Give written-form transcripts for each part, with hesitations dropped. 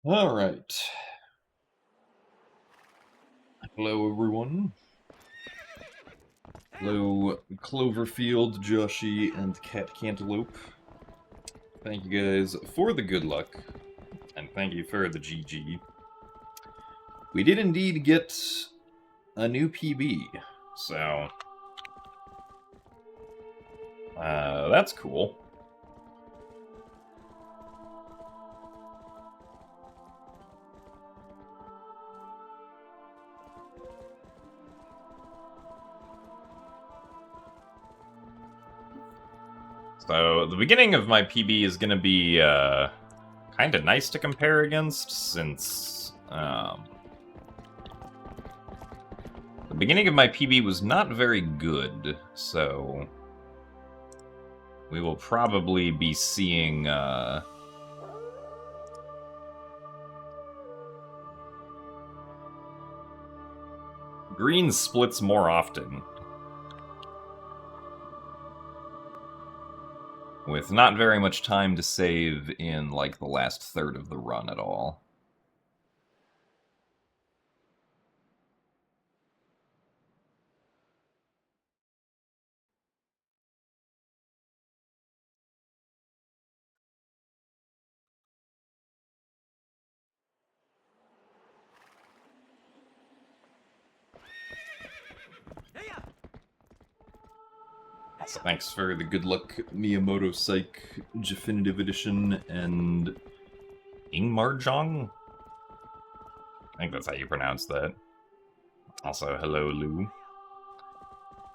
All right. Hello, everyone. Hello, Cloverfield, Joshi, and Cat Cantaloupe. Thank you guys for the good luck, and thank you for the GG. We did indeed get a new PB, so that's cool. So the beginning of my PB is going to be kind of nice to compare against, since the beginning of my PB was not very good, so we will probably be seeing green splits more often, with not very much time to save in, like, the last third of the run at all. So thanks for the good luck Miyamoto Psych Definitive Edition and Ingmarjong? I think that's how you pronounce that. Also, hello, Lou.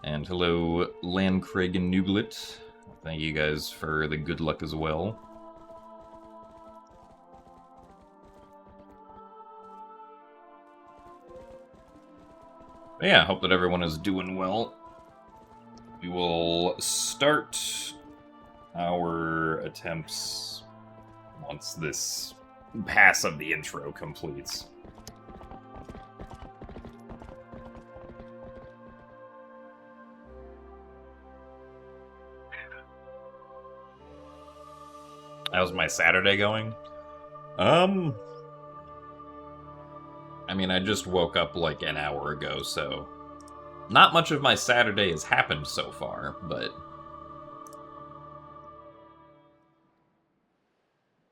And hello, Landcraig and Nuglet. Thank you guys for the good luck as well. But yeah, hope that everyone is doing well. We will start our attempts once this pass of the intro completes. How's my Saturday going? I mean, I just woke up like an hour ago, so not much of my Saturday has happened so far, but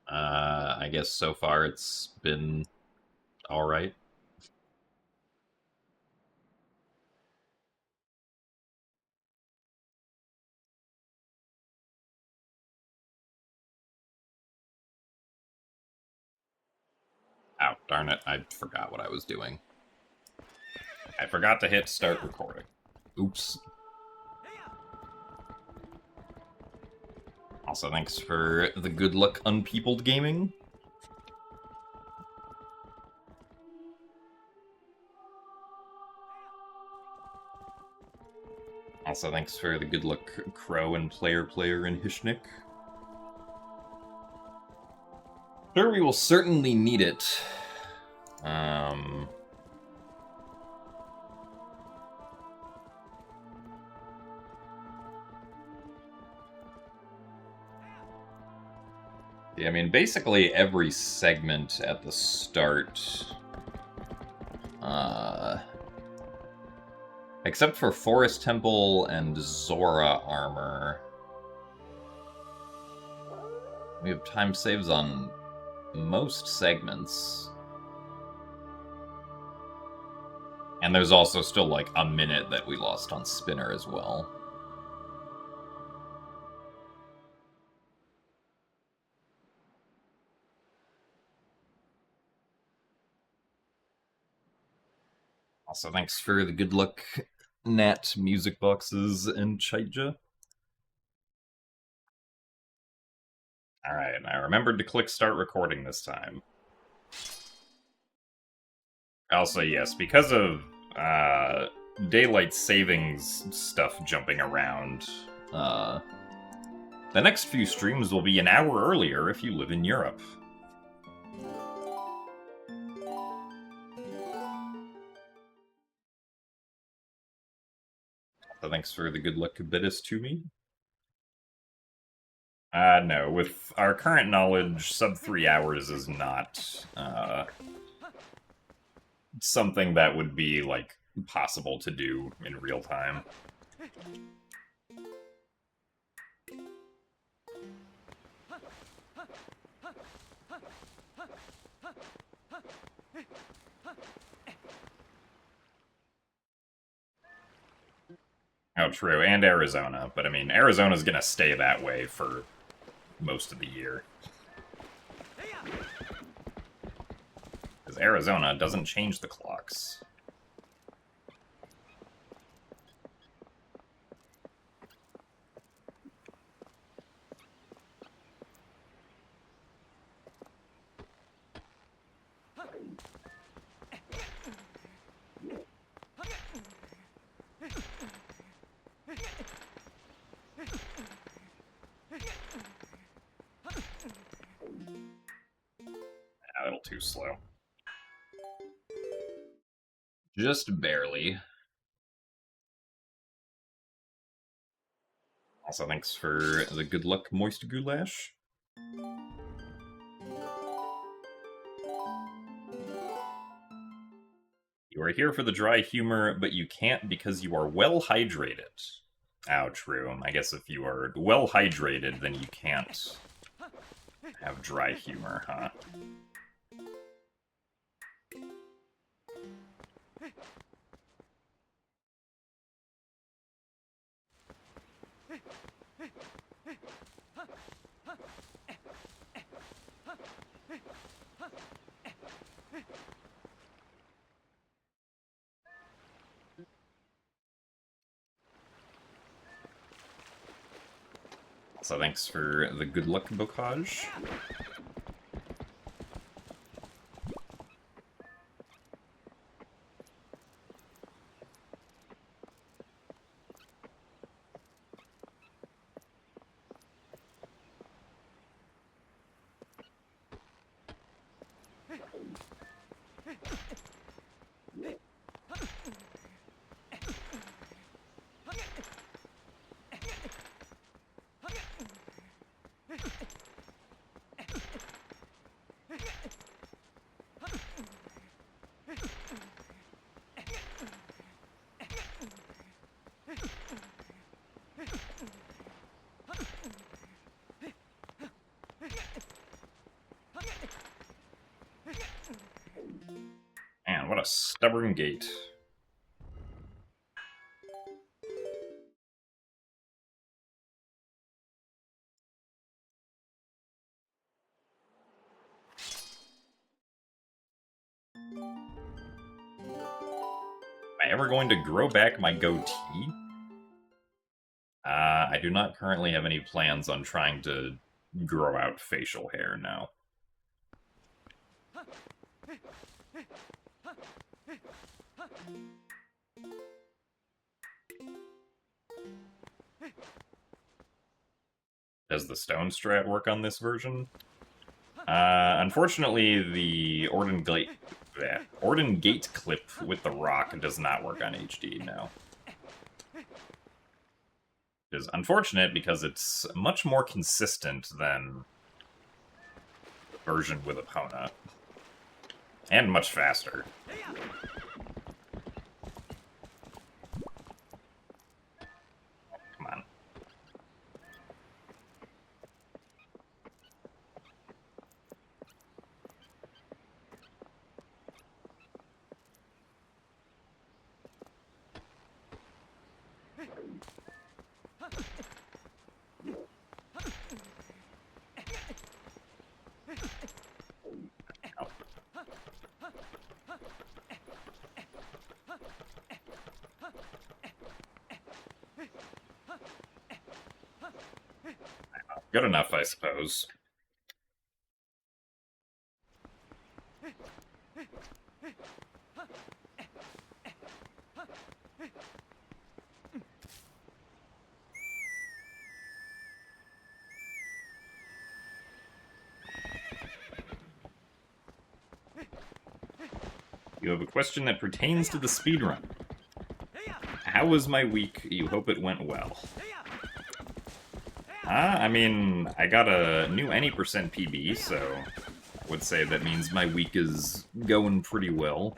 I guess so far it's been alright. Ow, darn it, I forgot what I was doing. I forgot to hit start recording. Oops. Also, thanks for the good luck Unpeopled Gaming. Also, thanks for the good luck Crow and Player and Hishnik. Sure, we will certainly need it. Yeah, I mean, basically every segment at the start, except for Forest Temple and Zora armor, we have time saves on most segments. And there's also still like a minute that we lost on Spinner as well. Also, thanks for the good luck Nat Music Boxes and Chaija. Alright, and I remembered to click start recording this time. Also, yes, because of daylight savings stuff jumping around, the next few streams will be an hour earlier if you live in Europe. So thanks for the good luck Bitis to me. No. With our current knowledge, sub 3 hours is not, something that would be, like, possible to do in real time. Oh, true, and Arizona. But, I mean, Arizona's gonna stay that way for most of the year. Because Arizona doesn't change the clocks. A little too slow. Just barely. Also, thanks for the good luck, Moist Goulash. You are here for the dry humor, but you can't because you are well hydrated. Oh, true. I guess if you are well hydrated, then you can't have dry humor, huh? So thanks for the good luck, Bocage. Man, what a stubborn gate. Am I ever going to grow back my goatee? I do not currently have any plans on trying to grow out facial hair now. Does the stone strat work on this version? Unfortunately, the Orden Gate clip with the rock does not work on HD, no. It is unfortunate because it's much more consistent than the version with Epona. And much faster. Come on. Good enough, I suppose. You have a question that pertains to the speedrun. How was my week? You hope it went well. I mean, I got a new any percent PB, so I would say that means my week is going pretty well.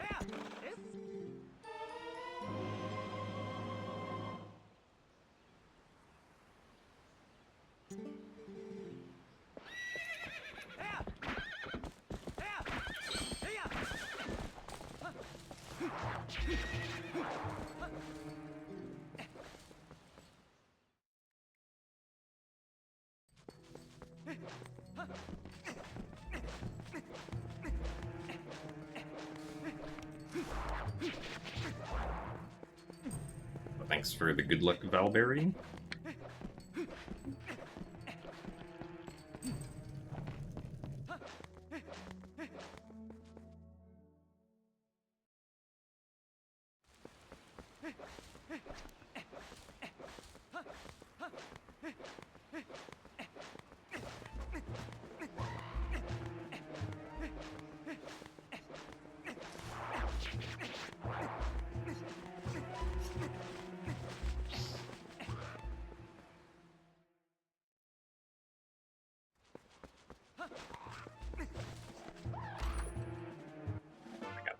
Thanks for the good luck, Valberry.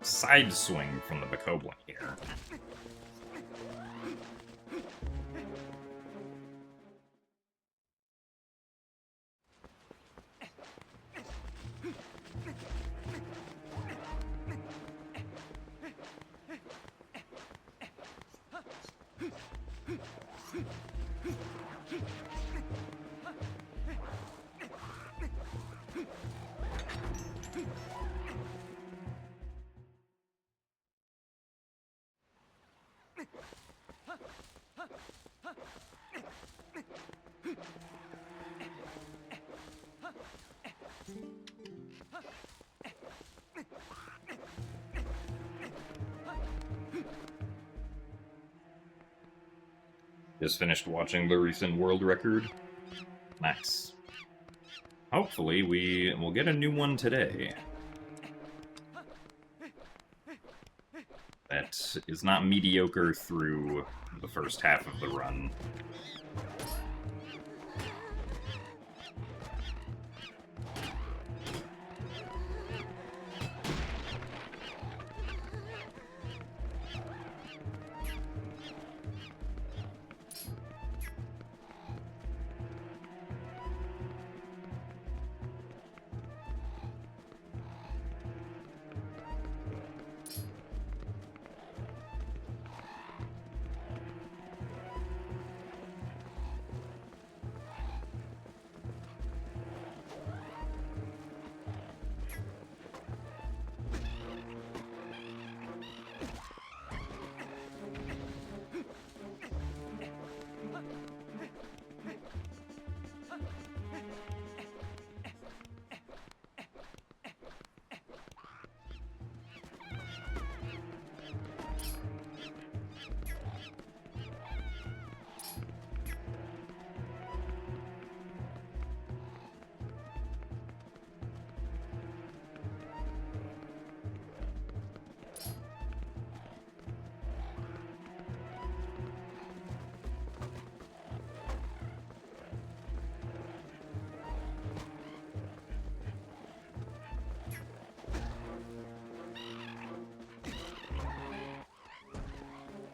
Side swing from the Bokoblin here. Just finished watching the recent world record. Nice. Hopefully we will get a new one today. That is not mediocre through the first half of the run.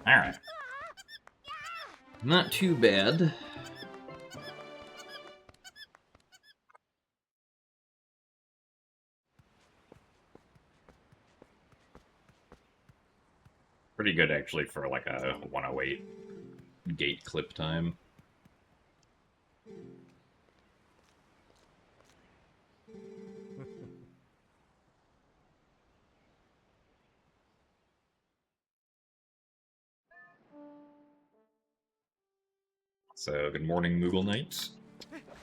Alright. Not too bad. Pretty good, actually, for like a 108 gate clip time. So, good morning, Moogle Knight.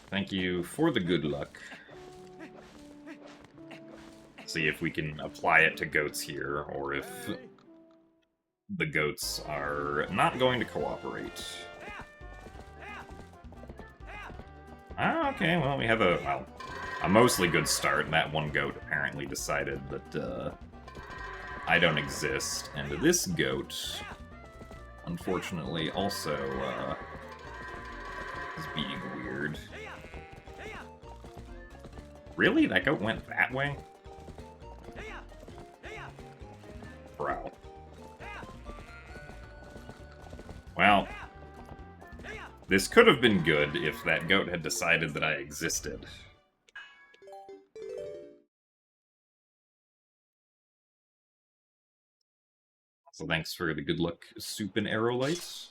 Thank you for the good luck. See if we can apply it to goats here, or if the goats are not going to cooperate. Ah, okay, well, we have a mostly good start. That one goat apparently decided that I don't exist, and this goat, unfortunately, also is being weird. Really? That goat went that way? Bro. Well, this could have been good if that goat had decided that I existed. So thanks for the good luck soup and arrow lights.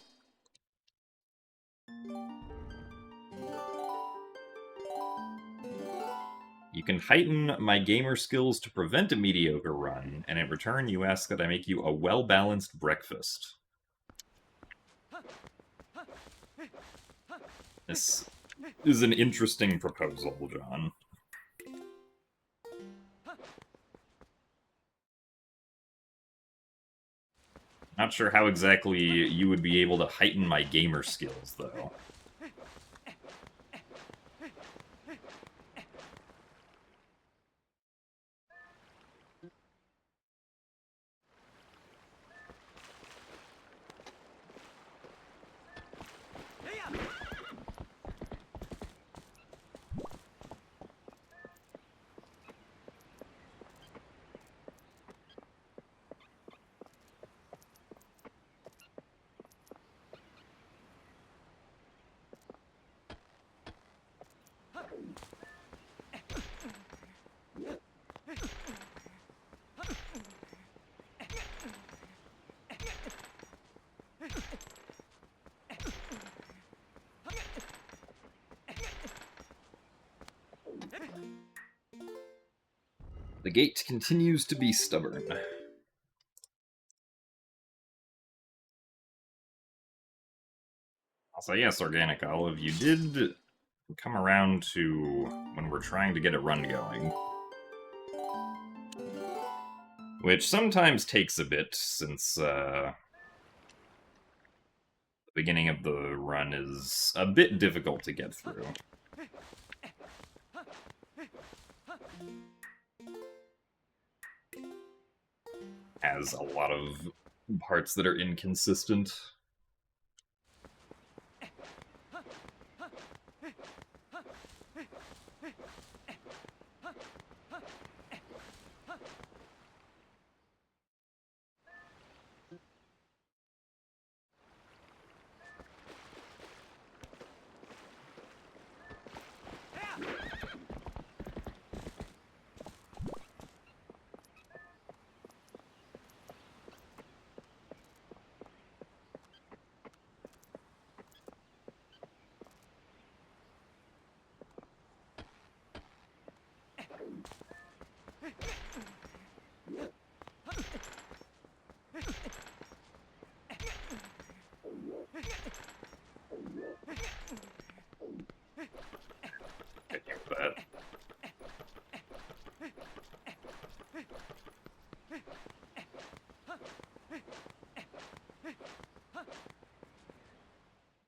You can heighten my gamer skills to prevent a mediocre run, and in return you ask that I make you a well-balanced breakfast. This is an interesting proposal, John. Not sure how exactly you would be able to heighten my gamer skills, though. The gate continues to be stubborn. Also, yes, Organic Olive, you did come around to when we're trying to get a run going. Which sometimes takes a bit, since the beginning of the run is a bit difficult to get through. Has a lot of parts that are inconsistent.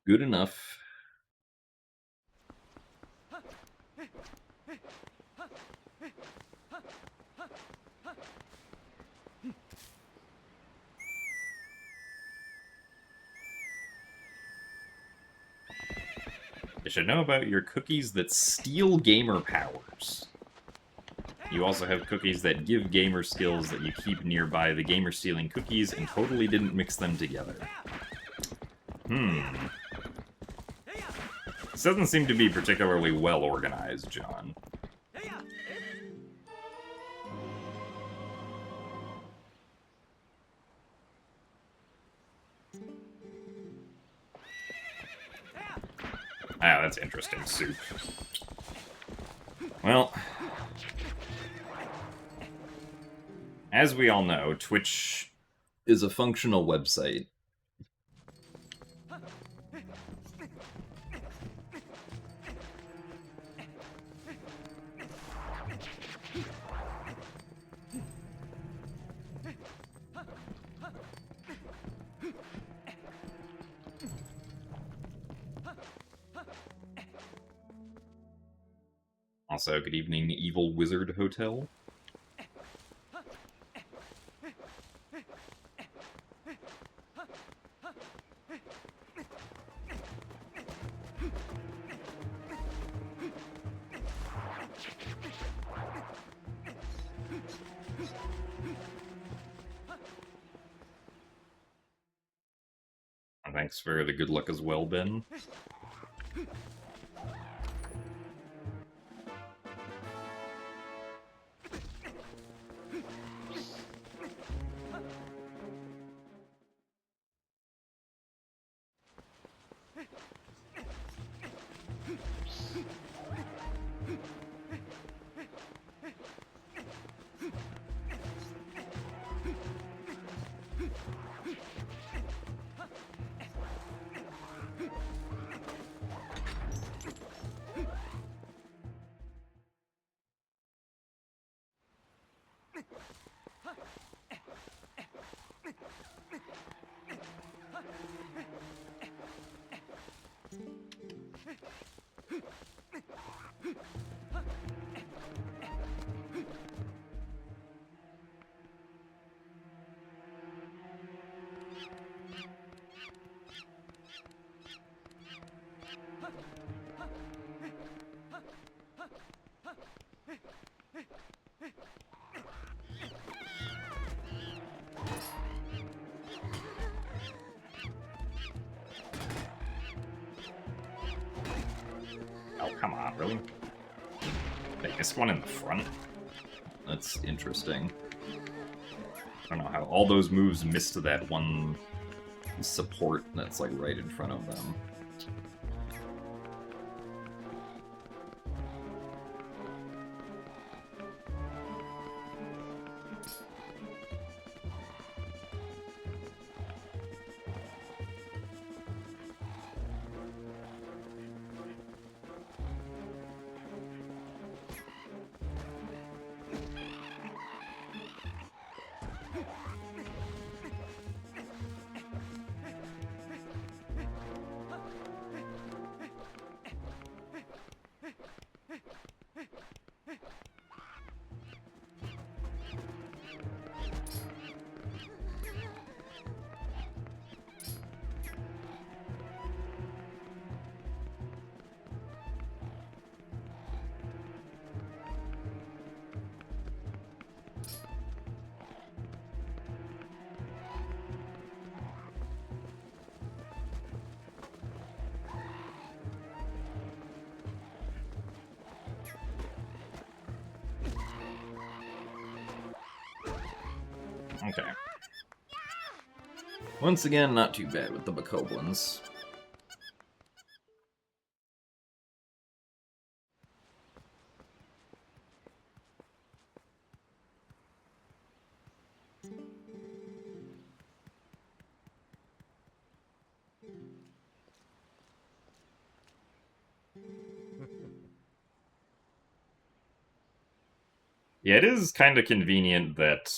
Good enough. You should know about your cookies that steal gamer powers. You also have cookies that give gamer skills that you keep nearby the gamer-stealing cookies and totally didn't mix them together. This doesn't seem to be particularly well organized, John. Ah, that's interesting, soup. Well, as we all know, Twitch is a functional website. Also, good evening, Evil Wizard Hotel. thanks for the good luck as well, Ben. Oh, come on, really? They missed one in the front? That's interesting. I don't know how all those moves missed that one support that's like right in front of them. Okay. Once again, not too bad with the Bokoblins. Yeah, it is kind of convenient that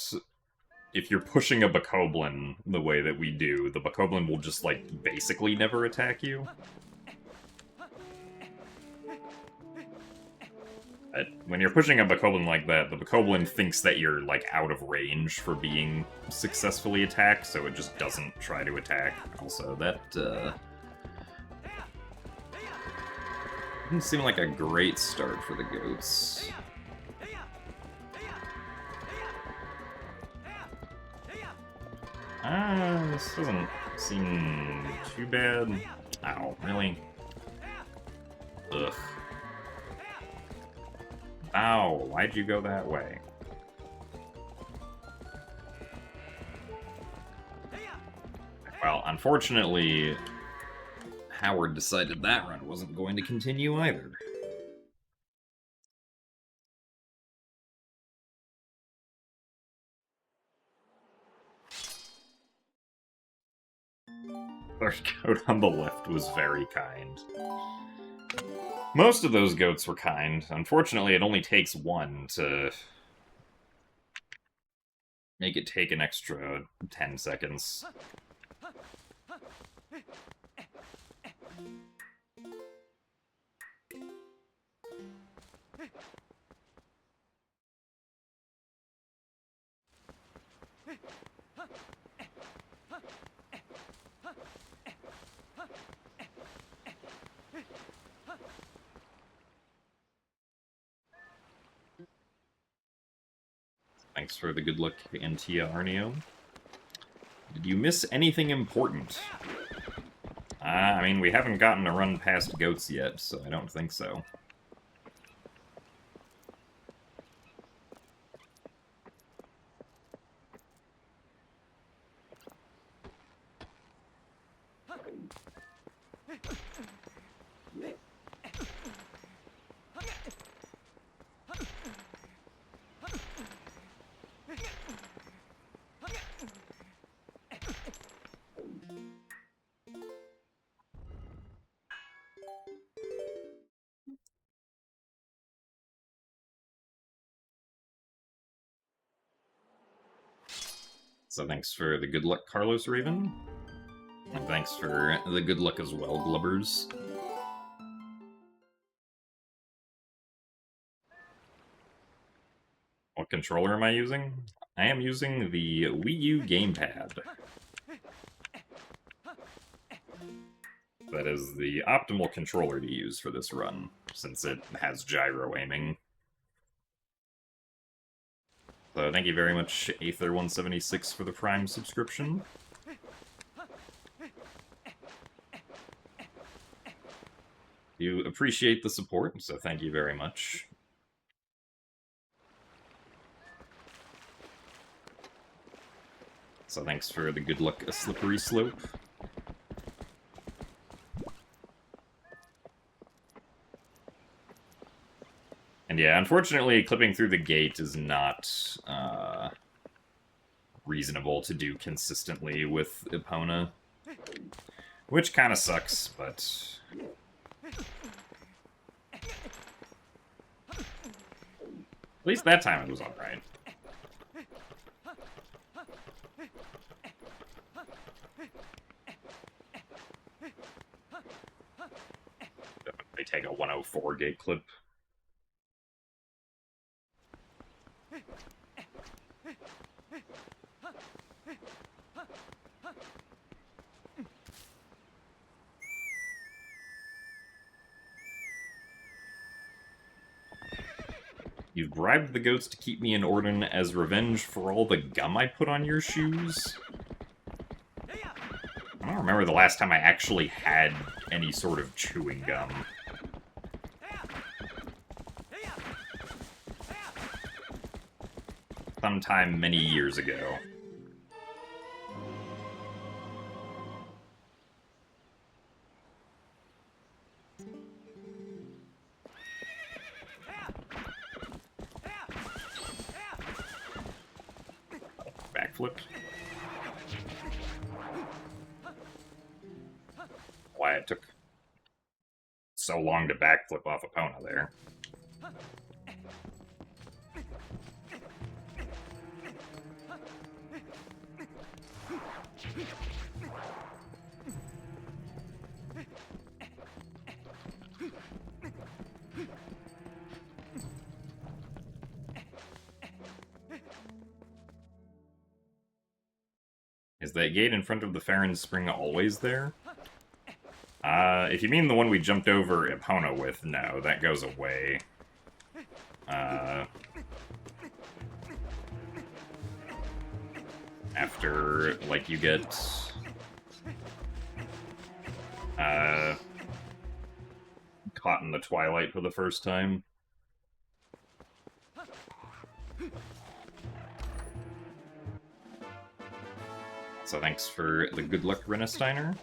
if you're pushing a Bokoblin the way that we do, the Bokoblin will just, like, basically never attack you. When you're pushing a Bokoblin like that, the Bokoblin thinks that you're, like, out of range for being successfully attacked, so it just doesn't try to attack. Also, that, didn't seem like a great start for the goats. This doesn't seem too bad. Ow, really? Ugh. Ow, why'd you go that way? Well, unfortunately, Howard decided that run wasn't going to continue either. Our goat on the left was very kind. Most of those goats were kind. Unfortunately, it only takes one to make it take an extra 10 seconds. Thanks for the good luck, Antia Arneo. Did you miss anything important? I mean, we haven't gotten to run past goats yet, so I don't think so. So thanks for the good luck, Carlos Raven. And thanks for the good luck as well, Glubbers. What controller am I using? I am using the Wii U gamepad. That is the optimal controller to use for this run, since it has gyro aiming. So thank you very much, Aether176, for the Prime subscription. You appreciate the support, so thank you very much. So thanks for the good luck, A Slippery Slope. And yeah, unfortunately, clipping through the gate is not reasonable to do consistently with Epona. Which kind of sucks, but... At least that time it was alright. Definitely take a 104 gate clip. You've bribed the goats to keep me in Orden as revenge for all the gum I put on your shoes? I don't remember the last time I actually had any sort of chewing gum. Sometime many years ago. Backflip. Why it took so long to backflip off Epona there. Is that gate in front of the Farron's Spring always there? If you mean the one we jumped over Epona with, no, that goes away. After, like, you get... caught in the Twilight for the first time. So thanks for the good luck, Renesteiner.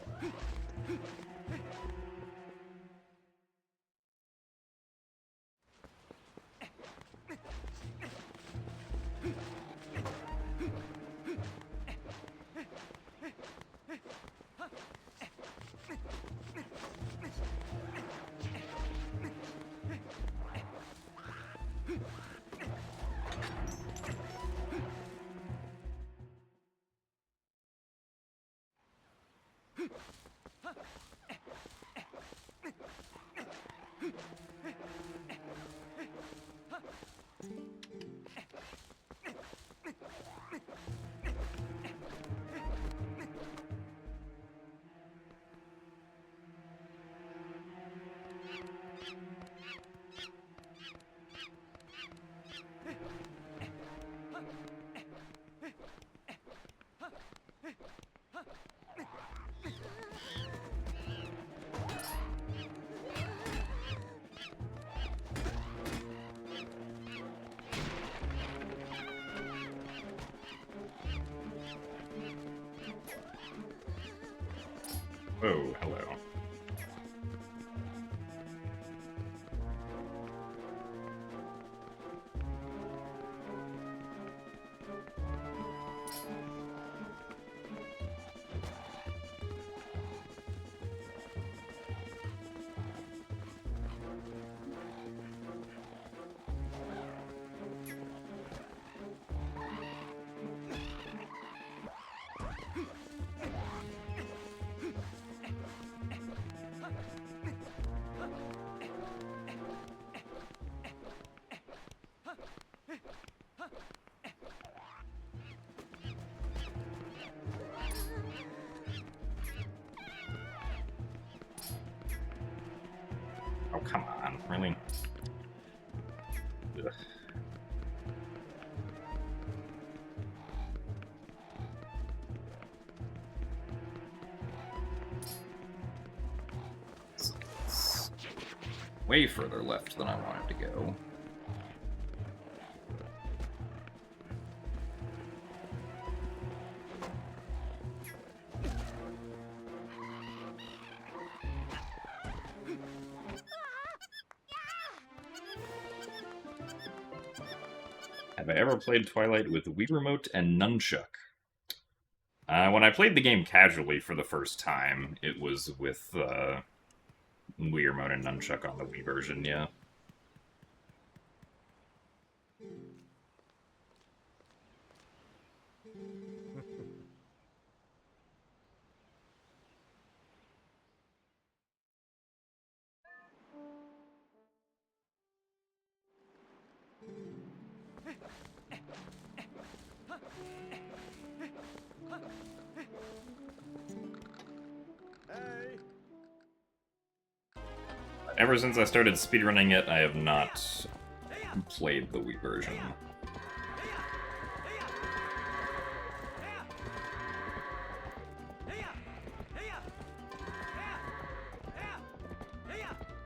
Oh, hello. Oh, come on, really? Ugh. So it's way further left than I wanted to go. Have I ever played Twilight with Wii Remote and Nunchuck? When I played the game casually for the first time, it was with Wii Remote and Nunchuck on the Wii version, yeah. Ever since I started speedrunning it, I have not played the Wii version.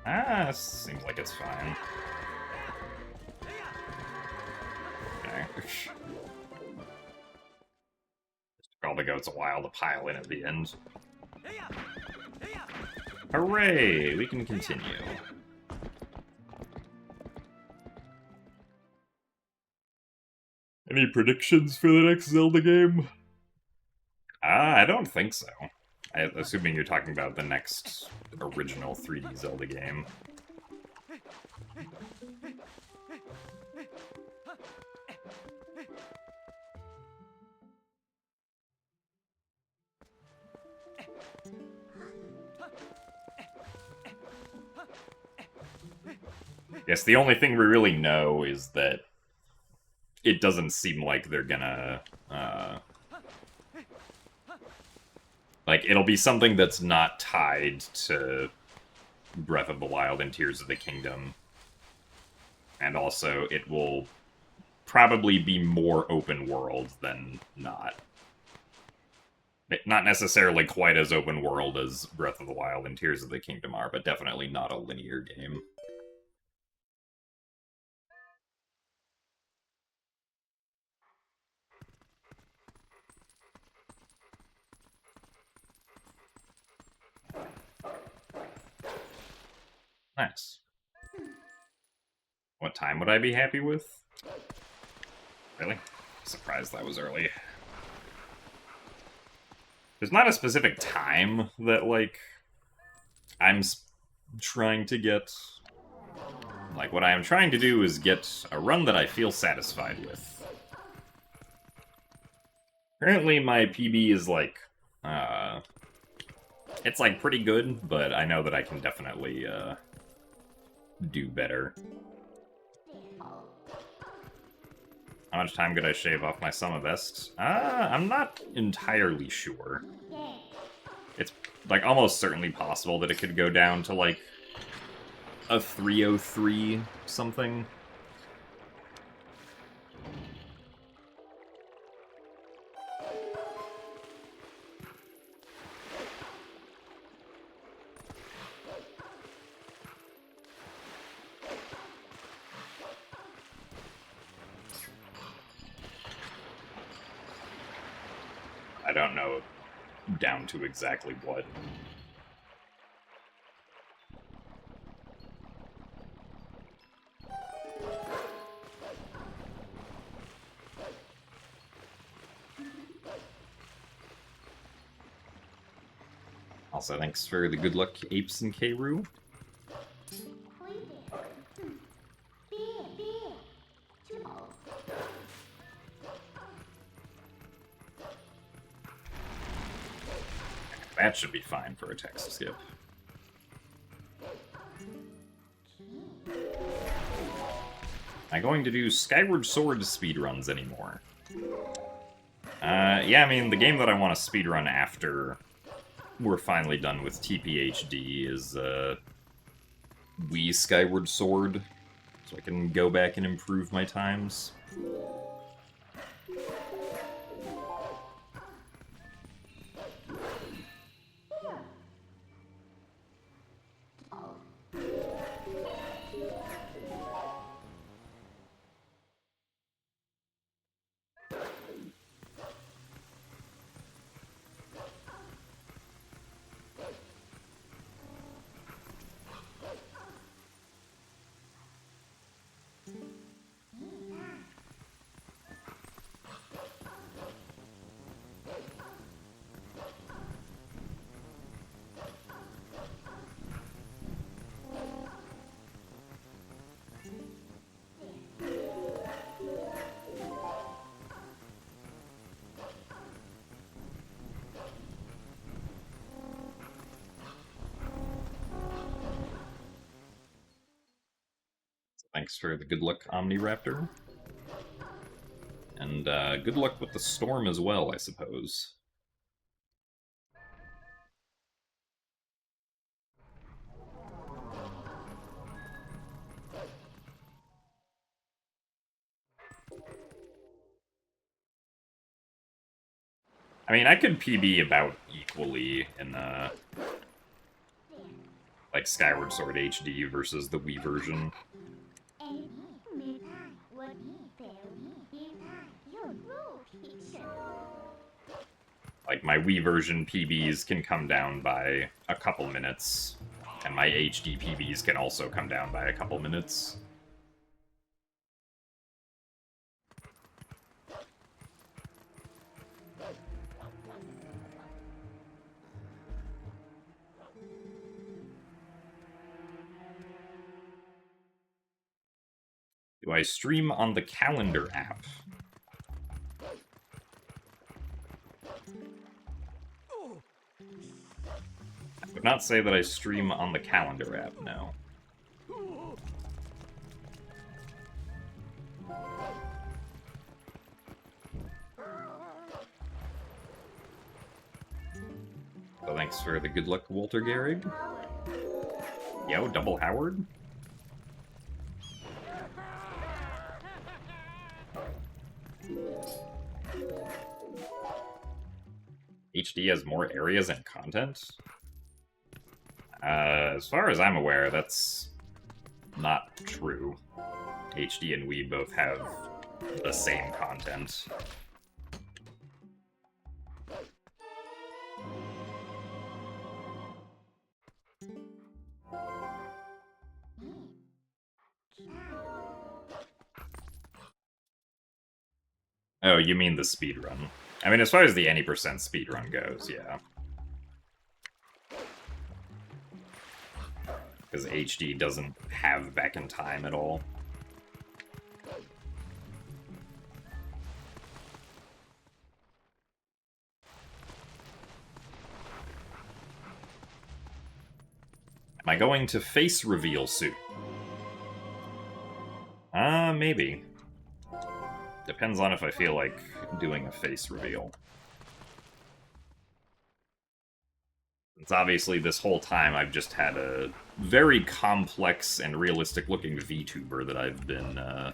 Ah, seems like it's fine. Okay. Took all the goats a while to pile in at the end. Hooray! We can continue. Any predictions for the next Zelda game? I don't think so. Assuming you're talking about the next original 3D Zelda game. Yes, the only thing we really know is that it doesn't seem like they're gonna, like, it'll be something that's not tied to Breath of the Wild and Tears of the Kingdom. And also, it will probably be more open world than not. Not necessarily quite as open world as Breath of the Wild and Tears of the Kingdom are, but definitely not a linear game. Nice. What time would I be happy with? Really? Surprised that was early. There's not a specific time that, like, I'm trying to get. Like, what I am trying to do is get a run that I feel satisfied with. Currently, my PB is, like, it's, like, pretty good, but I know that I can definitely, do better. How much time could I shave off my Summer Best? I'm not entirely sure. It's, like, almost certainly possible that it could go down to, like, a 303 something. I don't know down to exactly what. Also, thanks for the good luck, Apes and K-Roo. That should be fine for a text skip. Am I going to do Skyward Sword speedruns anymore? Yeah, I mean, the game that I want to speedrun after we're finally done with TPHD is Wii Skyward Sword, so I can go back and improve my times. Thanks for the good luck, Omniraptor. And good luck with the storm as well, I suppose. I mean, I could PB about equally in, like, Skyward Sword HD versus the Wii version. Like, my Wii version PBs can come down by a couple minutes, and my HD PBs can also come down by a couple minutes. Do I stream on the calendar app? I would not say that I stream on the calendar app, no. So thanks for the good luck, Walter Gehrig. Yo, Double Howard? HD has more areas and content? As far as I'm aware, that's not true. HD and Wii both have the same content. Oh, you mean the speedrun. I mean, as far as the any % speedrun goes, yeah. Because HD doesn't have back in time at all. Am I going to face reveal soon? Maybe. Depends on if I feel like doing a face reveal. It's obviously this whole time I've just had a very complex and realistic-looking VTuber that I've been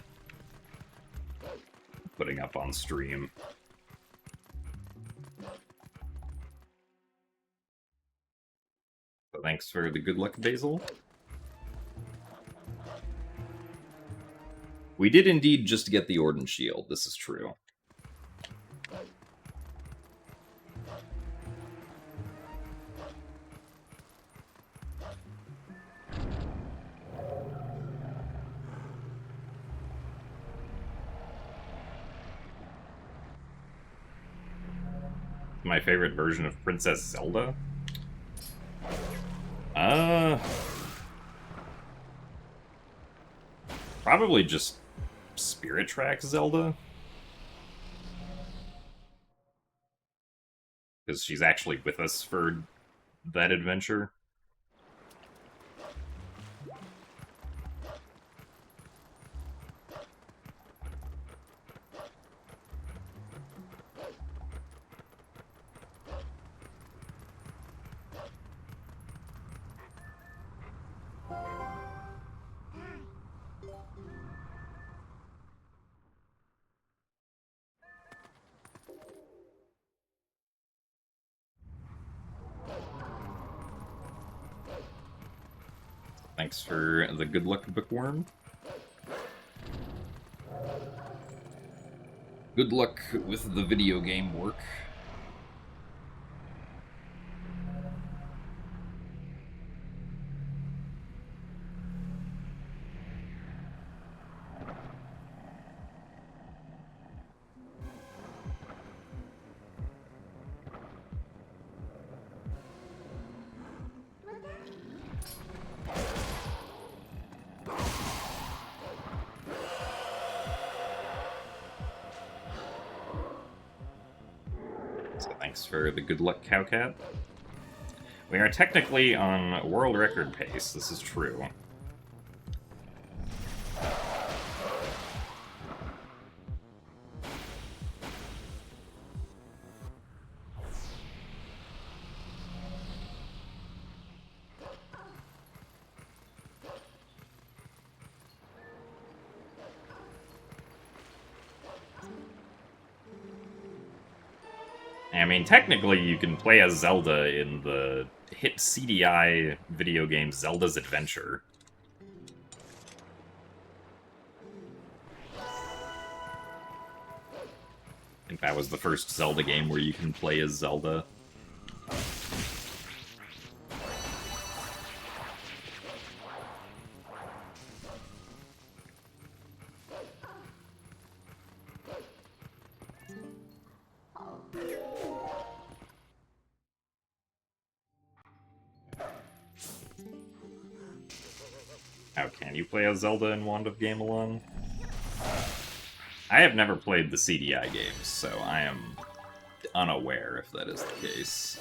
putting up on stream. So thanks for the good luck, Basil. We did indeed just get the Orden Shield, this is true. My favorite version of Princess Zelda? Zelda? Probably just Spirit Tracks Zelda. Because she's actually with us for that adventure. Thanks for the good luck, bookworm. Good luck with the video game work. Thanks for the good luck, Cowcat. We are technically on world record pace, this is true. I mean, technically you can play as Zelda in the hit CDI video game Zelda's Adventure. I think that was the first Zelda game where you can play as Zelda. How can you play as Zelda in Wand of Gamelon? I have never played the CDI games, so I am unaware if that is the case.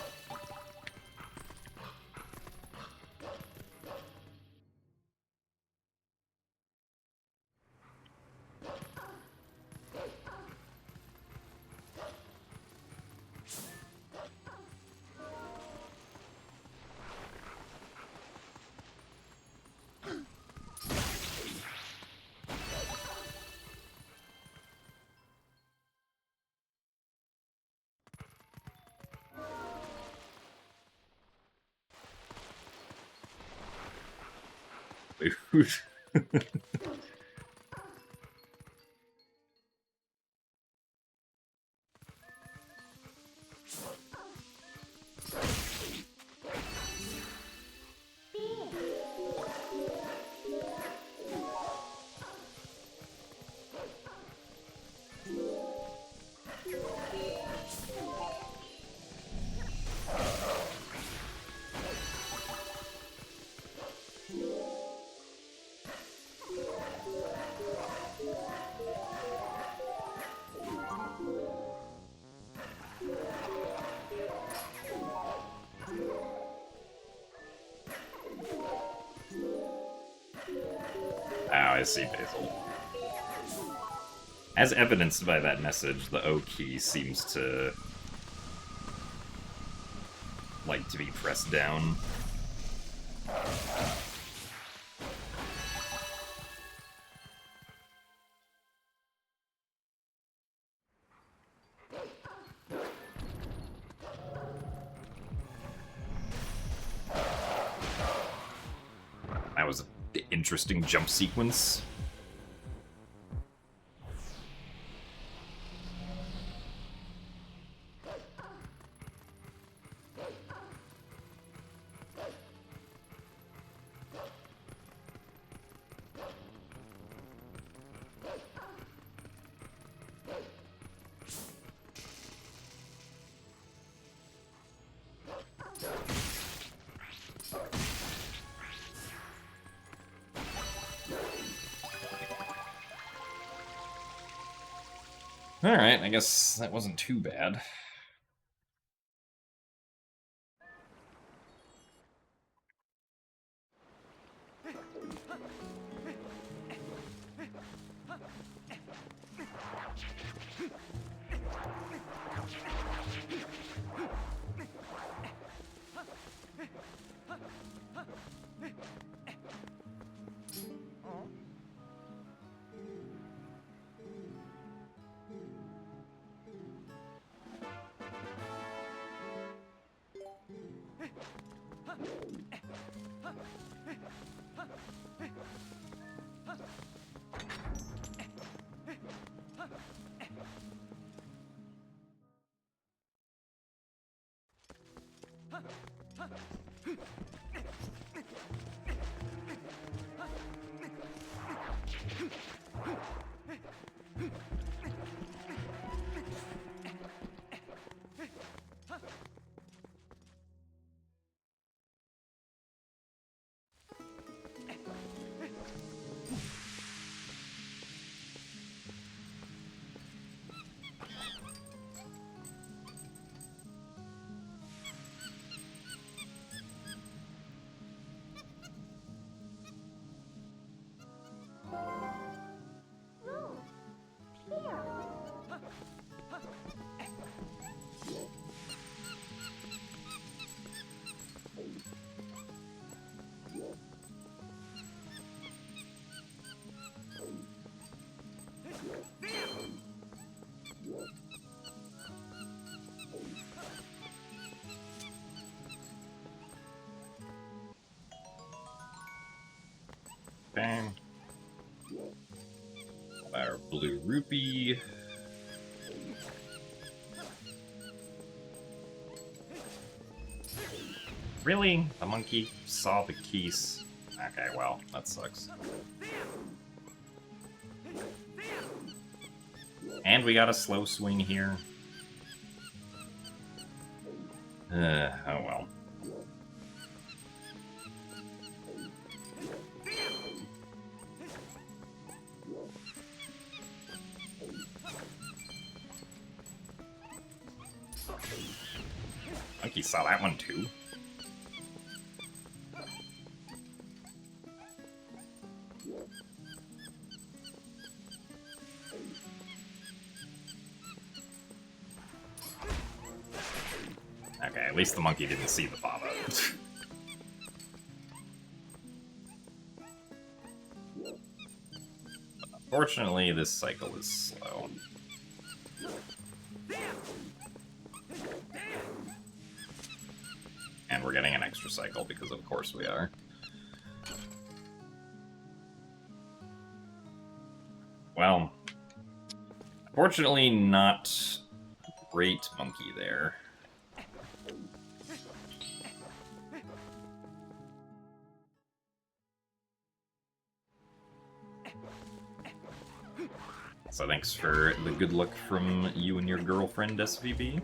I see, Basil. As evidenced by that message, the O key seems to like to be pressed down. That was an interesting jump sequence. Alright, I guess that wasn't too bad. Bang. Our blue rupee. Really? The monkey saw the keys. Okay, well, that sucks. And we got a slow swing here. Oh well. Monkey saw that one too. Okay, at least the monkey didn't see the baba. Unfortunately, this cycle is slow. And we're getting an extra cycle because of course we are. Well, fortunately not great monkey there. So thanks for the good luck from you and your girlfriend, SVB.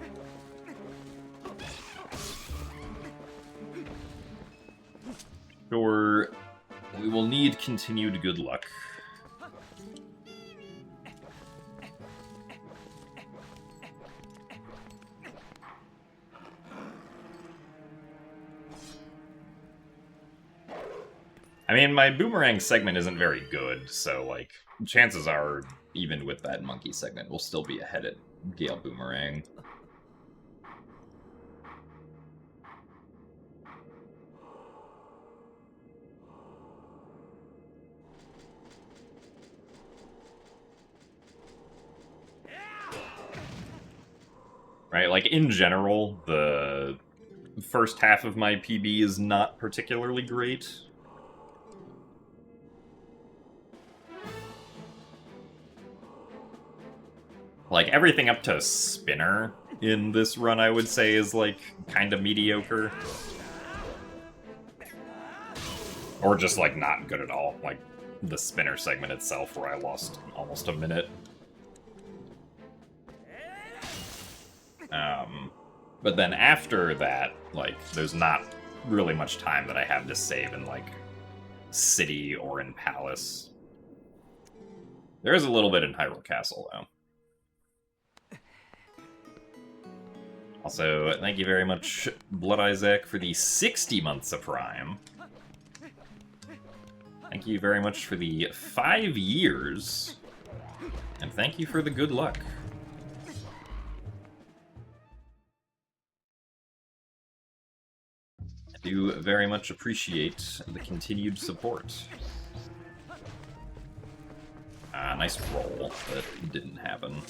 Sure, we will need continued good luck. I mean, my boomerang segment isn't very good, so, like, chances are, even with that monkey segment, we'll still be ahead at Gale Boomerang. Right, like, in general, the first half of my PB is not particularly great. Like, everything up to Spinner in this run, I would say, is, like, kind of mediocre. Or just, like, not good at all. Like, the Spinner segment itself, where I lost almost a minute. But then after that, like, there's not really much time that I have to save in, like, City or in Palace. There is a little bit in Hyrule Castle, though. Also, thank you very much, Blood Isaac, for the 60 months of Prime. Thank you very much for the 5 years. And thank you for the good luck. I do very much appreciate the continued support. Nice roll, but it didn't happen.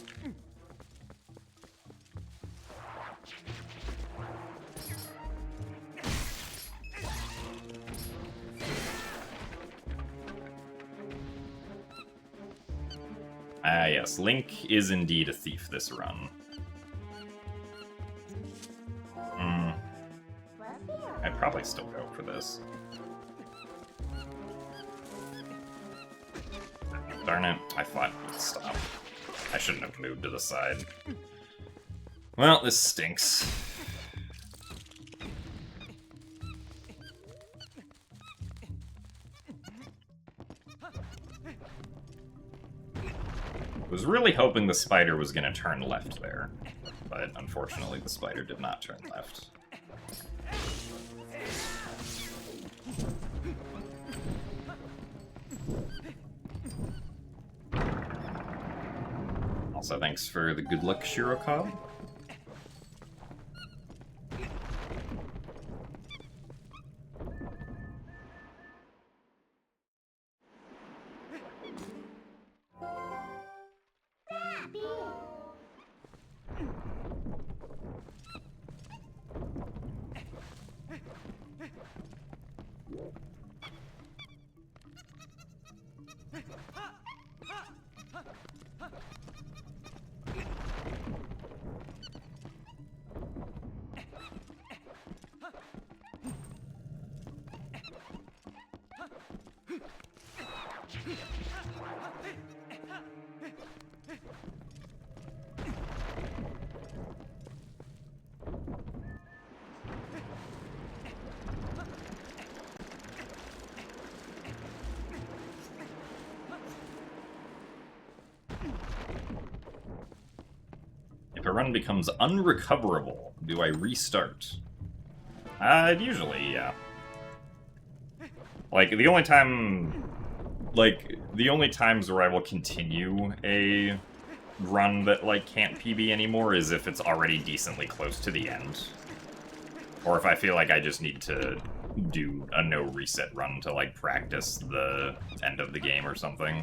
Yes, Link is indeed a thief this run. I'd probably still go for this. Darn it, I thought you'd stop. I shouldn't have moved to the side. Well, this stinks. I was really hoping the spider was going to turn left there, but unfortunately the spider did not turn left. Also, thanks for the good luck, Shirokov. If a run becomes unrecoverable, do I restart? Usually, yeah. Like, the only time... Like, the only times where I will continue a run that, like, can't PB anymore is if it's already decently close to the end. Or if I feel like I just need to do a no-reset run to, like, practice the end of the game or something.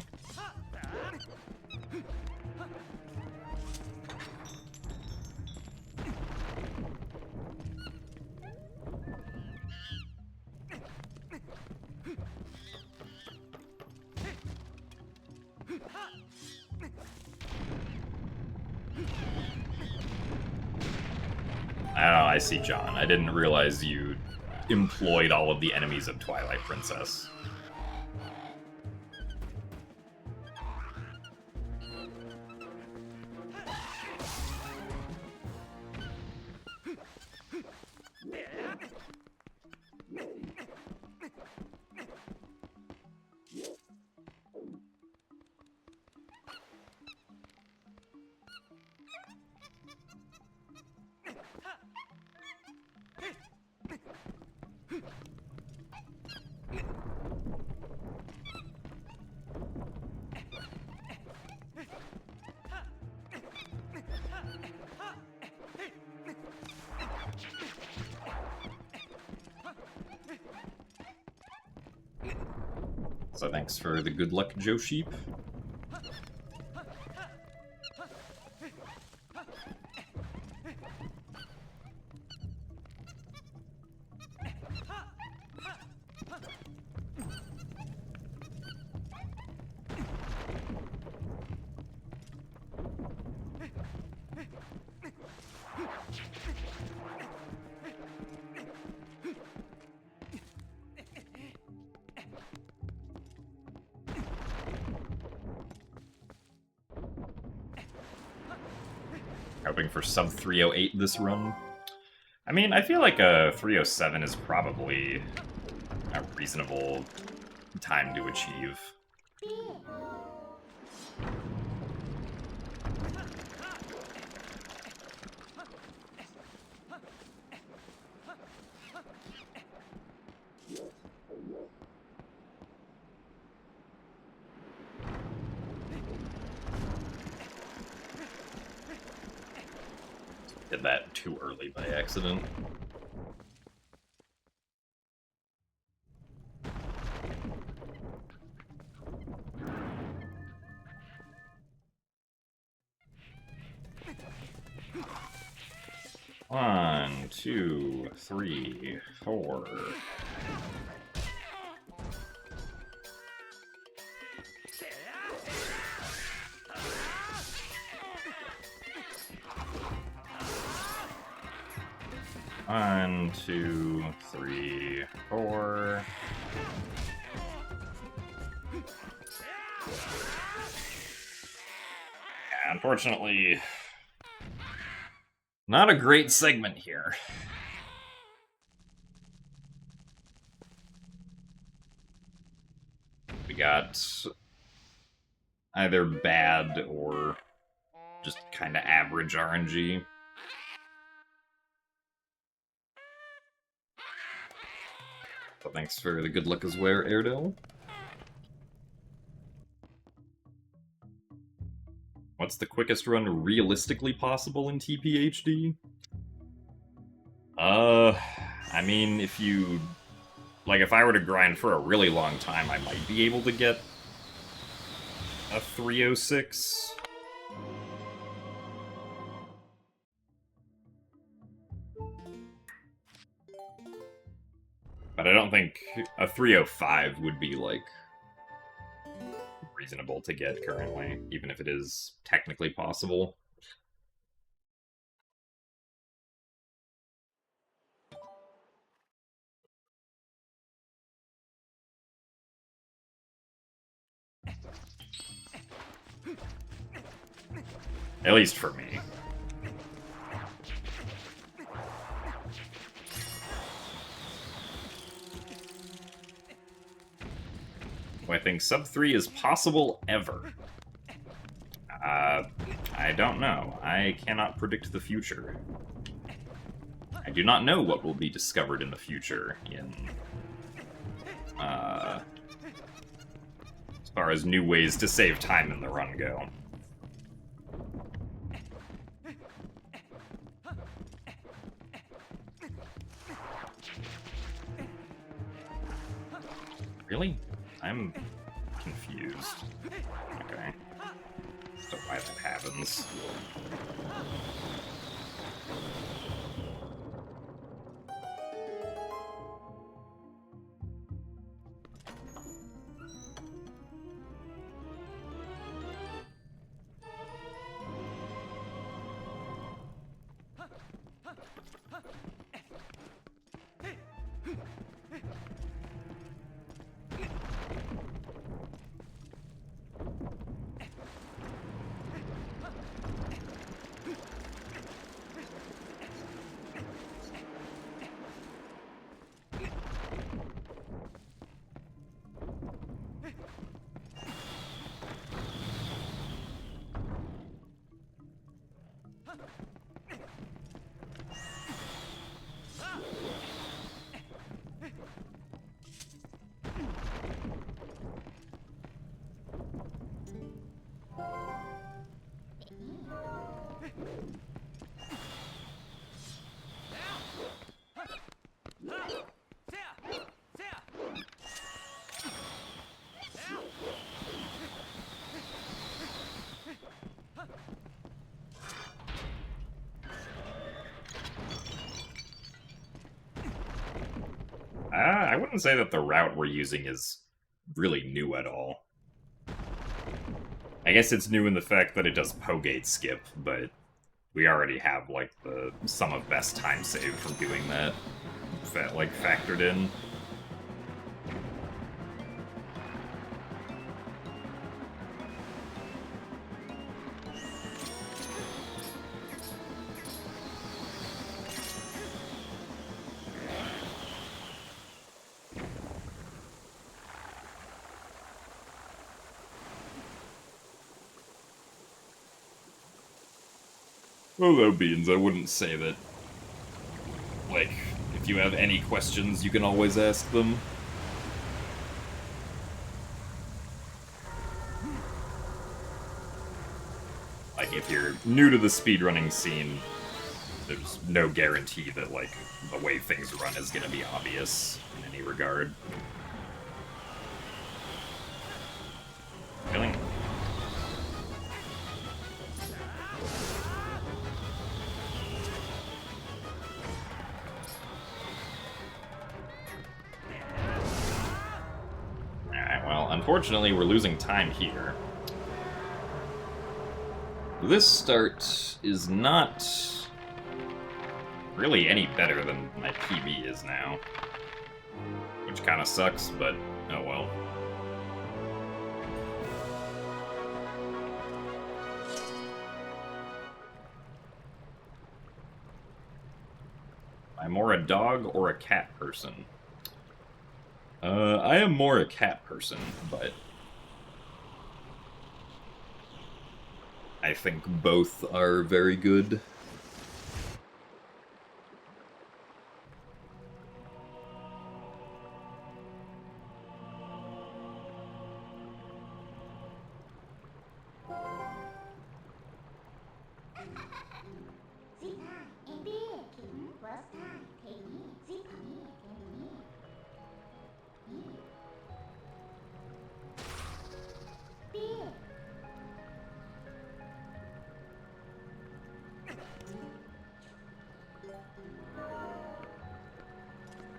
I see, John. I didn't realize you employed all of the enemies of Twilight Princess. So thanks for the good luck, Joe Sheep. Hoping for sub 308 this run. I mean, I feel like a 307 is probably a reasonable time to achieve. did that too early by accident. One, two, three, four. One, two, three, four. Unfortunately, not a great segment here. We got either bad or just kind of average RNG. So thanks for the good luck as well, Airedale. What's the quickest run realistically possible in TPHD? I mean, if you... Like, if I were to grind for a really long time, I might be able to get a 306. But I don't think a 305 would be, like, reasonable to get currently, even if it is technically possible. At least for me. Do I think sub 3 is possible ever? I don't know. I cannot predict the future. I do not know what will be discovered in the future in... as far as new ways to save time in the run go. Really? I'm confused. Okay. So why that happens. I wouldn't say that the route we're using is really new at all. I guess it's new in the fact that it does Pogate skip, but we already have, like, the sum of best time saved from doing that, factored in. Although, Beans, I wouldn't say that, like, if you have any questions, you can always ask them. Like, if you're new to the speedrunning scene, there's no guarantee that, like, the way things run is gonna be obvious in any regard. Killing. Alright, well, unfortunately we're losing time here. This start is not really any better than my PB is now. Which kind of sucks, but oh well. Am I more a dog or a cat person? I am more a cat person, but I think both are very good.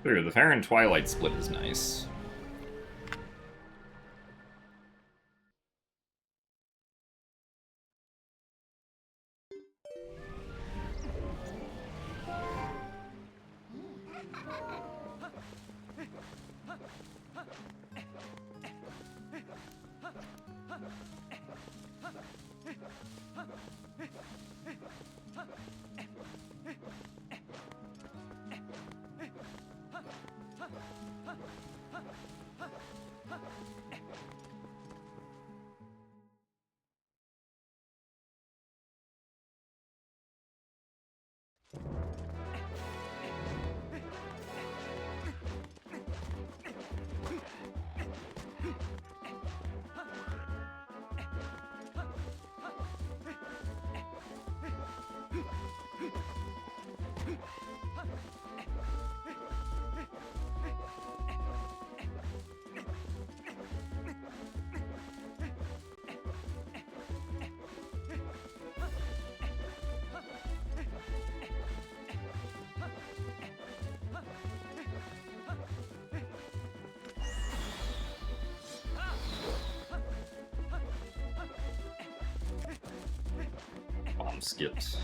Sure, the Fair and Twilight split is nice. Bomb skipped.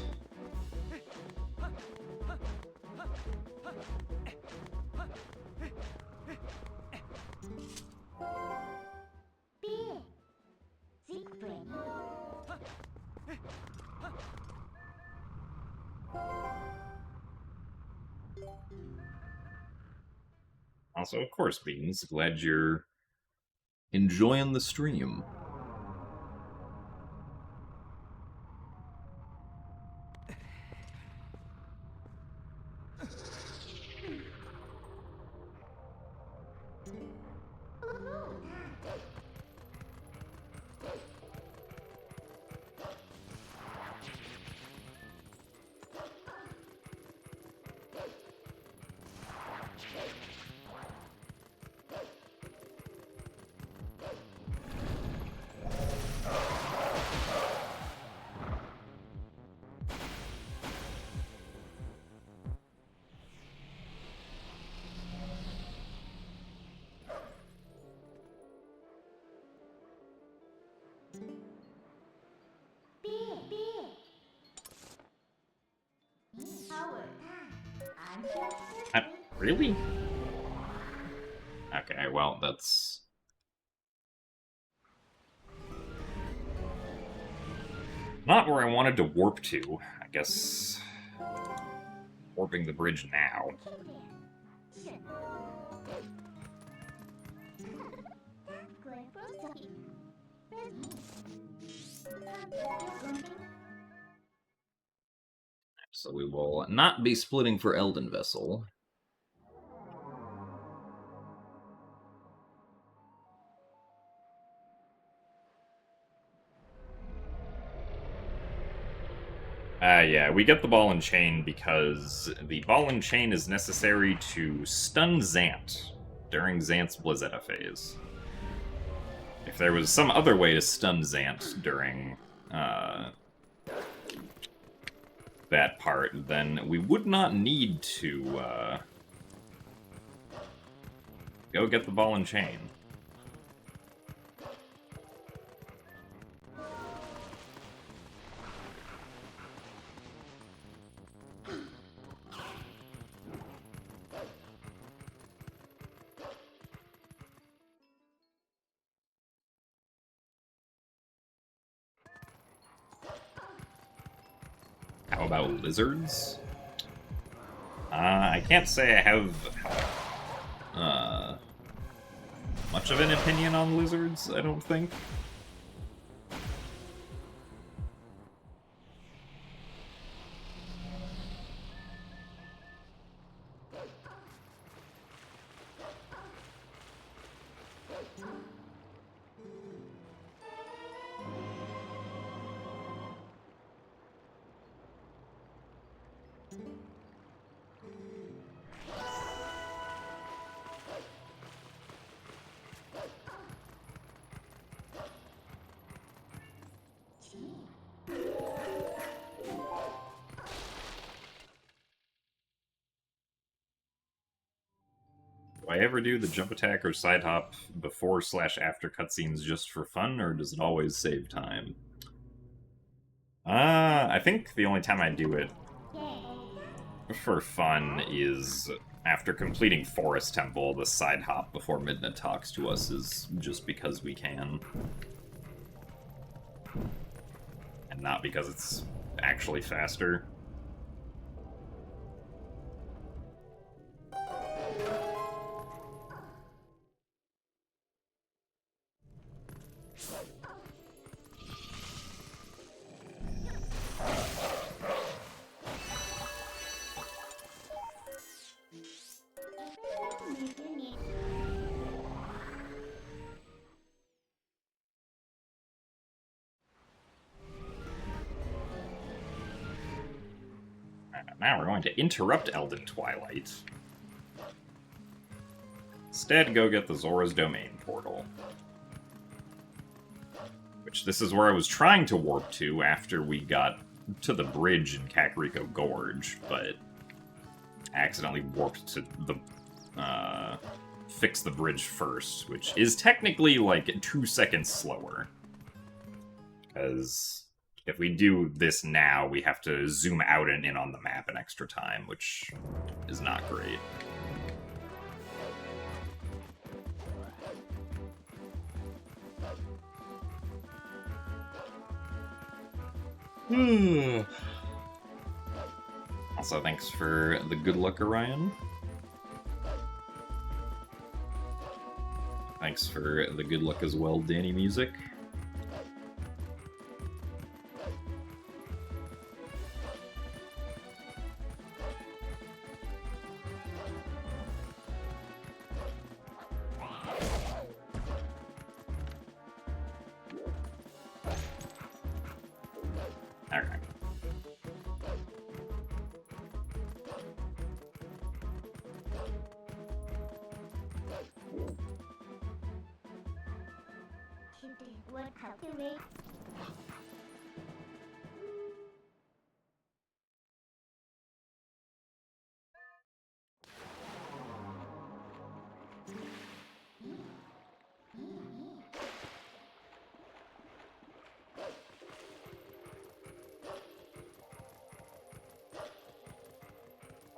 Also, of course, Beans. Glad you're enjoying the stream. Really? Okay, well, that's... not where I wanted to warp to. I guess... warping the bridge now. So we will not be splitting for Elden Vessel. Yeah, we get the ball and chain because the ball and chain is necessary to stun Zant during Zant's Blizzetta phase. If there was some other way to stun Zant during that part, then we would not need to go get the ball and chain. How about lizards? I can't say I have much of an opinion on lizards, I don't think. Do I ever do the jump attack or side hop before/after cutscenes just for fun, or does it always save time? I think the only time I do it for fun is after completing Forest Temple. The side hop before Midna talks to us is just because we can. And not because it's actually faster. Now we're going to interrupt Elden Twilight. Instead, go get the Zora's Domain portal. Which this is where I was trying to warp to after we got to the bridge in Kakariko Gorge, but accidentally warped to the fix the bridge first, which is technically like 2 seconds slower. Because if we do this now, we have to zoom out and in on the map an extra time, which is not great. Also, thanks for the good luck, Orion. Thanks for the good luck as well, Danny Music. Alright.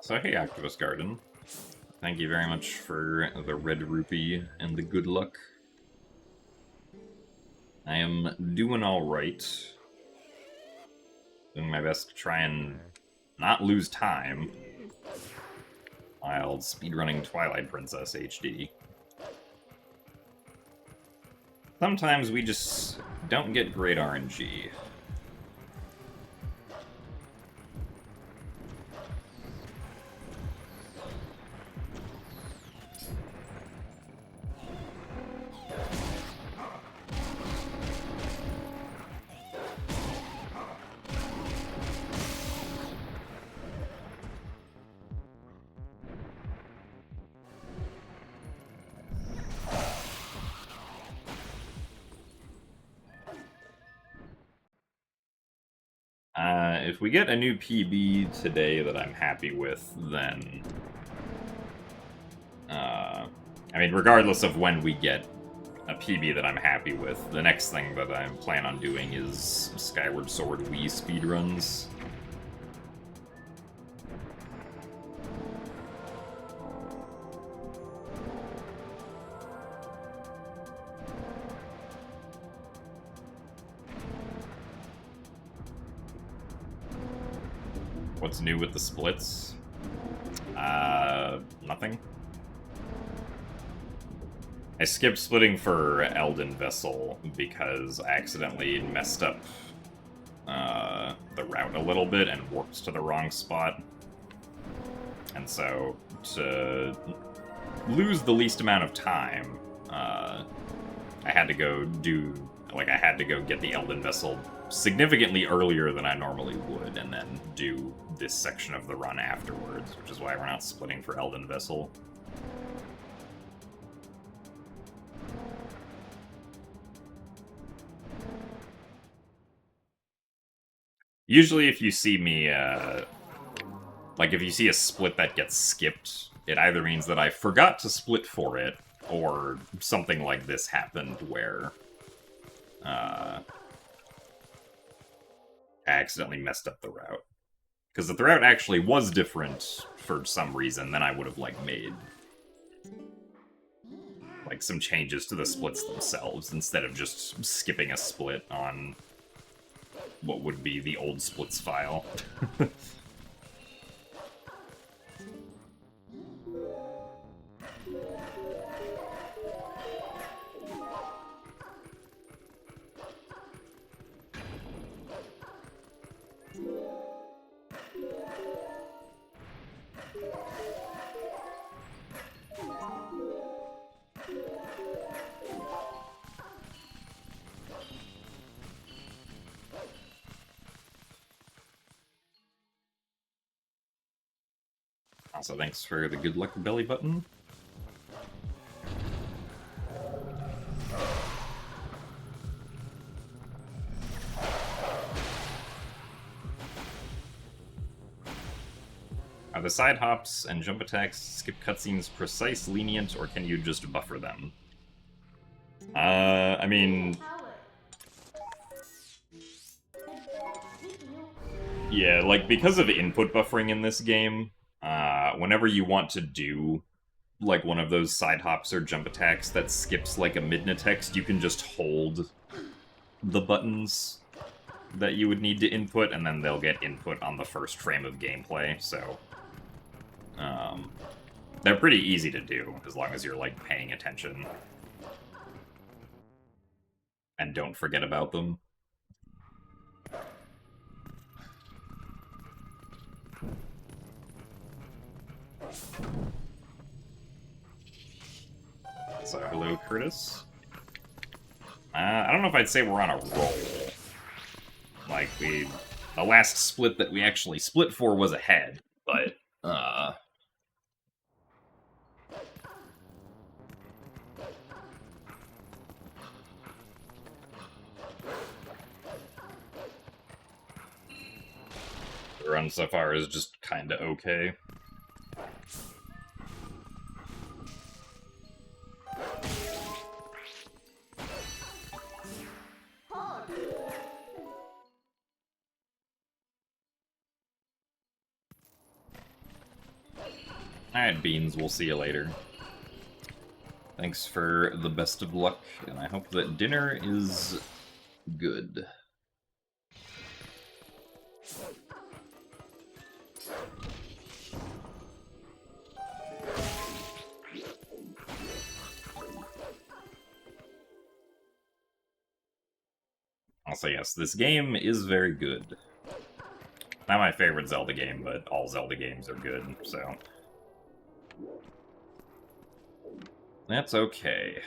So hey, Activist Garden. Thank you very much for the red rupee and the good luck. I am doing alright. Doing my best to try and not lose time while speedrunning Twilight Princess HD. Sometimes we just don't get great RNG. if we get a new PB today that I'm happy with, then... I mean, regardless of when we get a PB that I'm happy with, the next thing that I plan on doing is Skyward Sword Wii speedruns. What's new with the splits? Nothing. I skipped splitting for Elden Vessel because I accidentally messed up the route a little bit and warped to the wrong spot. And so, to lose the least amount of time, I had to go get the Elden Vessel significantly earlier than I normally would, and then do this section of the run afterwards, which is why we're not splitting for Elden Vessel. Usually if you see me, if you see a split that gets skipped, it either means that I forgot to split for it, or something like this happened where, I accidentally messed up the route. Because if the route actually was different for some reason, then I would have, made some changes to the splits themselves, instead of just skipping a split on what would be the old splits file. Also, thanks for the good luck belly button. Are the side hops and jump attacks, skip cutscenes precise, lenient, or can you just buffer them? I mean... yeah, because of input buffering in this game, whenever you want to do, one of those side hops or jump attacks that skips, a midna text, you can just hold the buttons that you would need to input, and then they'll get input on the first frame of gameplay, so... they're pretty easy to do, as long as you're, paying attention. And don't forget about them. So, hello, Curtis. I don't know if I'd say we're on a roll. The last split that we actually split for was ahead, but, the run so far is just kinda okay. Alright, Beans, we'll see you later. Thanks for the best of luck, and I hope that dinner is good. Also, yes, this game is very good. Not my favorite Zelda game, but all Zelda games are good, so... that's okay.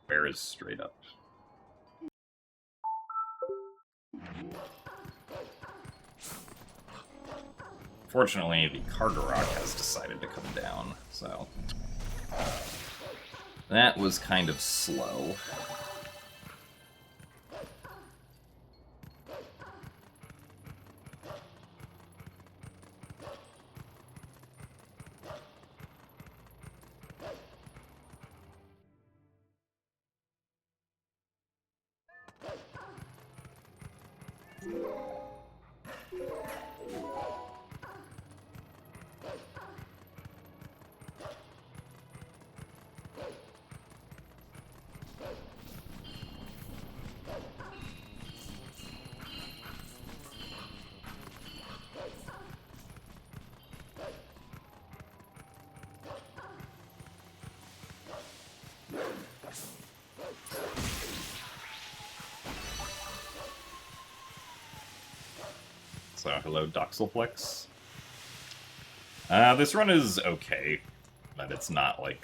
Bear is straight up. Unfortunately, the Cargarok has decided to come down, so... that was kind of slow. So, hello, Doxelplex. This run is okay, but it's not, like,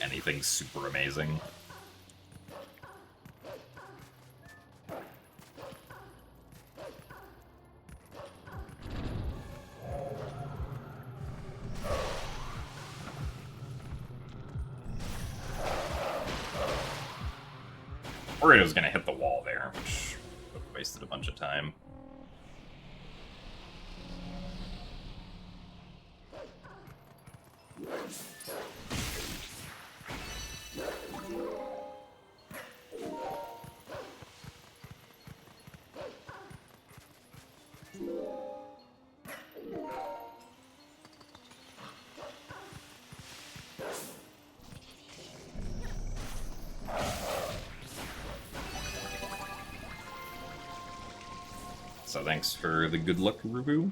anything super amazing. Worried it was gonna hit the wall there, which wasted a bunch of time. So thanks for the good luck, Rubu.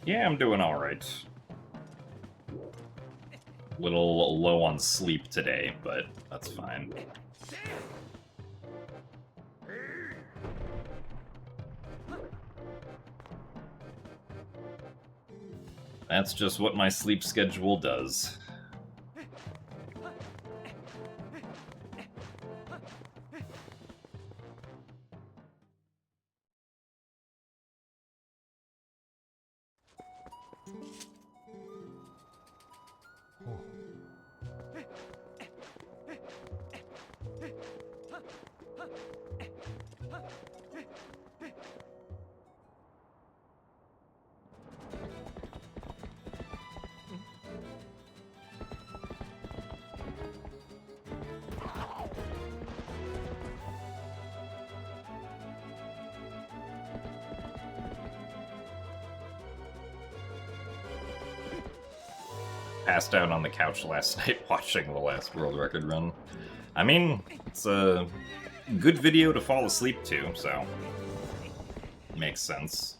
Yeah, I'm doing alright. Little low on sleep today, but that's fine. That's just what my sleep schedule does. Passed out on the couch last night watching the last world record run. I mean, it's a good video to fall asleep to, so makes sense.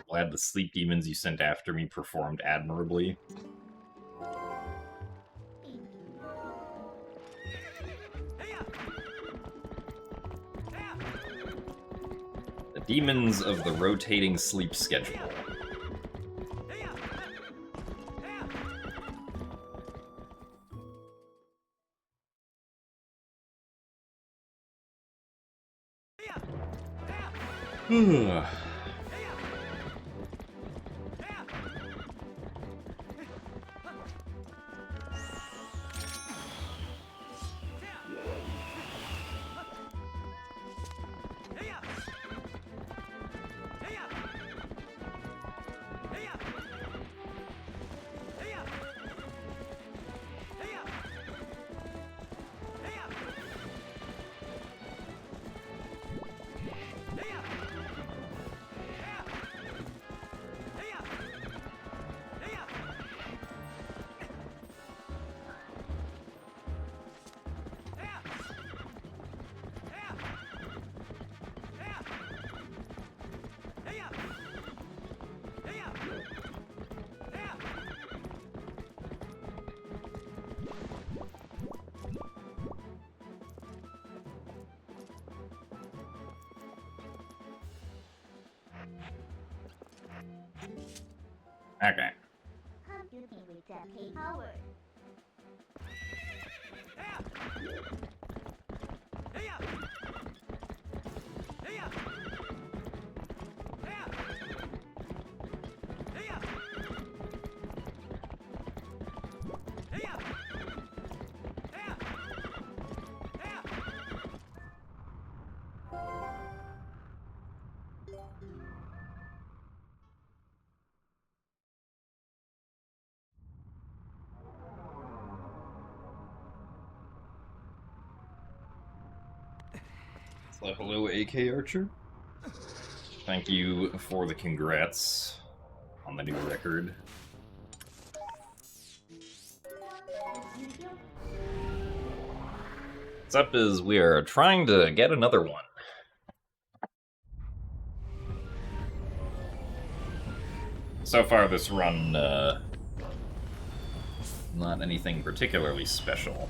Glad the sleep demons you sent after me performed admirably. Demons of the rotating sleep schedule. Okay. Computing with K power. So, hello, AK Archer. Thank you for the congrats on the new record. What's up is we are trying to get another one. So far this run, not anything particularly special.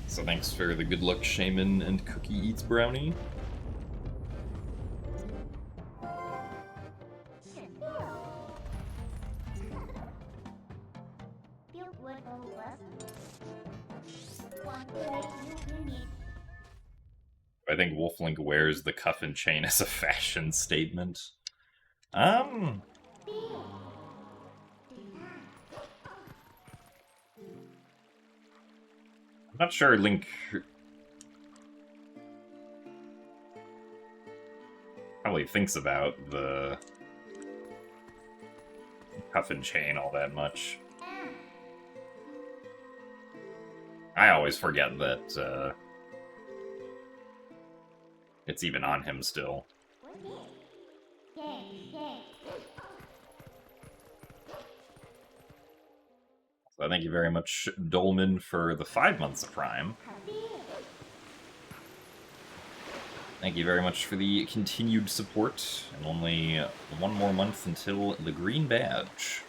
So thanks for the good luck, Shaman and Cookie Eats Brownie. I think Wolflink wears the cuff and chain as a fashion statement. I'm not sure Link probably thinks about the cuff and chain all that much. I always forget that it's even on him still. So thank you very much, Dolman, for the 5 months of Prime. Thank you very much for the continued support, and only one more month until the green badge.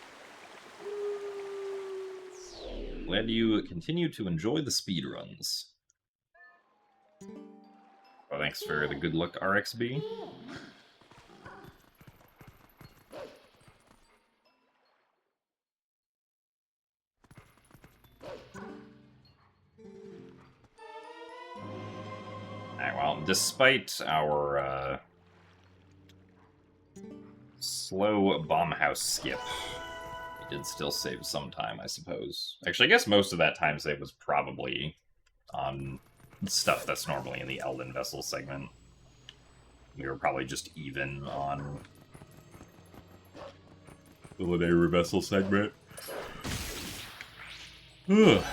Glad you continue to enjoy the speedruns. Well, thanks for the good luck, RXB. Alright, well, despite our slow bomb house skip, we did still save some time, I suppose. Actually, I guess most of that time save was probably on stuff that's normally in the Elden Vessel segment. We were probably just even on the Linear Vessel segment. Ugh.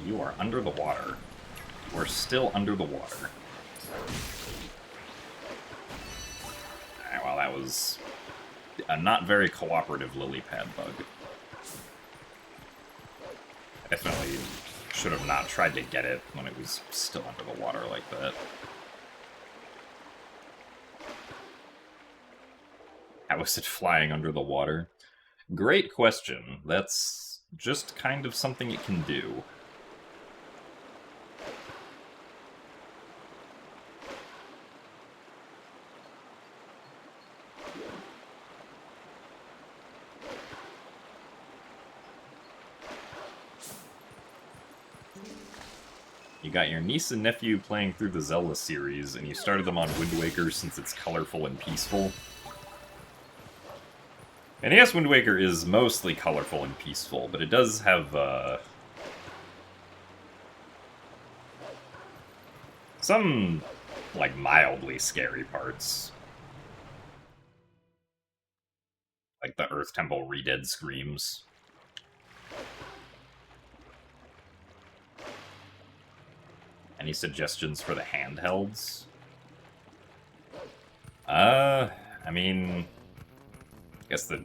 You are under the water. We're still under the water. Alright, well, that was a not very cooperative lily pad bug. I definitely should have not tried to get it when it was still under the water like that. How is it flying under the water? Great question. That's just kind of something it can do. You got your niece and nephew playing through the Zelda series, and you started them on Wind Waker since it's colorful and peaceful. And yes, Wind Waker is mostly colorful and peaceful, but it does have, some, like, mildly scary parts. Like the Earth Temple Redead screams. Any suggestions for the handhelds? I mean, I guess that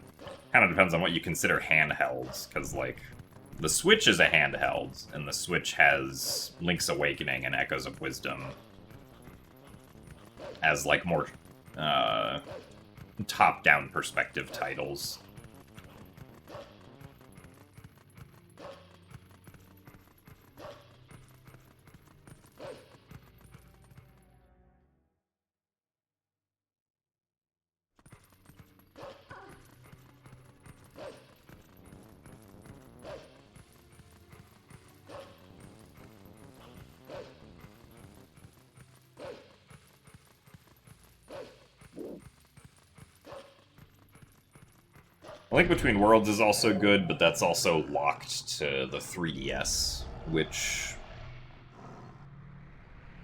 kind of depends on what you consider handhelds, because, like, the Switch is a handheld, and the Switch has Link's Awakening and Echoes of Wisdom as, like, more, top-down perspective titles. Link Between Worlds is also good, but that's also locked to the 3DS, which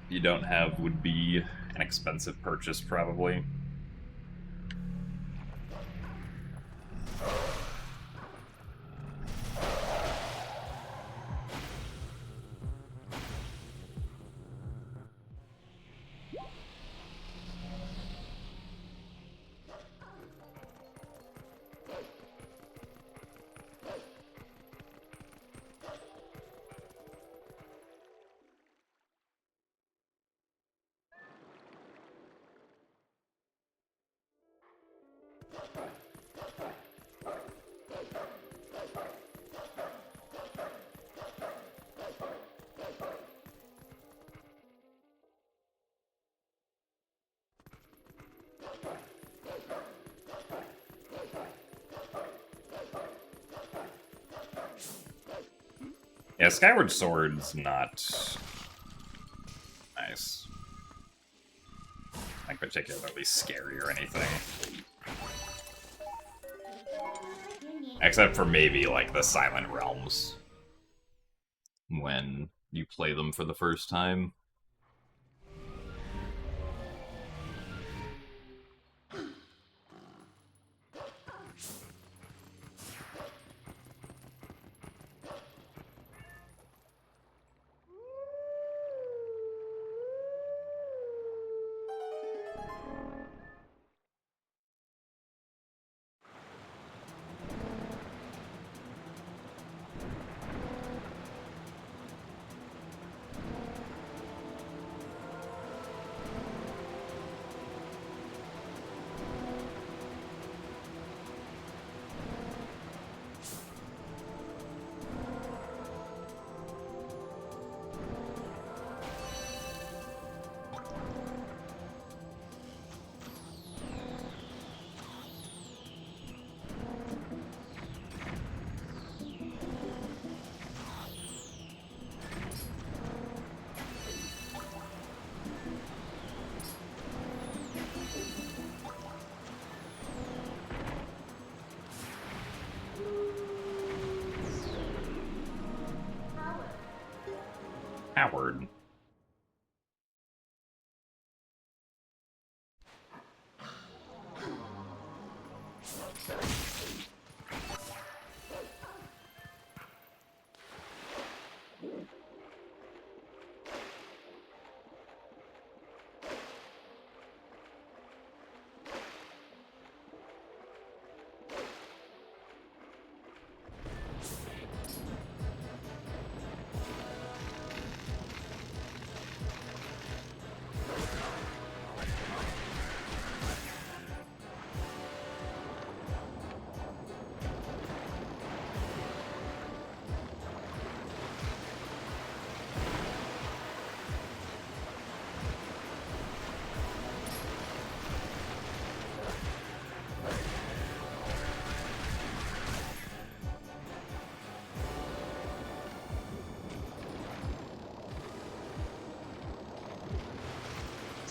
if you don't have would be an expensive purchase, probably. Yeah, Skyward Sword's not nice. Like, particularly scary or anything. Except for maybe, like, the Silent Realms. When you play them for the first time. Howard.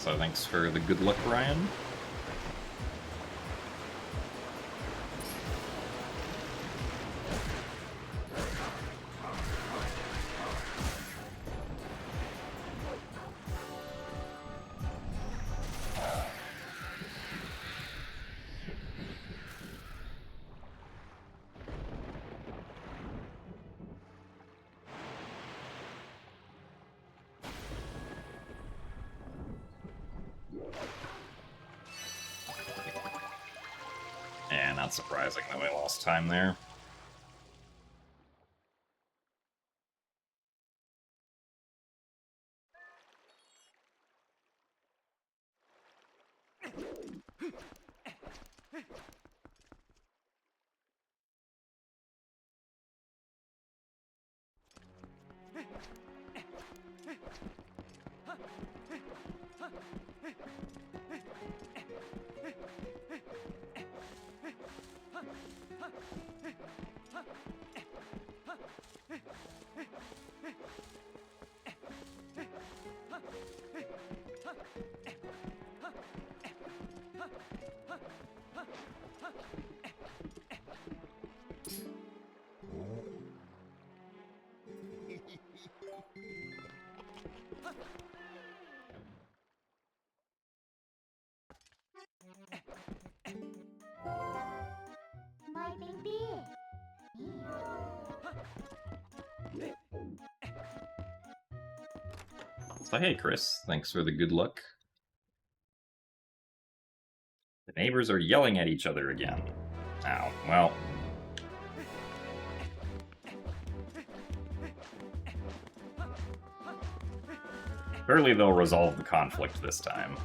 Also, thanks for the good luck, Ryan. Yeah, not surprising that we lost time there. My baby. So hey, Chris, thanks for the good luck. The neighbors are yelling at each other again. Oh, well. Surely they'll resolve the conflict this time.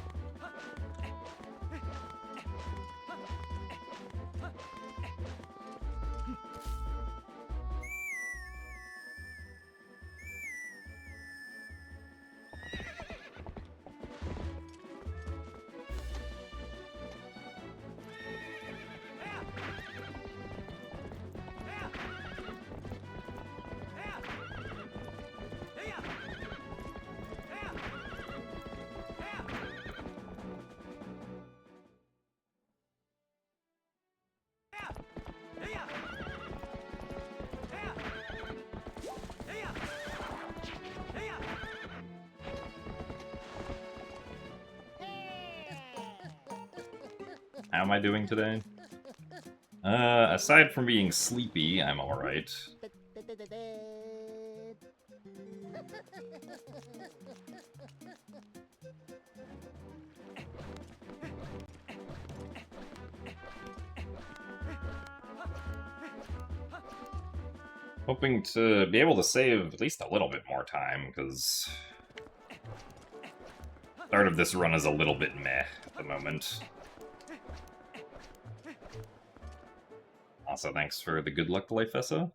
How am I doing today? Aside from being sleepy, I'm alright. Hoping to be able to save at least a little bit more time, because start of this run is a little bit meh at the moment. Also, thanks for the good luck, Leifessa.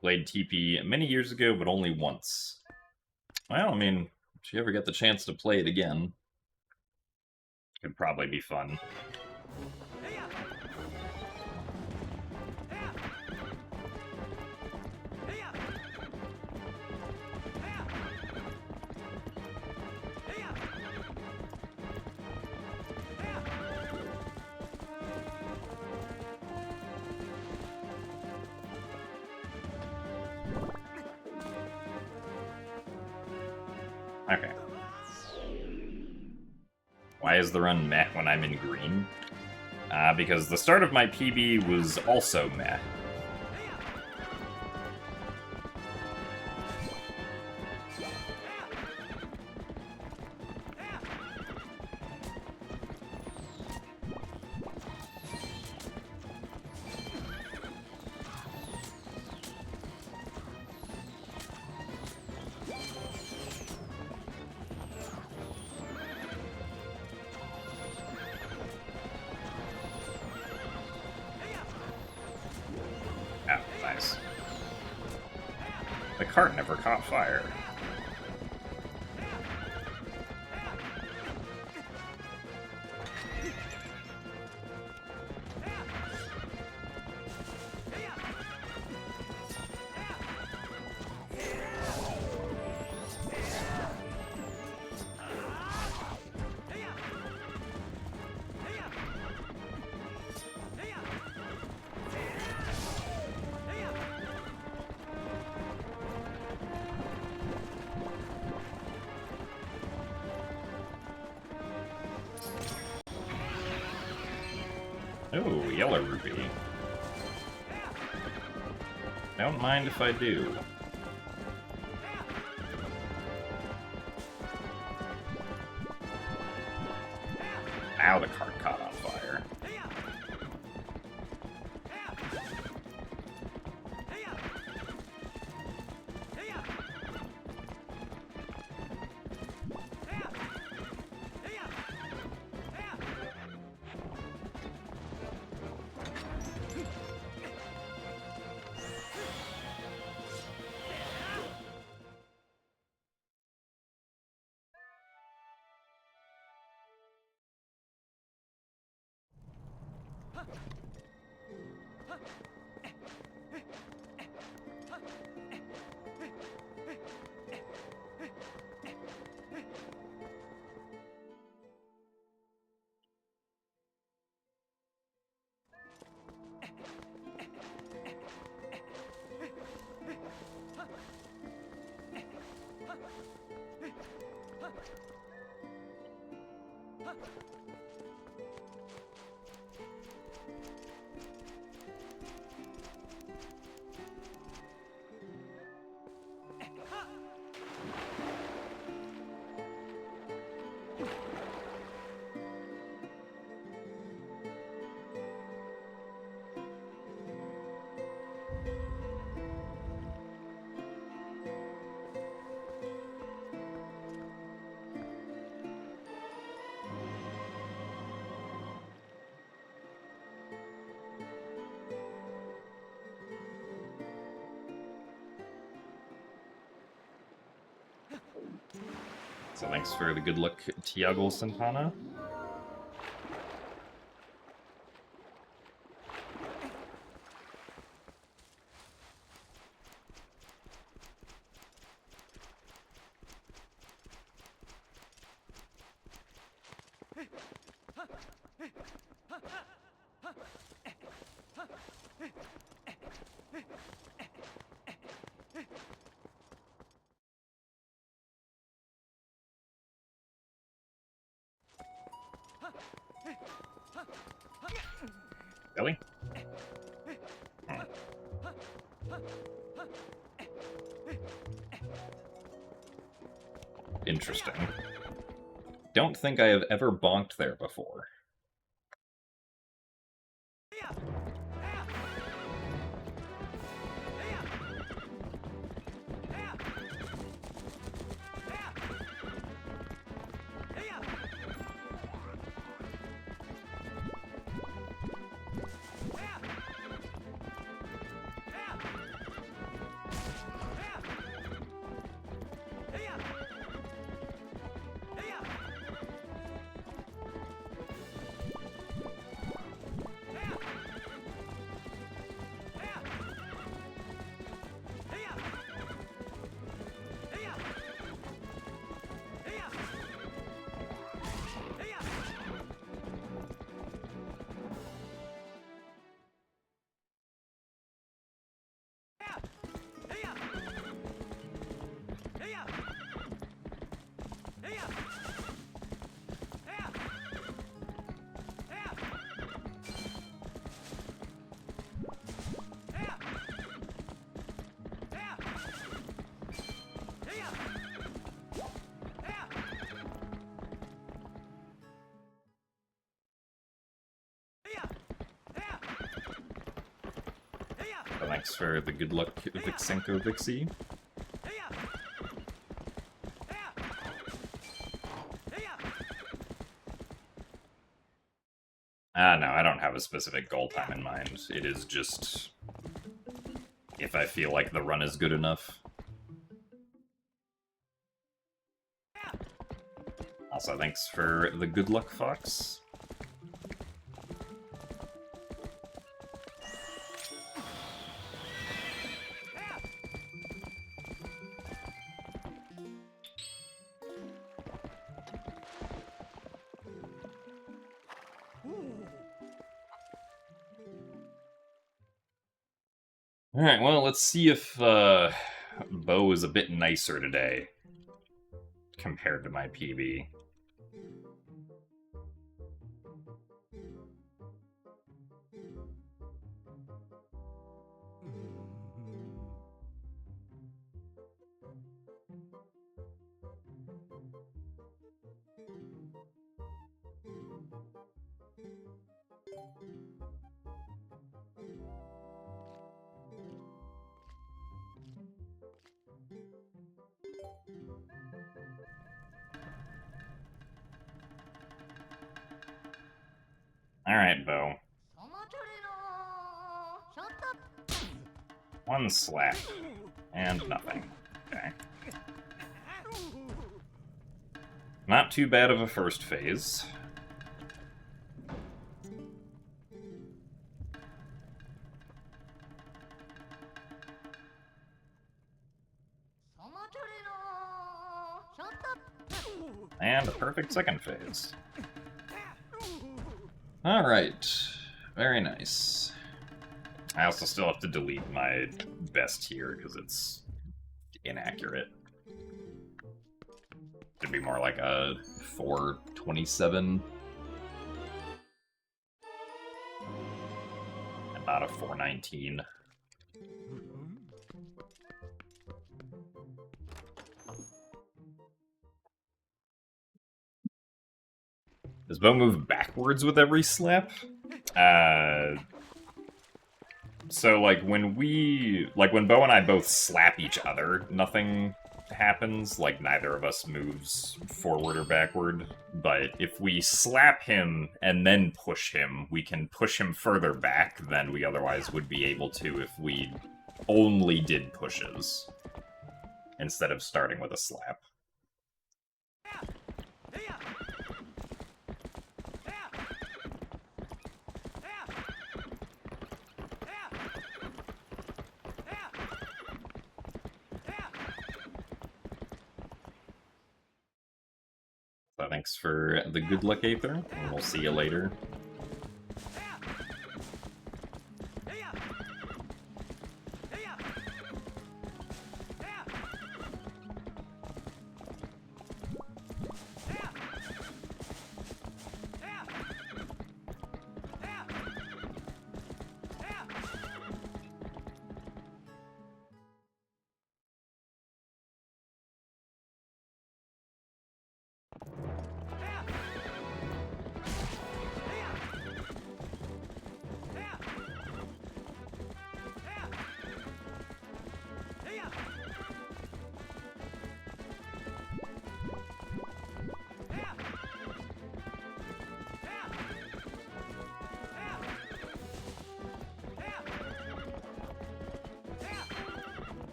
Played TP many years ago, but only once. Well, I mean, if you ever get the chance to play it again, it'd probably be fun. Okay. Why is the run meh when I'm in green? Because the start of my PB was also meh. Nice. The cart never caught fire. Oh, yellow rupee. Don't mind if I do. Now the cart caught on fire. So thanks for the good luck, Tiago Santana. Really? Interesting. Don't think I have ever bonked there before. Thanks for the good luck, Vixenko Vixie. No, I don't have a specific goal time in mind. It is just if I feel like the run is good enough. Also, thanks for the good luck, Fox. Alright, well, let's see if Bo is a bit nicer today compared to my PB. Alright, Bo. One slap. And nothing. Okay. Not too bad of a first phase. And a perfect second phase. Alright. Very nice. I also still have to delete my best here because it's inaccurate. Should be more like a 427. And not a 419. Does Bo move backwards with every slap? So, like, when Bo and I both slap each other, nothing happens. Like, neither of us moves forward or backward. But if we slap him and then push him, we can push him further back than we otherwise would be able to if we only did pushes, instead of starting with a slap. So thanks for the good luck, Aether, and we'll see you later.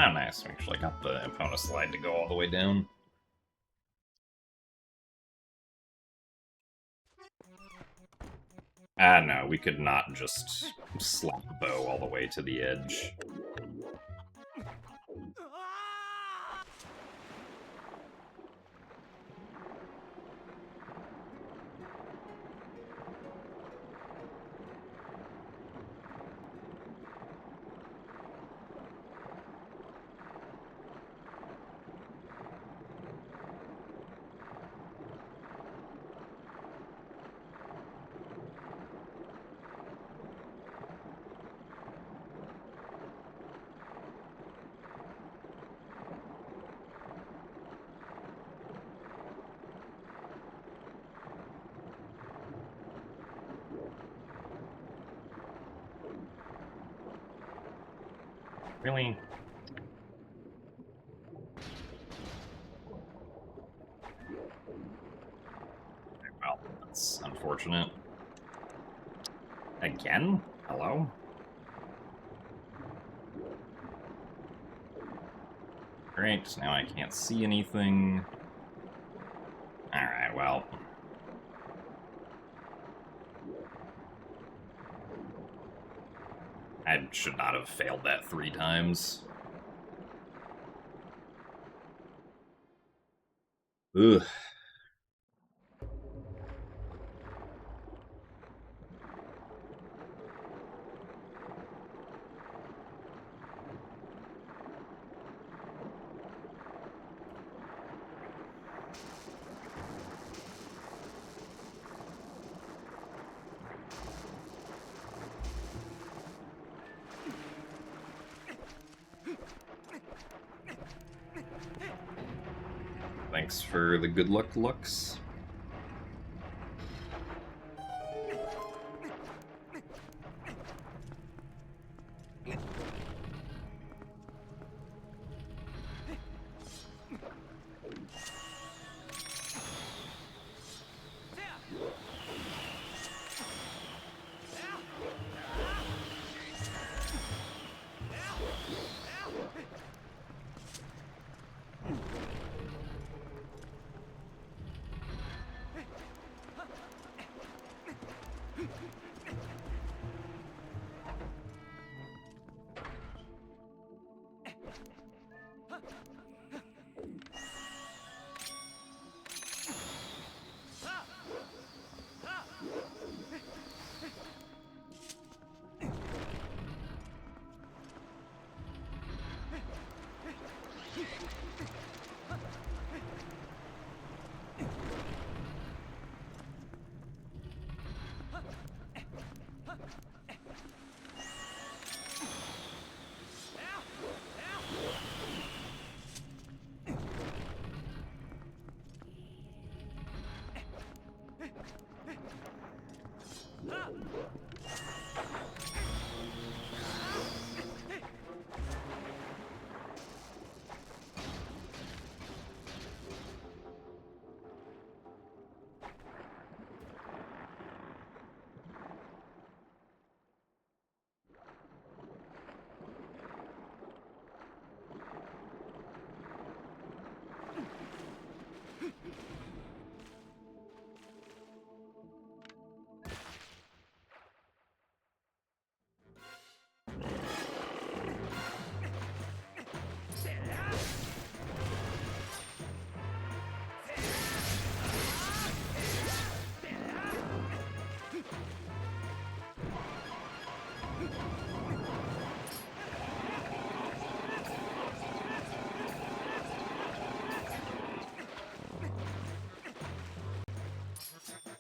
Oh, nice. We actually got the opponent slide to go all the way down. Ah, no, we could not just slap Bo all the way to the edge. Really? Well, that's unfortunate. Again? Hello? Great, now I can't see anything. Alright, well. I should not have failed that 3 times. Ugh. thanks for the good luck, Lux.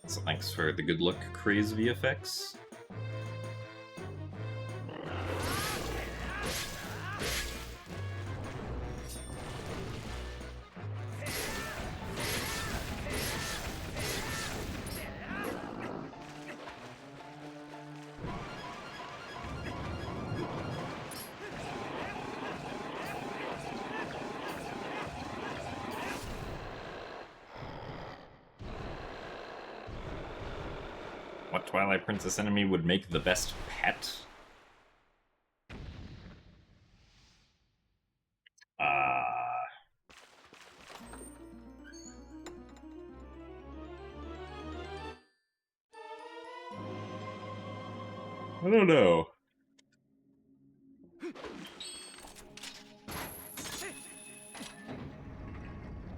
So thanks for the good luck, Craze VFX. What Twilight Princess enemy would make the best pet? I don't know.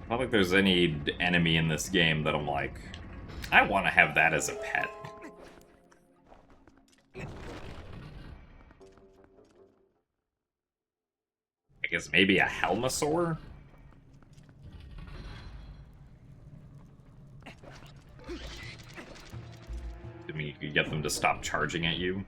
Not like there's any enemy in this game that I'm like, I want to have that as a pet. I guess maybe a Helmasaur? I mean, you could get them to stop charging at you.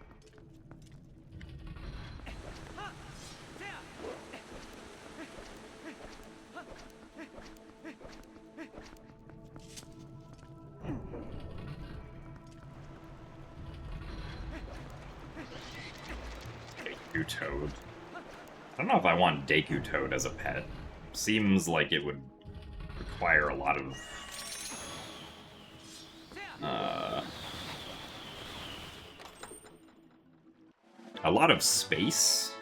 Deku Toad. I don't know if I want Deku Toad as a pet. Seems like it would require a lot of space.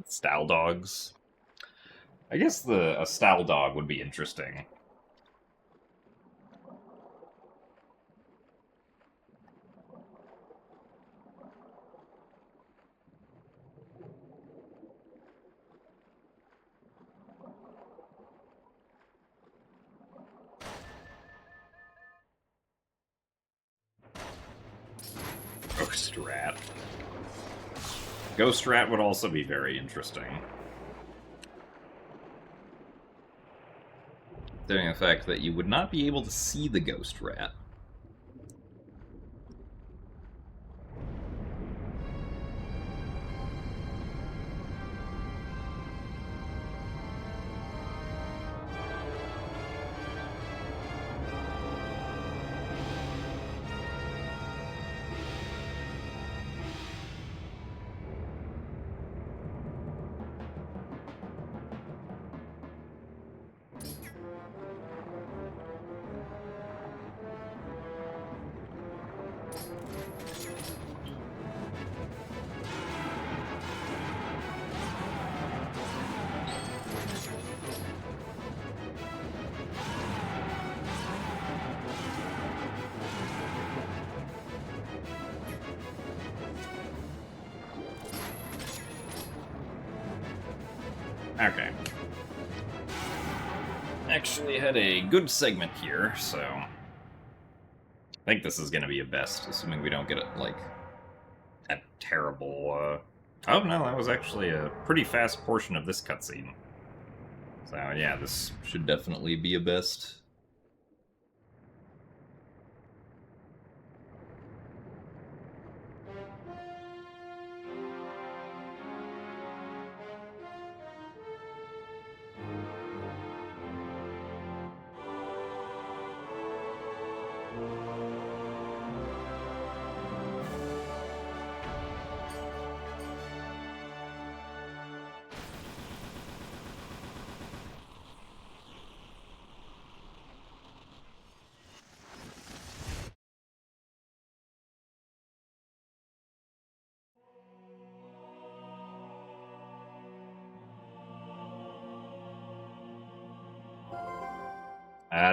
Style dogs. I guess a style dog would be interesting. Ghost Rat. Ghost Rat would also be very interesting. Considering the fact that you would not be able to see the Ghost Rat. Okay. Actually had a good segment here, so... I think this is gonna be a best, assuming we don't get, like, a terrible, Oh no, that was actually a pretty fast portion of this cutscene. So yeah, this should definitely be a best.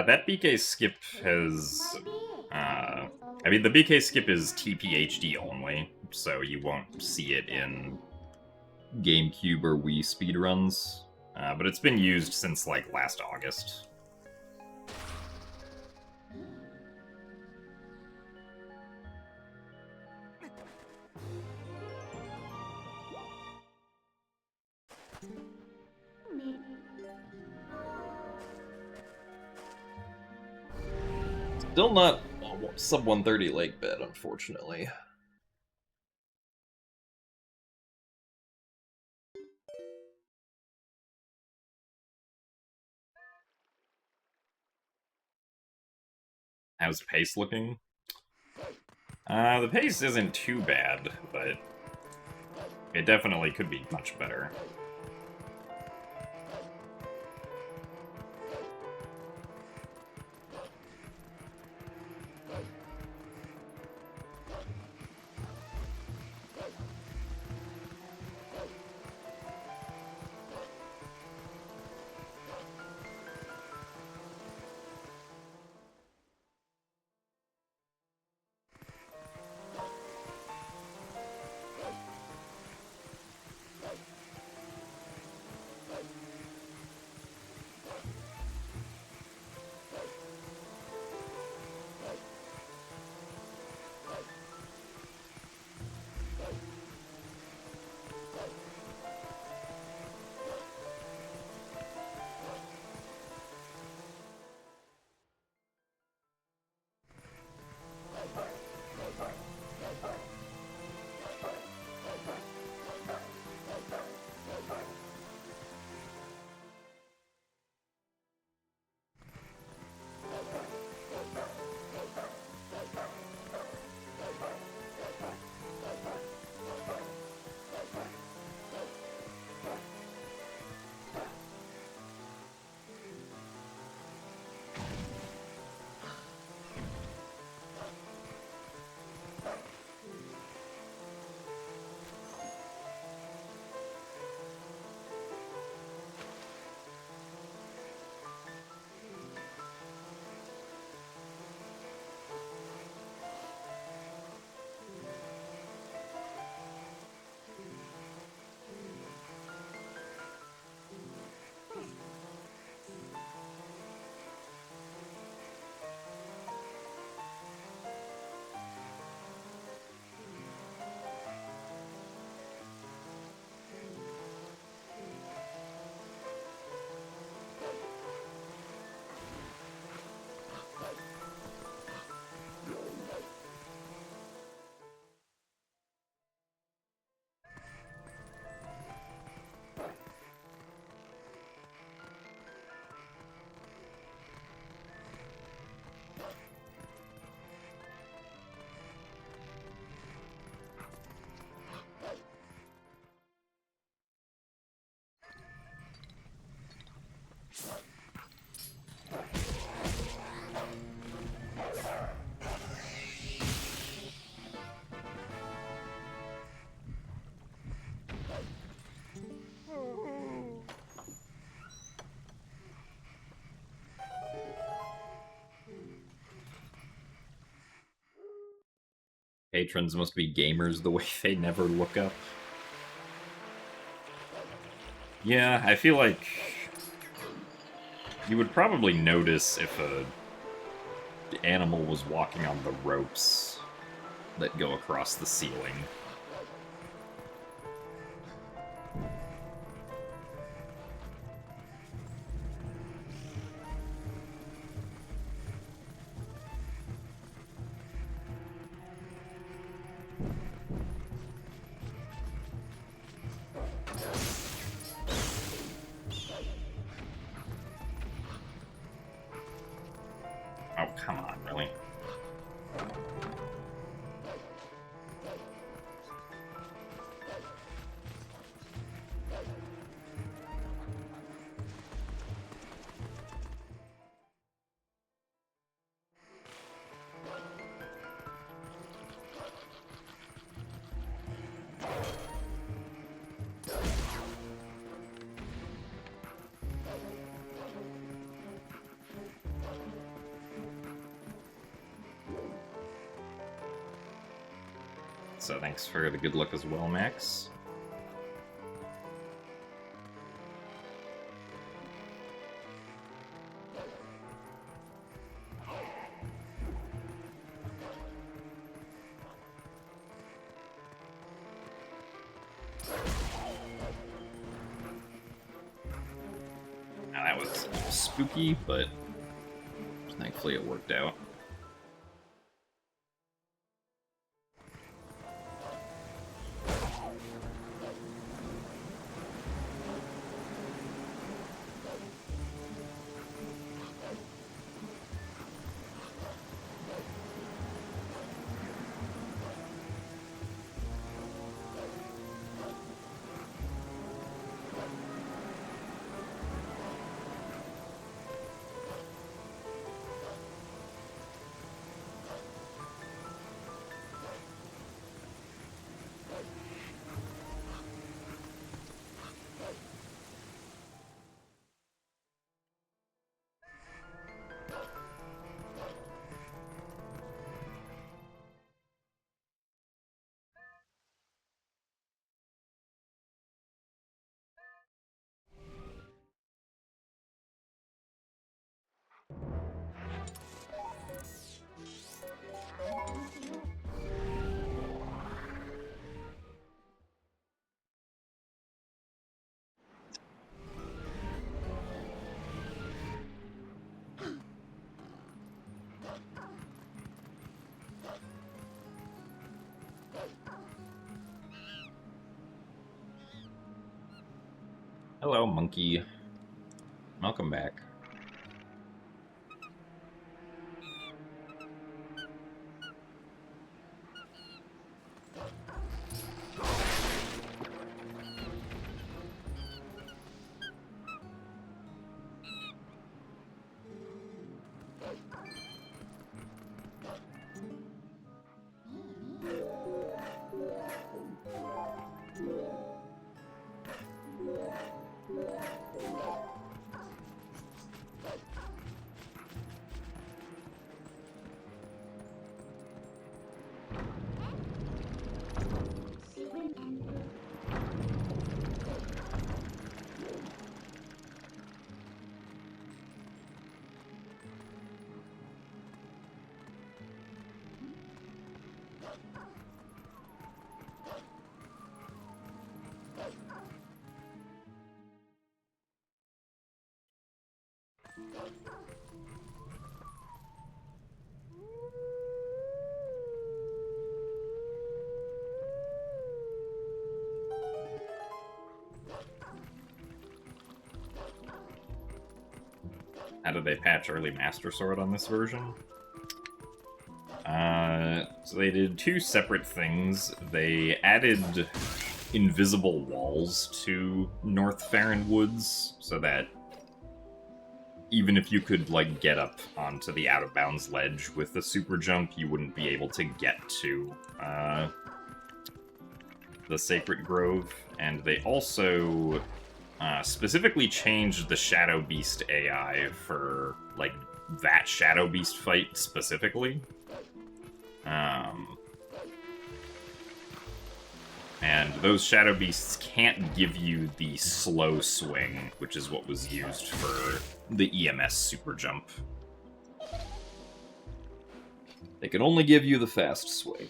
That BK skip has... I mean, the BK skip is TPHD only, so you won't see it in GameCube or Wii speedruns. But it's been used since, like, last August. Still not sub 130 like bed, unfortunately. How's pace looking? The pace isn't too bad, but it definitely could be much better. Patrons must be gamers the way they never look up. Yeah, I feel like you would probably notice if a animal was walking on the ropes that go across the ceiling. Oh, come on, really? So thanks for the good luck as well, Max. Now that was a little spooky, but thankfully it worked out. Hello, monkey. Welcome back. How did they patch early Master Sword on this version? So they did two separate things. They added invisible walls to North Farron Woods, so that even if you could, like, get up onto the out-of-bounds ledge with the super jump, you wouldn't be able to get to the Sacred Grove. And they also specifically changed the Shadow Beast AI for, like, that Shadow Beast fight specifically. And those Shadow Beasts can't give you the slow swing, which is what was used for the EMS super jump. They can only give you the fast swing.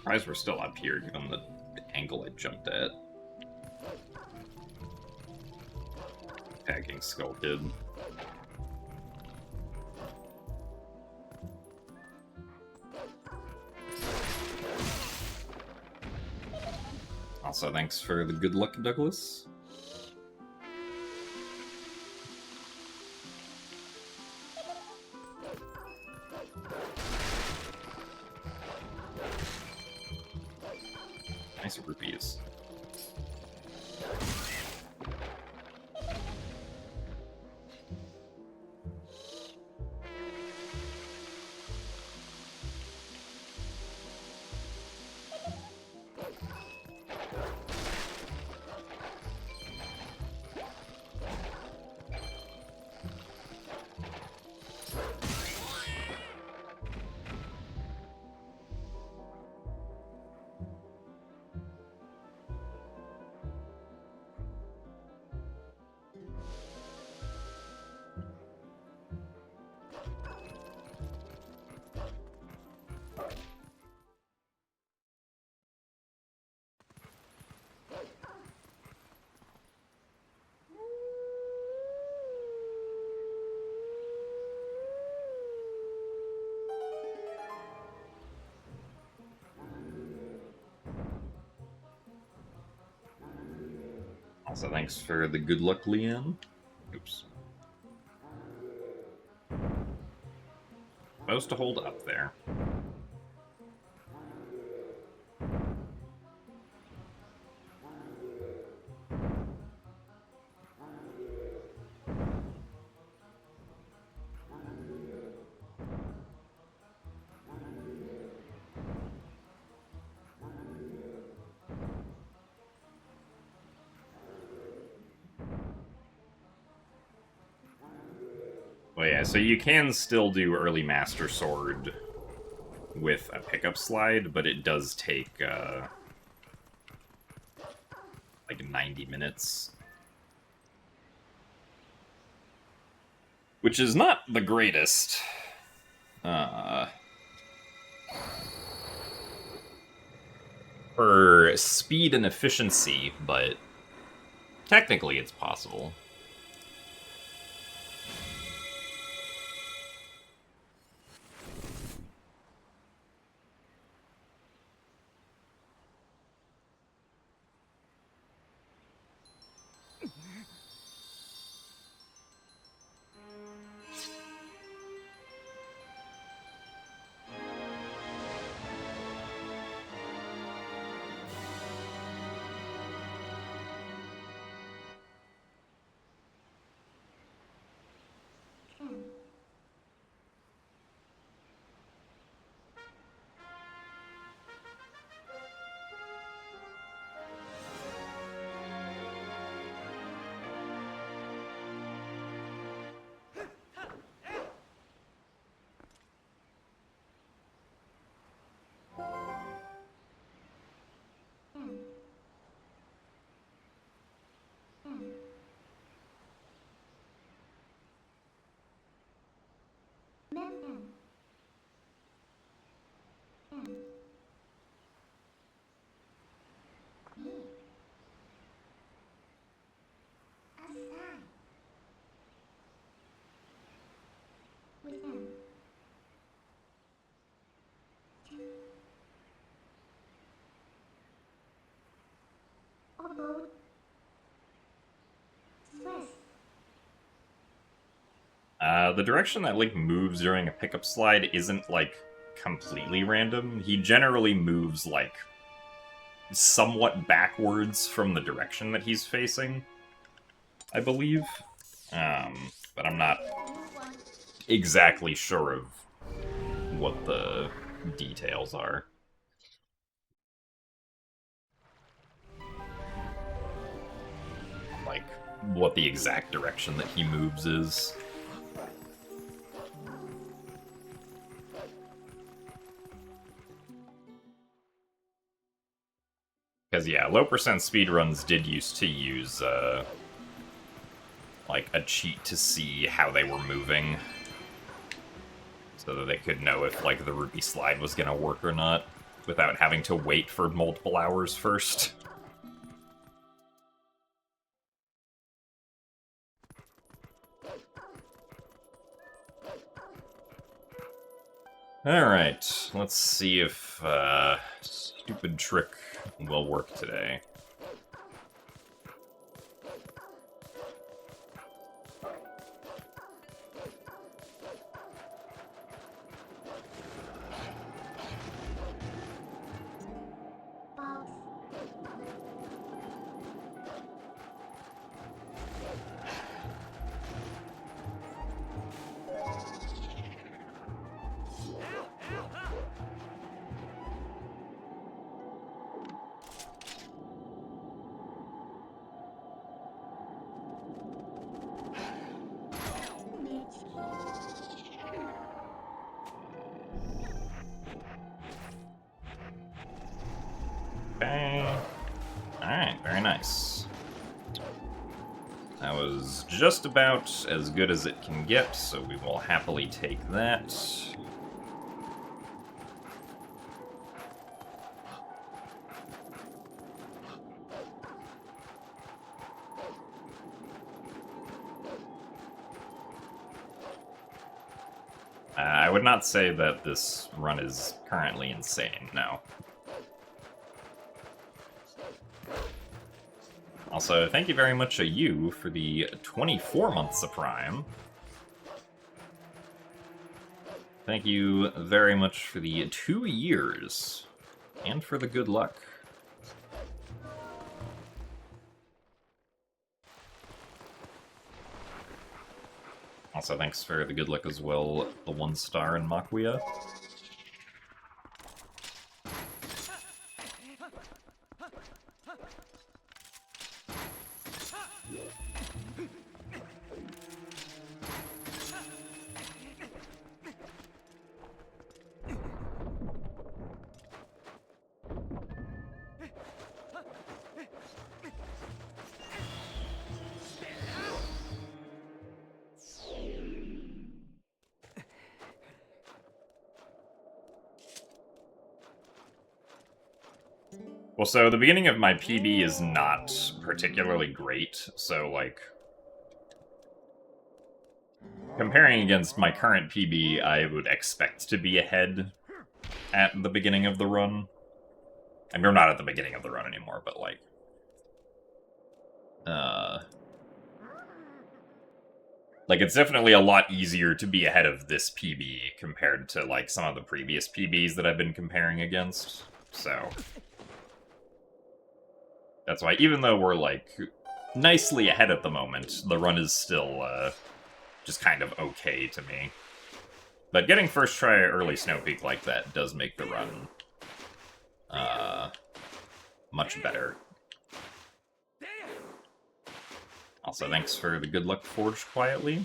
Surprised we're still up here, given the angle I jumped at. Tagging Skull Kid. Also, thanks for the good luck, Douglas. Nice rupees. Also, thanks for the good luck, Leanne. Oops. Supposed to hold up there. Well, yeah, so you can still do early Master Sword with a pickup slide, but it does take, like 90 minutes. Which is not the greatest. For speed and efficiency, but technically it's possible. The direction that Link moves during a pickup slide isn't, like, completely random. He generally moves, like, somewhat backwards from the direction that he's facing, I believe. But I'm not exactly sure of what the details are. Like, what the exact direction that he moves is. Because, yeah, low percent speedruns did used to use, like, a cheat to see how they were moving. So that they could know if, like, the Ruby slide was gonna work or not, without having to wait for multiple hours first. Alright, let's see if, stupid trick will work today. Boss. Okay. Alright, very nice. That was just about as good as it can get, so we will happily take that. I would not say that this run is currently insane, no. Also, thank you very much, you, for the 24 months of Prime. Thank you very much for the 2 years, and for the good luck. Also, thanks for the good luck as well, the 1 star in Makuya. Well, so the beginning of my PB is not particularly great, so, like, comparing against my current PB, I would expect to be ahead at the beginning of the run. I mean, we're not at the beginning of the run anymore, but, like, like, it's definitely a lot easier to be ahead of this PB compared to, like, some of the previous PBs that I've been comparing against, so... That's why, even though we're, like, nicely ahead at the moment, the run is still, just kind of okay to me. But getting first try early Snow Peak like that does make the run, much better. Also, thanks for the good luck forged quietly.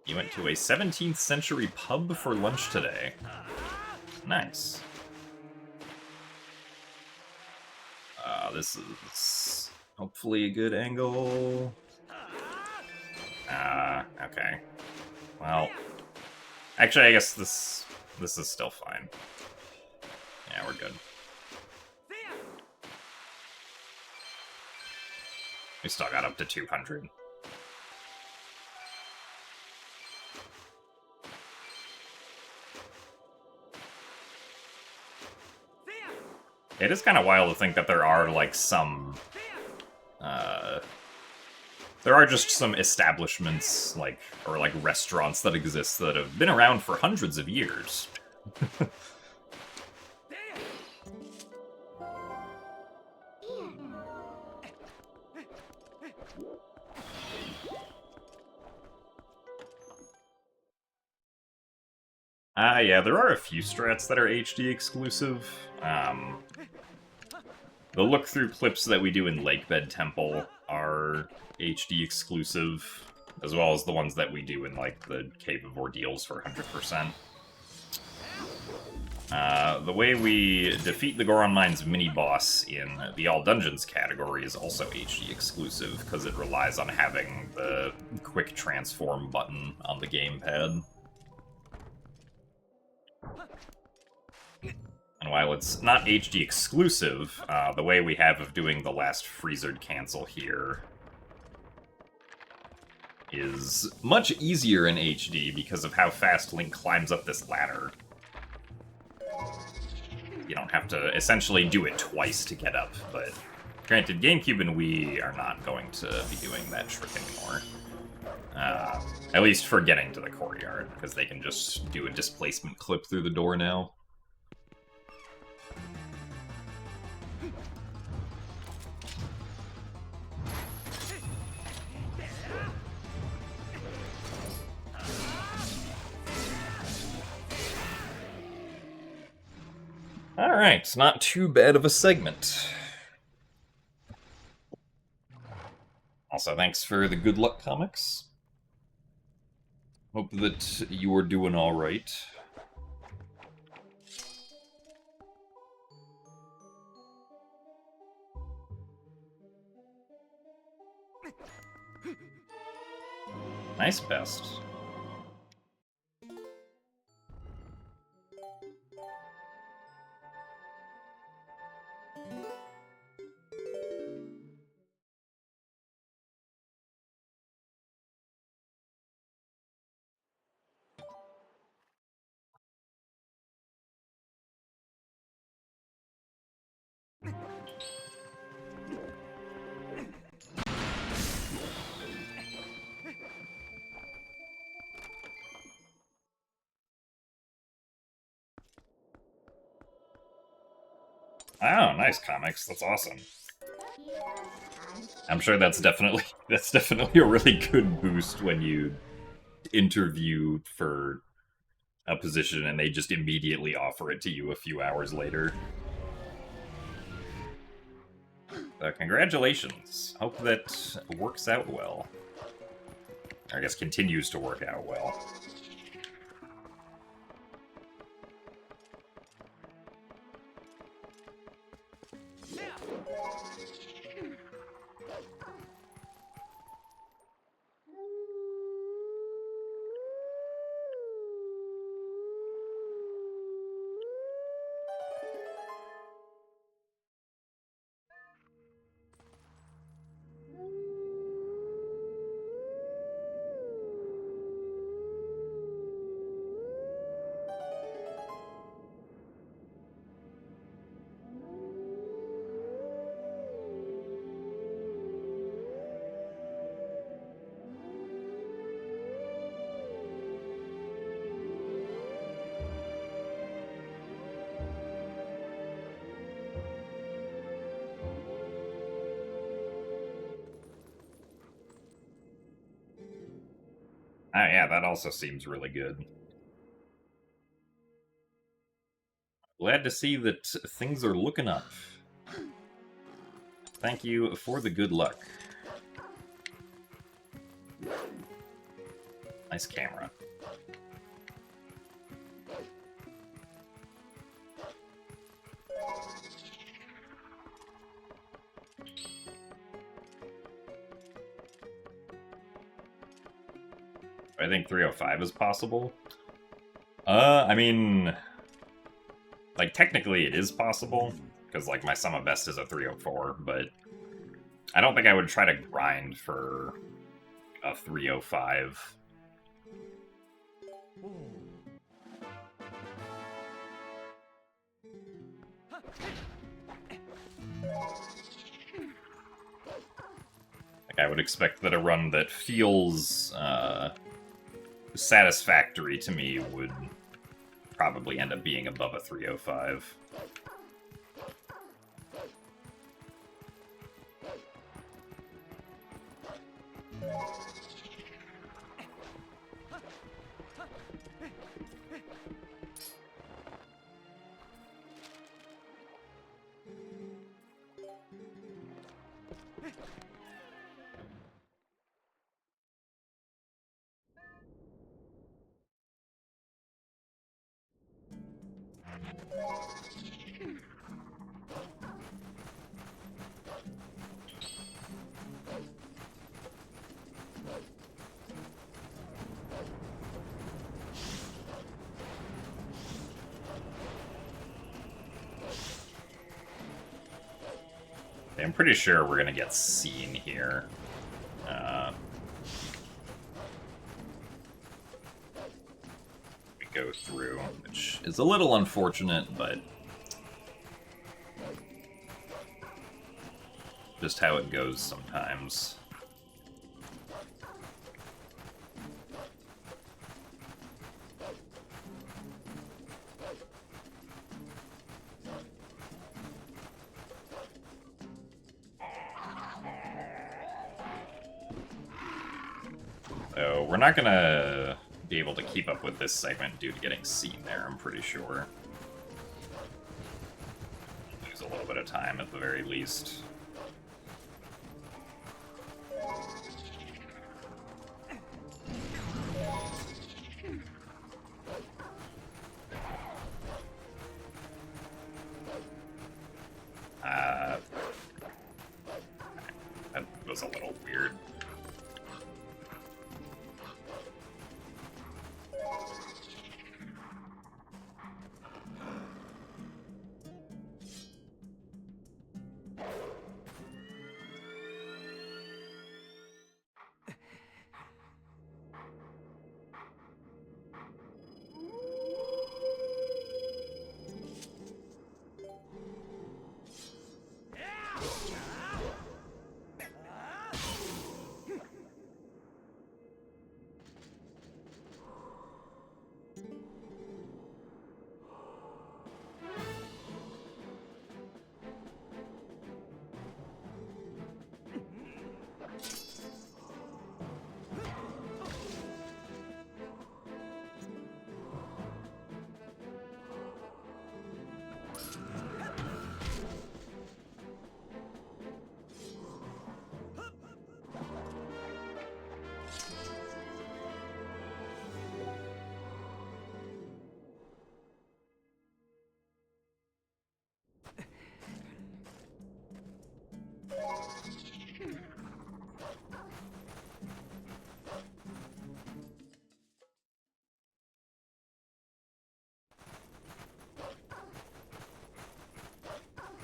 You went to a 17th century pub for lunch today. Nice. This is hopefully a good angle. Okay. Well, actually, I guess this is still fine. Yeah, we're good. We still got up to 200. It is kind of wild to think that there are, like, some There are just some establishments, or restaurants that exist that have been around for hundreds of years. Yeah, there are a few strats that are HD exclusive. The look-through clips that we do in Lakebed Temple are HD exclusive, as well as the ones that we do in, the Cave of Ordeals for 100%. The way we defeat the Goron Mines mini-boss in the All Dungeons category is also HD exclusive, because it relies on having the quick transform button on the gamepad. And while it's not HD exclusive, the way we have of doing the last Freezered cancel here is much easier in HD because of how fast Link climbs up this ladder. You don't have to essentially do it twice to get up, but granted, GameCube and Wii are not going to be doing that trick anymore. At least for getting to the courtyard, because they can just do a displacement clip through the door now. Alright, not too bad of a segment. Also, thanks for the good luck comics. Hope that you are doing alright. Nice best. Oh, nice comics. That's awesome. I'm sure that's definitely a really good boost when you interview for a position and they just immediately offer it to you a few hours later. Congratulations. Hope that works out well. Or I guess continues to work out well. Ah, yeah, that also seems really good. Glad to see that things are looking up. Thank you for the good luck. Nice camera. I think 305 is possible. I mean, technically it is possible, because, my sum of best is a 304, but I don't think I would try to grind for a 305. I would expect that a run that feels satisfactory to me would probably end up being above a 305. I'm pretty sure we're gonna get seen here. We go through, which is a little unfortunate, but just how it goes sometimes. So we're not gonna be able to keep up with this segment due to getting seen there, I'm pretty sure. Lose a little bit of time at the very least. That was a little weird.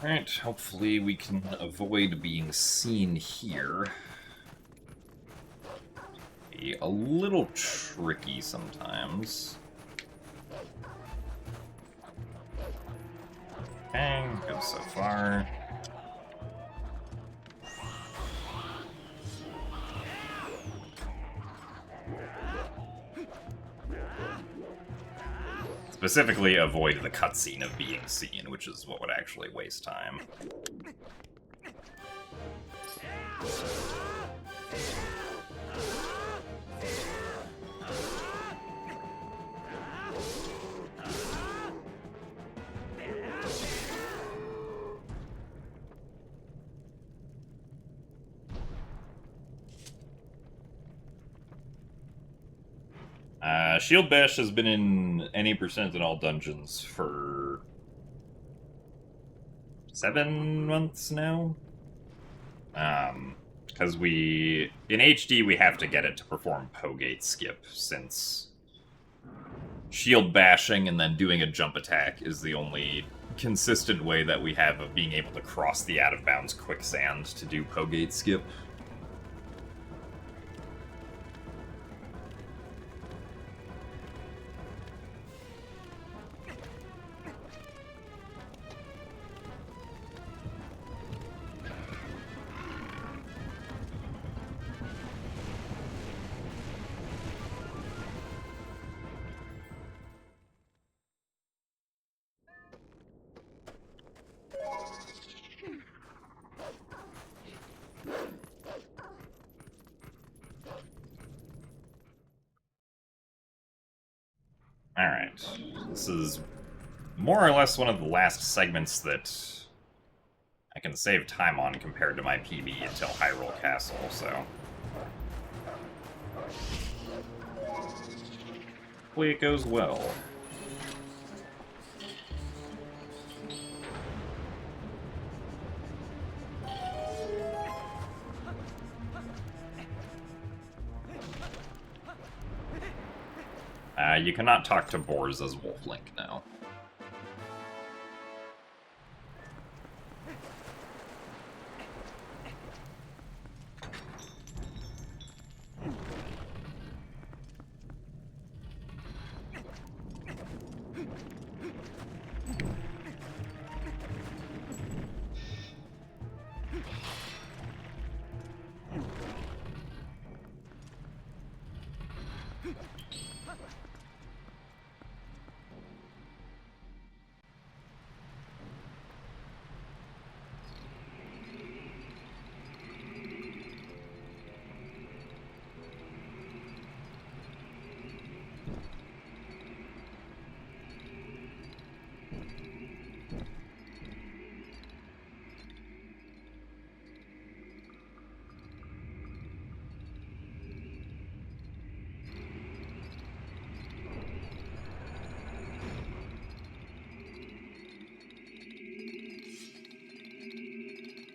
Alright, hopefully we can avoid being seen here. Be a little tricky sometimes. Okay, good so far. Specifically, avoid the cutscene of being seen, which is what would actually waste time. Shield Bash has been in any percent in all dungeons for 7 months now. Because in HD we have to get it to perform Pogate skip, since shield bashing and then doing a jump attack is the only consistent way that we have of being able to cross the out-of-bounds quicksand to do Pogate skip. Alright. This is more or less one of the last segments that I can save time on compared to my PB until Hyrule Castle, so... hopefully it goes well. You cannot talk to boars as Wolf Link now.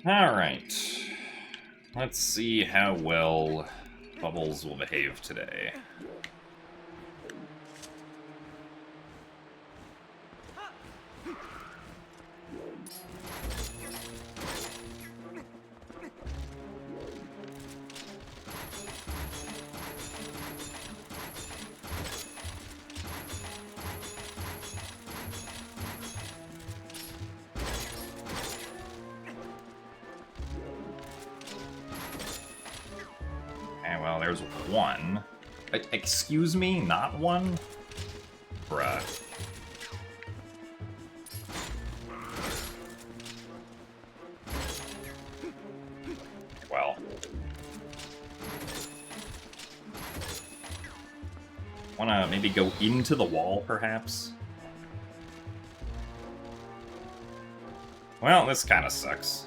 Alright. Let's see how well Bubbles will behave today. Well, there's one. Excuse me, not one? Bruh. Well. Wanna maybe go into the wall, perhaps? Well, this kinda sucks.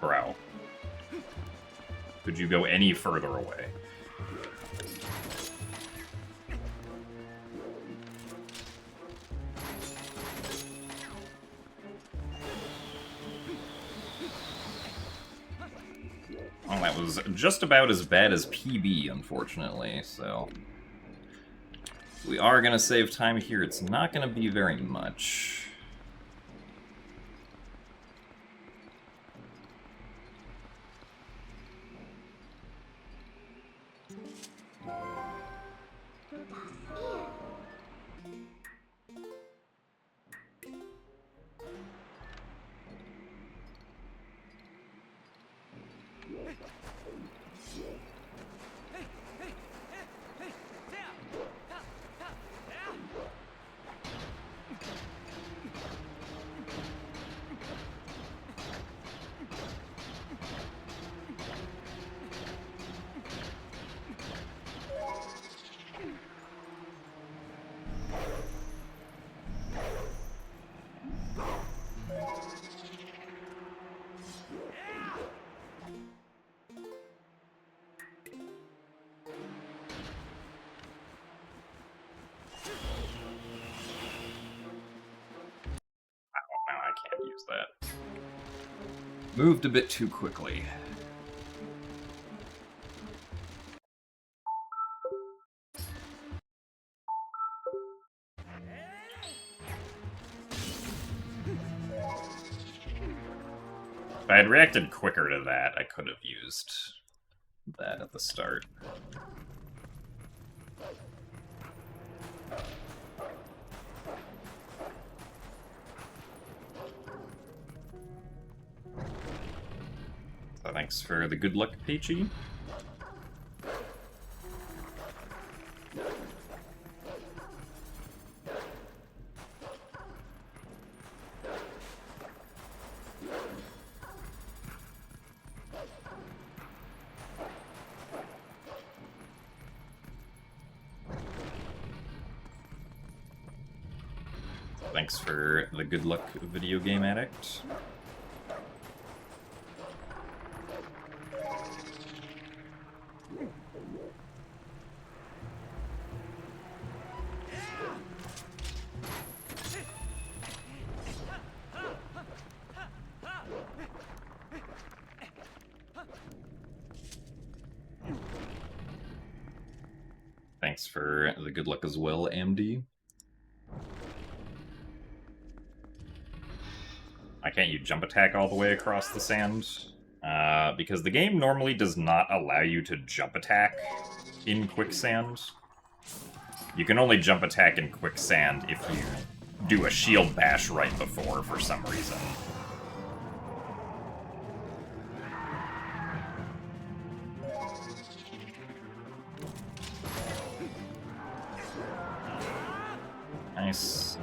Bro. Could you go any further away? Well, that was just about as bad as PB, unfortunately, so... we are gonna save time here. It's not gonna be very much. I can't use that. Moved a bit too quickly. If I had reacted quicker to that, I could have used that at the start. So thanks for the good luck, Peachy. Thanks for the good luck, video game addict. Thanks for the good luck as well, AMD. Why can't you jump attack all the way across the sand? Because the game normally does not allow you to jump attack in quicksand. You can only jump attack in quicksand if you do a shield bash right before for some reason. Nice.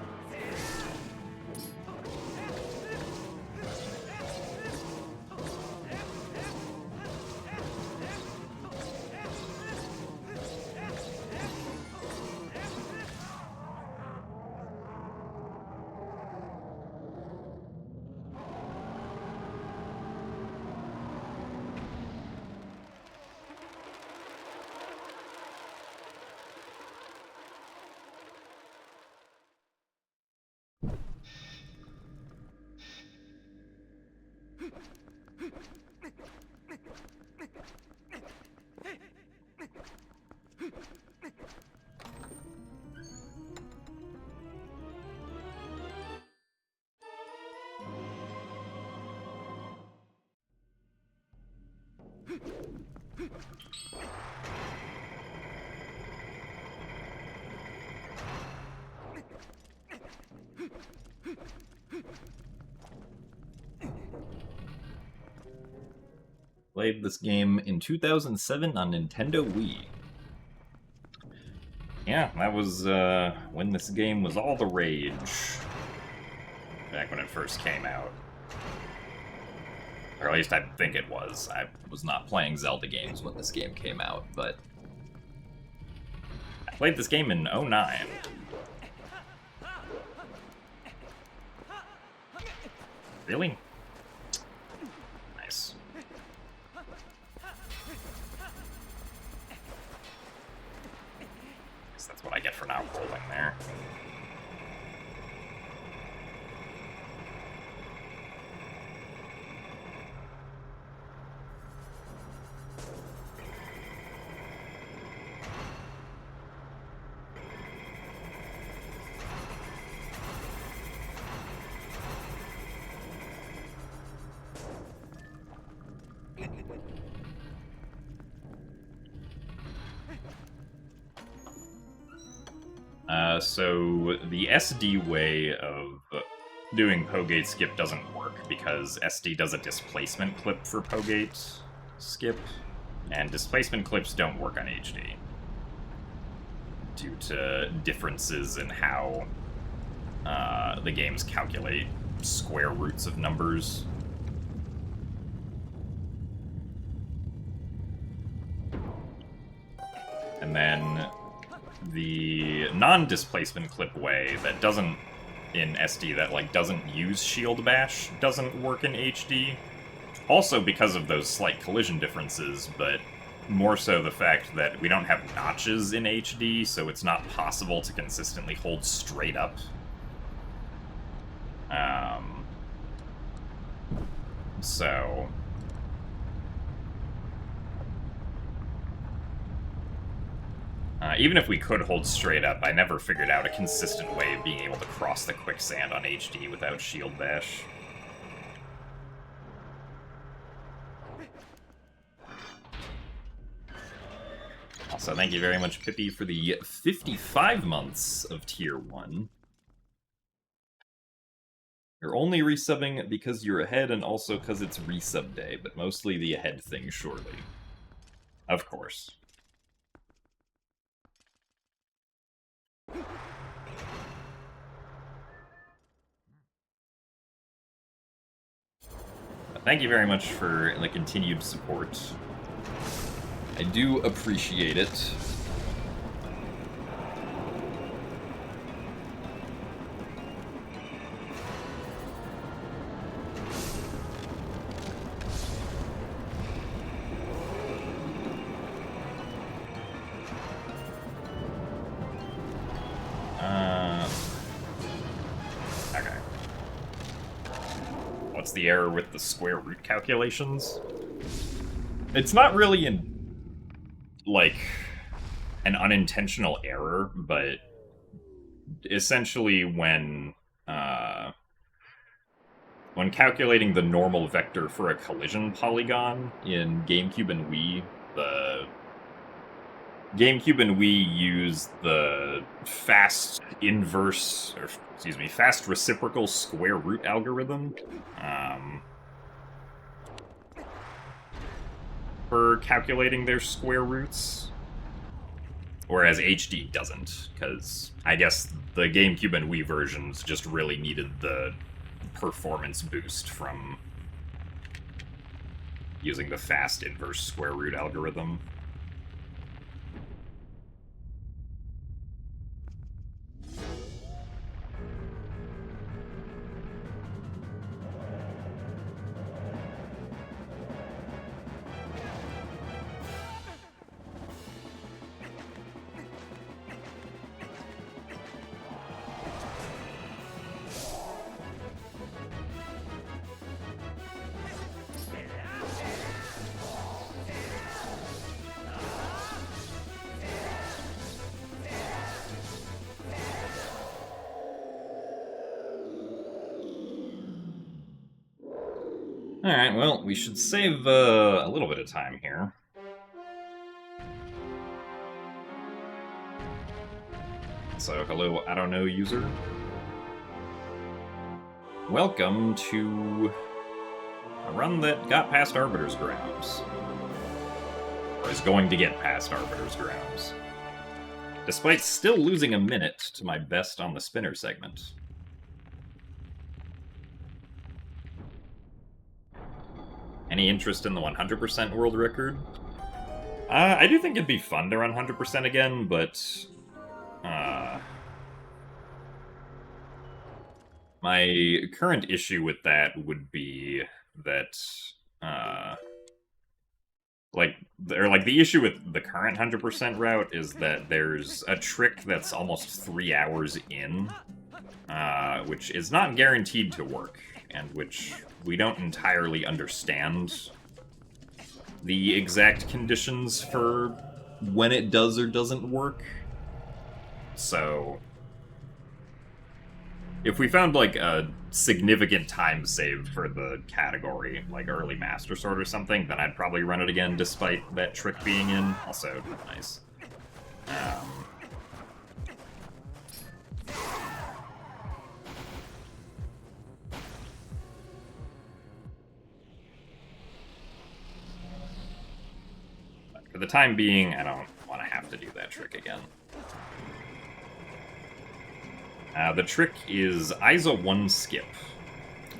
Played this game in 2007 on Nintendo Wii. Yeah, that was when this game was all the rage. Back when it first came out. Or at least I think it was. I was not playing Zelda games when this game came out, but I played this game in 2009. Really? Nice. Guess that's what I get for not rolling there. So the SD way of doing Pogate skip doesn't work because SD does a displacement clip for Pogate skip, and displacement clips don't work on HD due to differences in how the games calculate square roots of numbers. And then the non-displacement clip way that doesn't in SD that like doesn't use shield bash doesn't work in HD. Also because of those slight collision differences, but more so the fact that we don't have notches in HD, so it's not possible to consistently hold straight up. So even if we could hold straight up, I never figured out a consistent way of being able to cross the quicksand on HD without shield bash. Also, thank you very much, Pippi, for the 55 months of Tier 1. You're only resubbing because you're ahead and also because it's resub day, but mostly the ahead thing, surely. Of course. Thank you very much for the continued support. I do appreciate it. the error with the square root calculations. It's not really like an unintentional error, but essentially when calculating the normal vector for a collision polygon in GameCube and Wii, the GameCube and Wii use the fast reciprocal square root algorithm for calculating their square roots, whereas HD doesn't, because I guess the GameCube and Wii versions just really needed the performance boost from using the fast inverse square root algorithm. Alright, well, we should save a little bit of time here. So, hello, I don't know, user. Welcome to a run that got past Arbiter's Grounds. Or is going to get past Arbiter's Grounds. Despite still losing a minute to my best on the spinner segment. Any interest in the 100% world record? I do think it'd be fun to run 100% again, but my current issue with that would be that the issue with the current 100% route is that there's a trick that's almost 3 hours in, which is not guaranteed to work, and which we don't entirely understand the exact conditions for when it does or doesn't work. So, if we found, like, a significant time save for the category, like early Master Sword or something, then I'd probably run it again despite that trick being in. Also, nice. For the time being, I don't want to have to do that trick again. The trick is ISA 1 skip,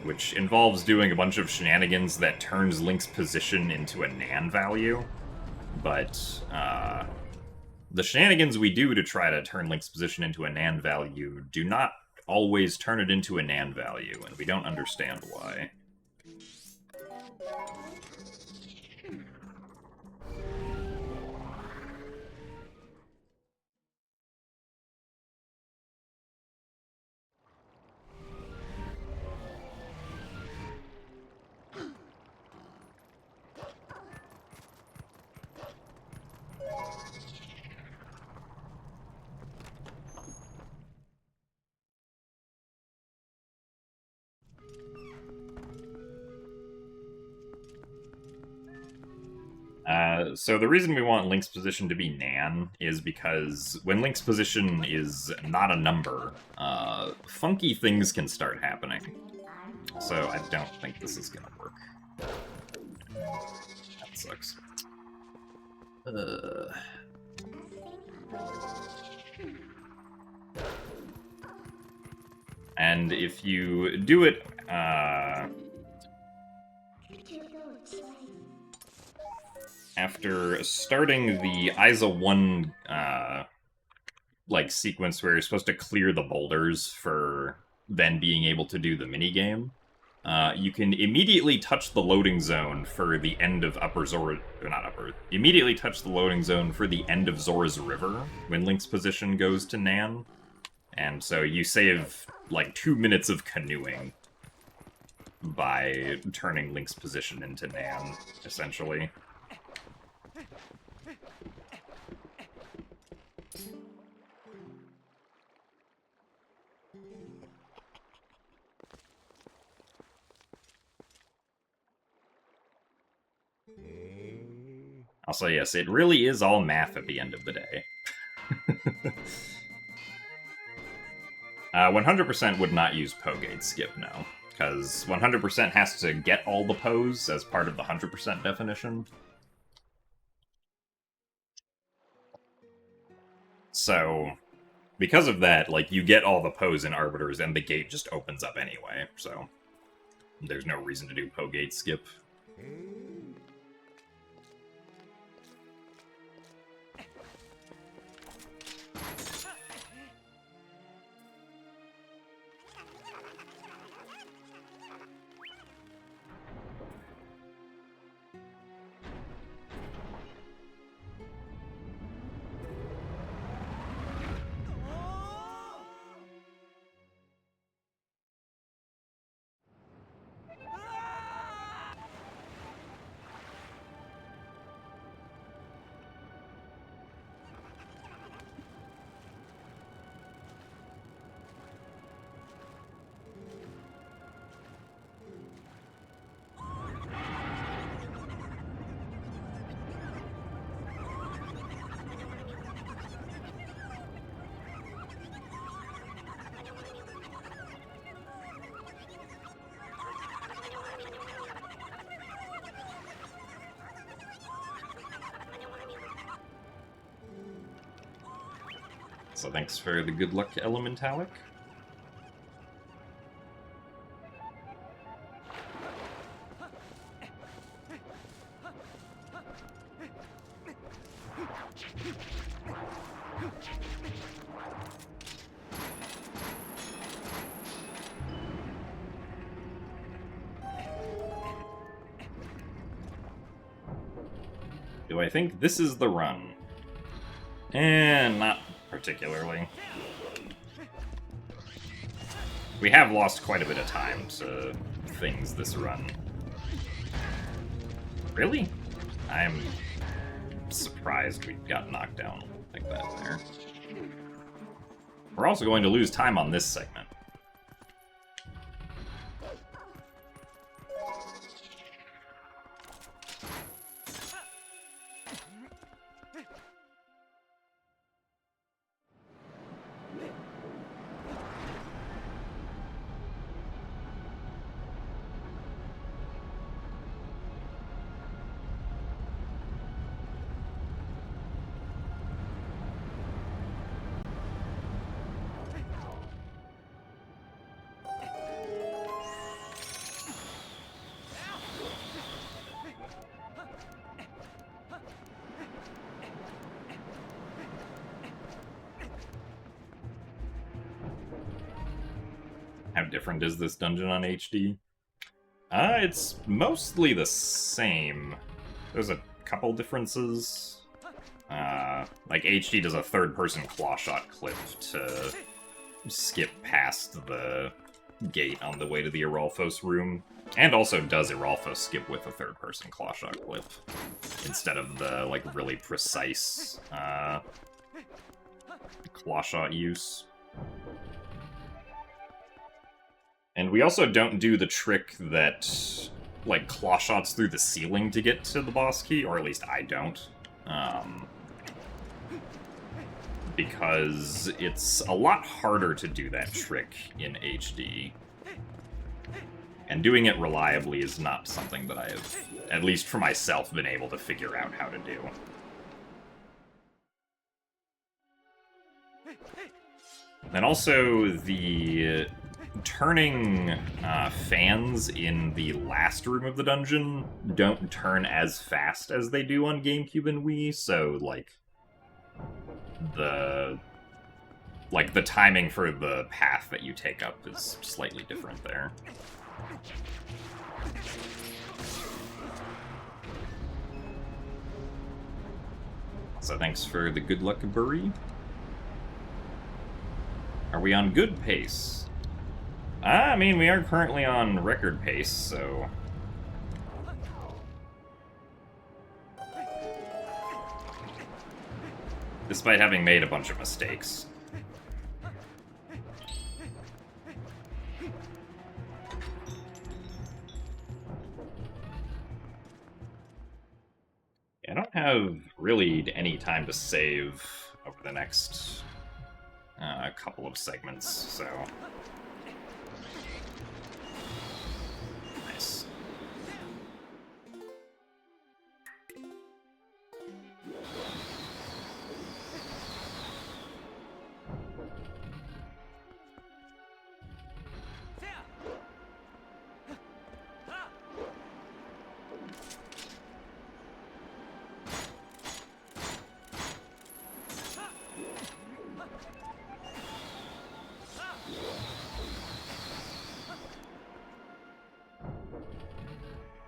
which involves doing a bunch of shenanigans that turns Link's position into a NaN value. But the shenanigans we do to try to turn Link's position into a NaN value do not always turn it into a NaN value, and we don't understand why. So the reason we want Link's position to be NaN is because when Link's position is not a number, funky things can start happening. So I don't think this is gonna work. That sucks. And if you do it, after starting the ISA 1 sequence where you're supposed to clear the boulders for then being able to do the minigame, you can immediately touch the loading zone for the end of immediately touch the loading zone for the end of Zora's River when Link's position goes to NaN. And so you save like 2 minutes of canoeing by turning Link's position into Nan, essentially. Also, yes, it really is all math at the end of the day. 100% would not use Pogate skip, no. Because 100% has to get all the pose as part of the 100% definition. So, because of that, like, you get all the pose in Arbiters, and the gate just opens up anyway, so there's no reason to do Pogate skip. So thanks for the good luck, Elementalic. Do I think this is the run? And not particularly. We have lost quite a bit of time to things this run. Really? I'm surprised we got knocked down like that there. We're also going to lose time on this segment. How different is this dungeon on HD? It's mostly the same. There's a couple differences. Like, HD does a third-person claw shot clip to skip past the gate on the way to the Iralfos room, and also does Iralfos skip with a third-person claw shot clip, instead of the, like, really precise, claw shot use. And we also don't do the trick that, like, claw shots through the ceiling to get to the boss key, or at least I don't. Because it's a lot harder to do that trick in HD. And doing it reliably is not something that I have, at least for myself, been able to figure out how to do. And also, the turning fans in the last room of the dungeon don't turn as fast as they do on GameCube and Wii, so, like, the timing for the path that you take up is slightly different there. So thanks for the good luck, Burry. Are we on good pace? I mean, we are currently on record pace, so... Despite having made a bunch of mistakes. I don't have really any time to save over the next couple of segments, so... Nice.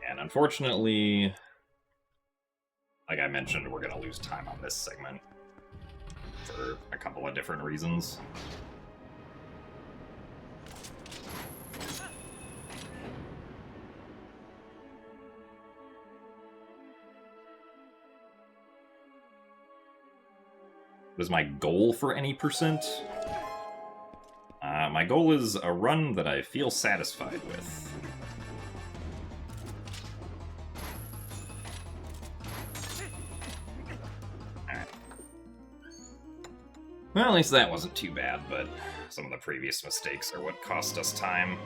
And unfortunately, like I mentioned, we're going to lose time on this segment for a couple of different reasons. What is my goal for any percent? My goal is a run that I feel satisfied with. Alright. Well, at least that wasn't too bad, but some of the previous mistakes are what cost us time.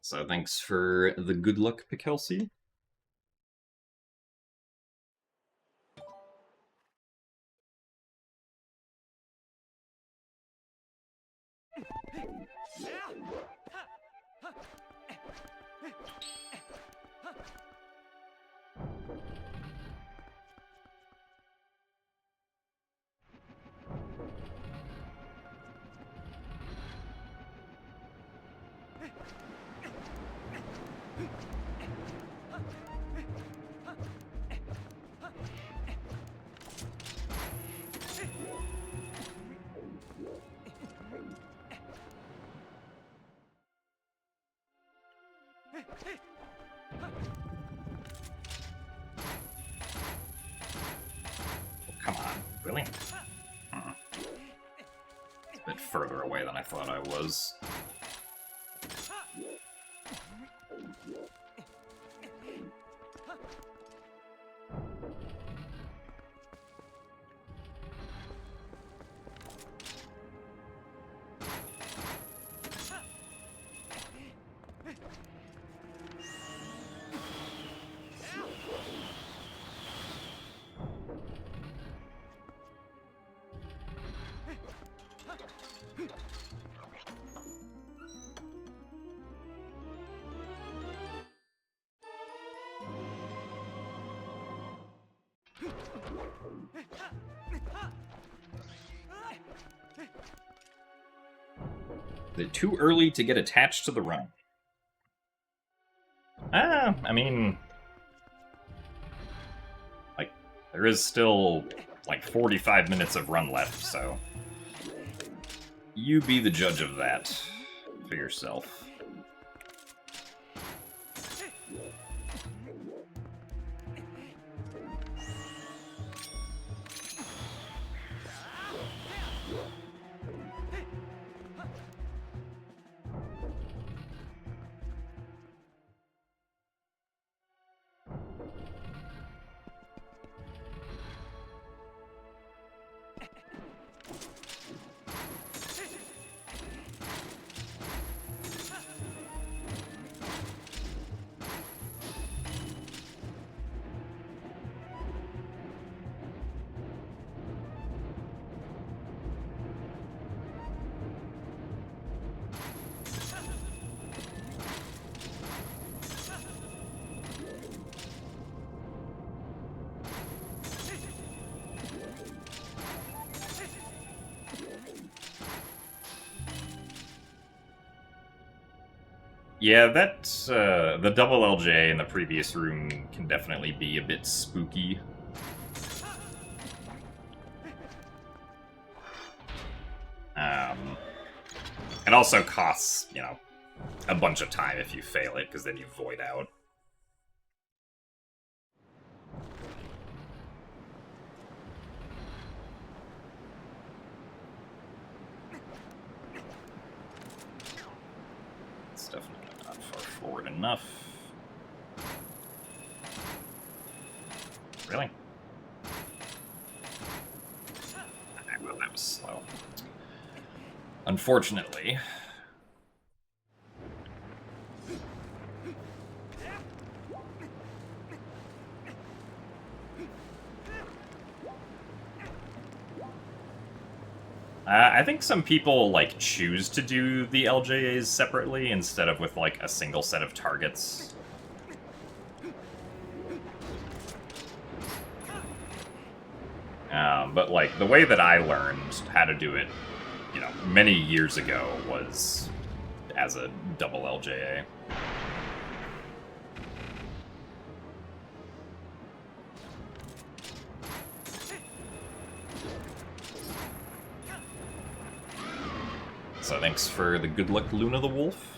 So thanks for the good luck, Pikelsey. Come on, really? It's a bit further away than I thought I was. Is it too early to get attached to the run? I mean... Like, there is still, like, 45 minutes of run left, so... You be the judge of that for yourself. Yeah, that, the double LJ in the previous room can definitely be a bit spooky. It also costs, you know, a bunch of time if you fail it, because then you void out. It's definitely not far forward enough. Really? Well, that was slow. Unfortunately. I think some people, like, choose to do the LJAs separately instead of with, like, a single set of targets. But, like, the way that I learned how to do it, you know, many years ago was as a double LJA. So thanks for the good luck, Luna the Wolf.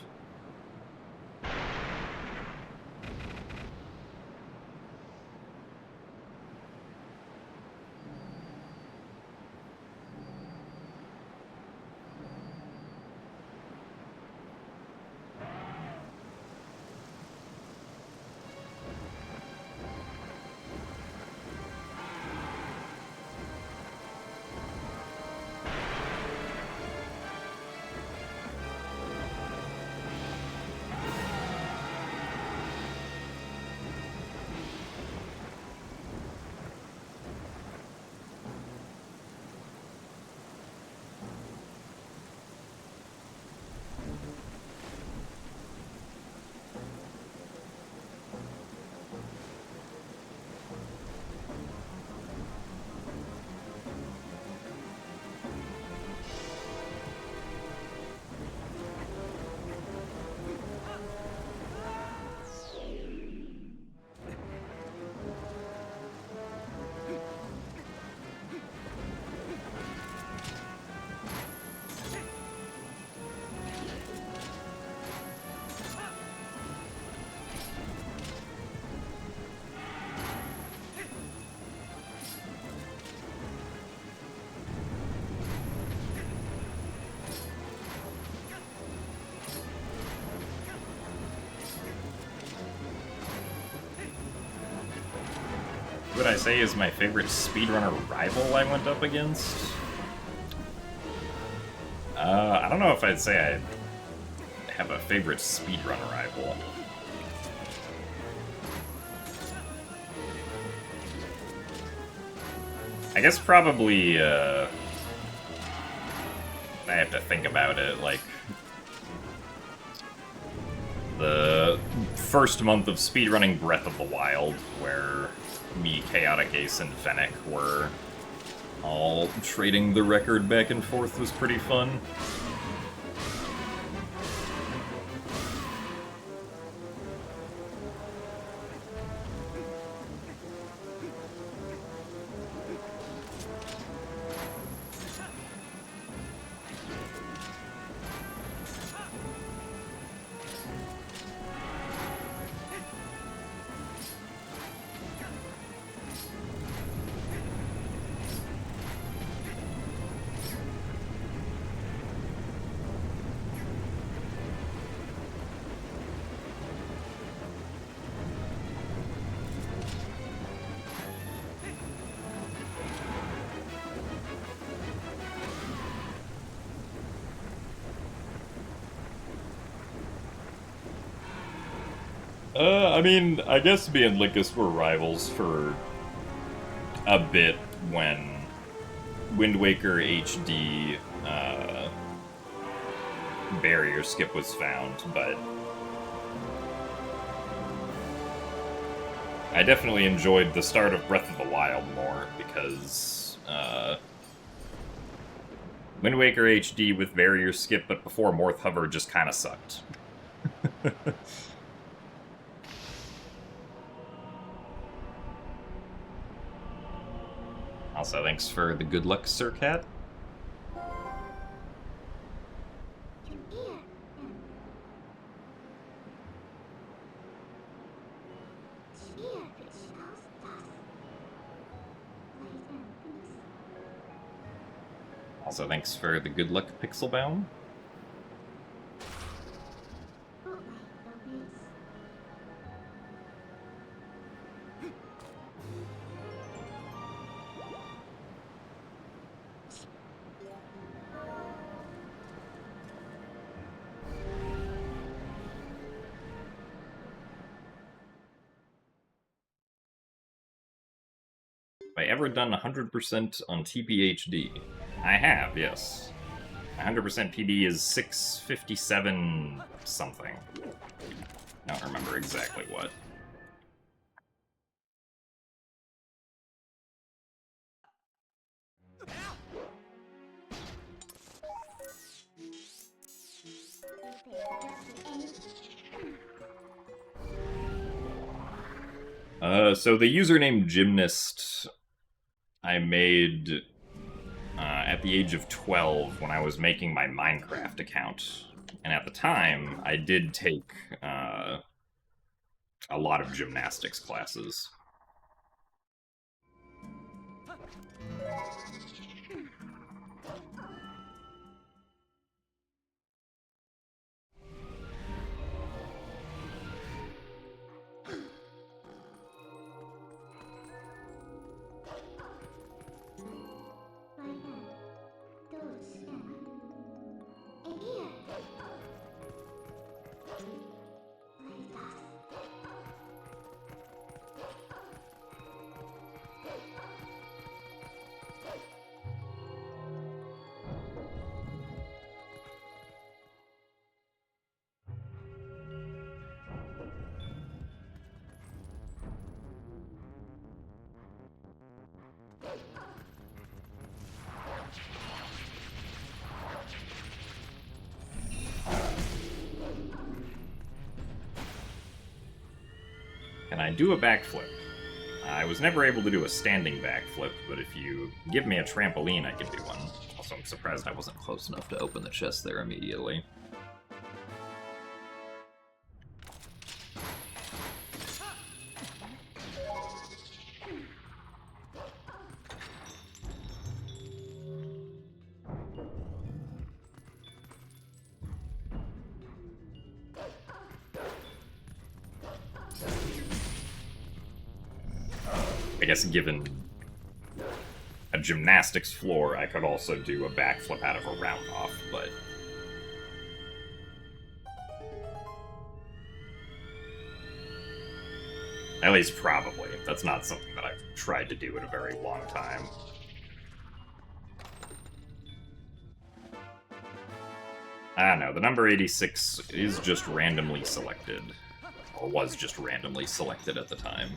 What I say is my favorite speedrunner rival I went up against? I don't know if I'd say I have a favorite speedrunner rival. I guess probably, I have to think about it, like, the first month of speedrunning Breath of the Wild, where me, Chaotic Ace, and Fennec were all trading the record back and forth was pretty fun. I mean, I guess me and Linkus were rivals for a bit when Wind Waker HD barrier skip was found, but I definitely enjoyed the start of Breath of the Wild more because Wind Waker HD with barrier skip but before Morth Hover just kind of sucked. Also, thanks for the good luck, Sir Cat. Also, thanks for the good luck, Pixelbaum. Have I ever done 100% on TPHD? I have, yes. 100% PD is 657 something. I don't remember exactly what. So the username Gymnast I made at the age of 12 when I was making my Minecraft account. And at the time, I did take a lot of gymnastics classes. Can I do a backflip? I was never able to do a standing backflip, but if you give me a trampoline, I can do one. Also, I'm surprised I wasn't close enough to open the chest there immediately. I guess given a gymnastics floor, I could also do a backflip out of a round-off, but... At least probably. That's not something that I've tried to do in a very long time. I don't know, the number 86 is just randomly selected. Or was just randomly selected at the time.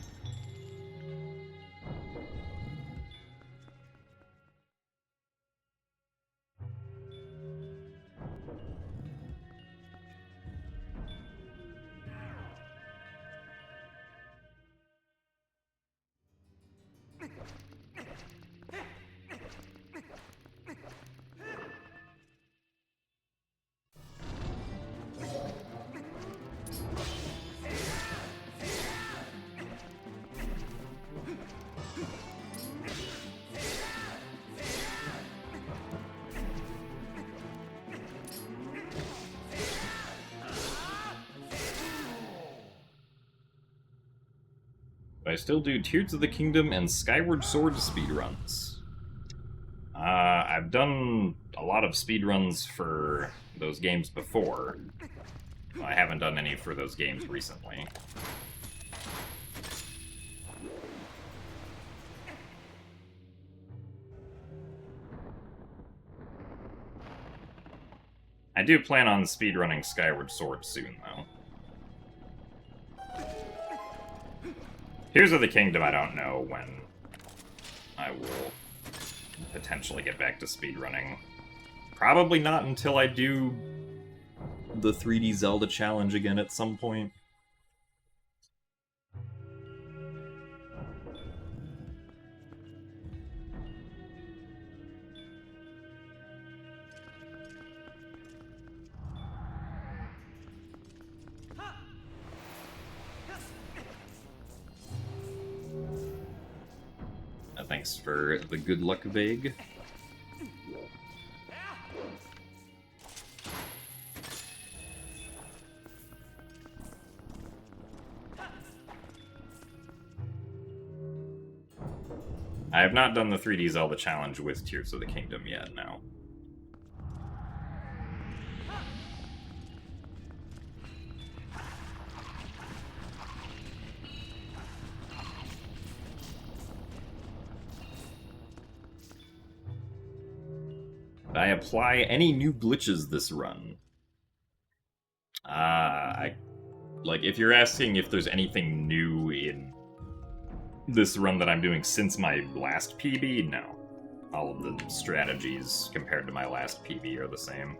I still do Tears of the Kingdom and Skyward Sword speedruns. I've done a lot of speedruns for those games before. I haven't done any for those games recently. I do plan on speedrunning Skyward Sword soon, though. Tears of the Kingdom, I don't know when I will potentially get back to speedrunning. Probably not until I do the 3D Zelda challenge again at some point. Thanks for the good luck, Vague. I have not done the 3D Zelda challenge with Tears of the Kingdom yet, no. Did I apply any new glitches this run? Like, if you're asking if there's anything new in this run that I'm doing since my last PB, no. All of the strategies compared to my last PB are the same.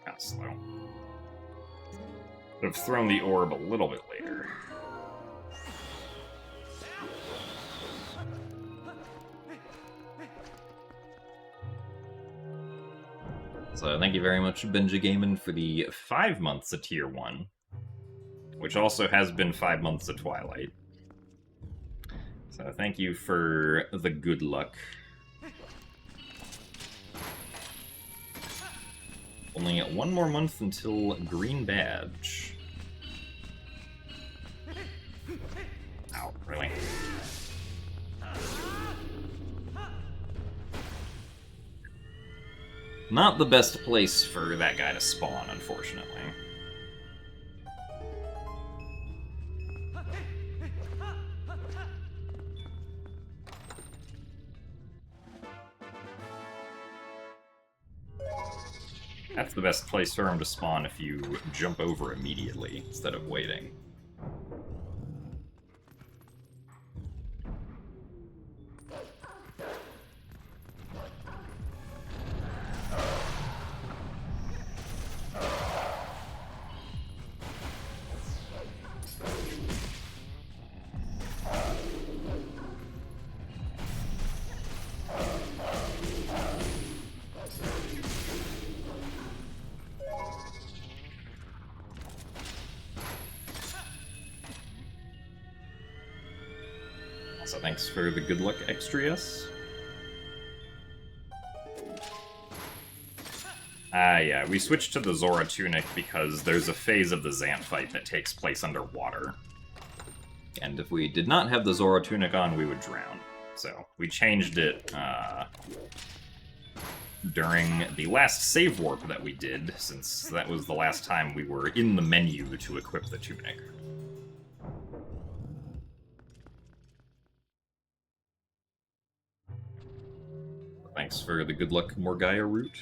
Kind of slow. Could have thrown the orb a little bit later. So thank you very much, Benja Gaiman, for the 5 months of Tier 1, which also has been 5 months of Twilight. So thank you for the good luck. Only 1 more month until Green Badge. Ow, really? Not the best place for that guy to spawn, unfortunately. That's the best place for him to spawn if you jump over immediately instead of waiting. So thanks for the good luck, Extrius. Yeah, we switched to the Zora Tunic because there's a phase of the Zant fight that takes place underwater. And if we did not have the Zora Tunic on, we would drown. So we changed it during the last save warp that we did, since that was the last time we were in the menu to equip the Tunic. Thanks for the good luck, Morgaya route.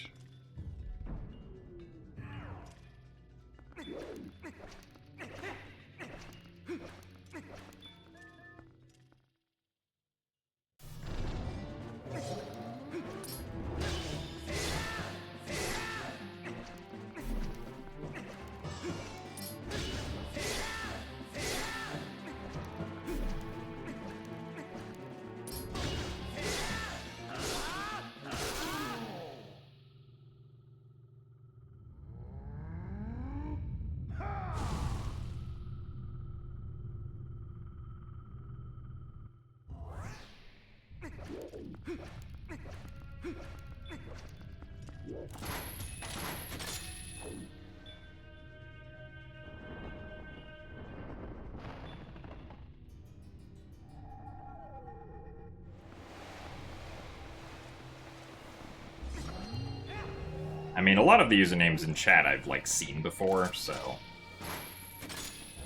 I mean, a lot of the usernames in chat I've, like, seen before, so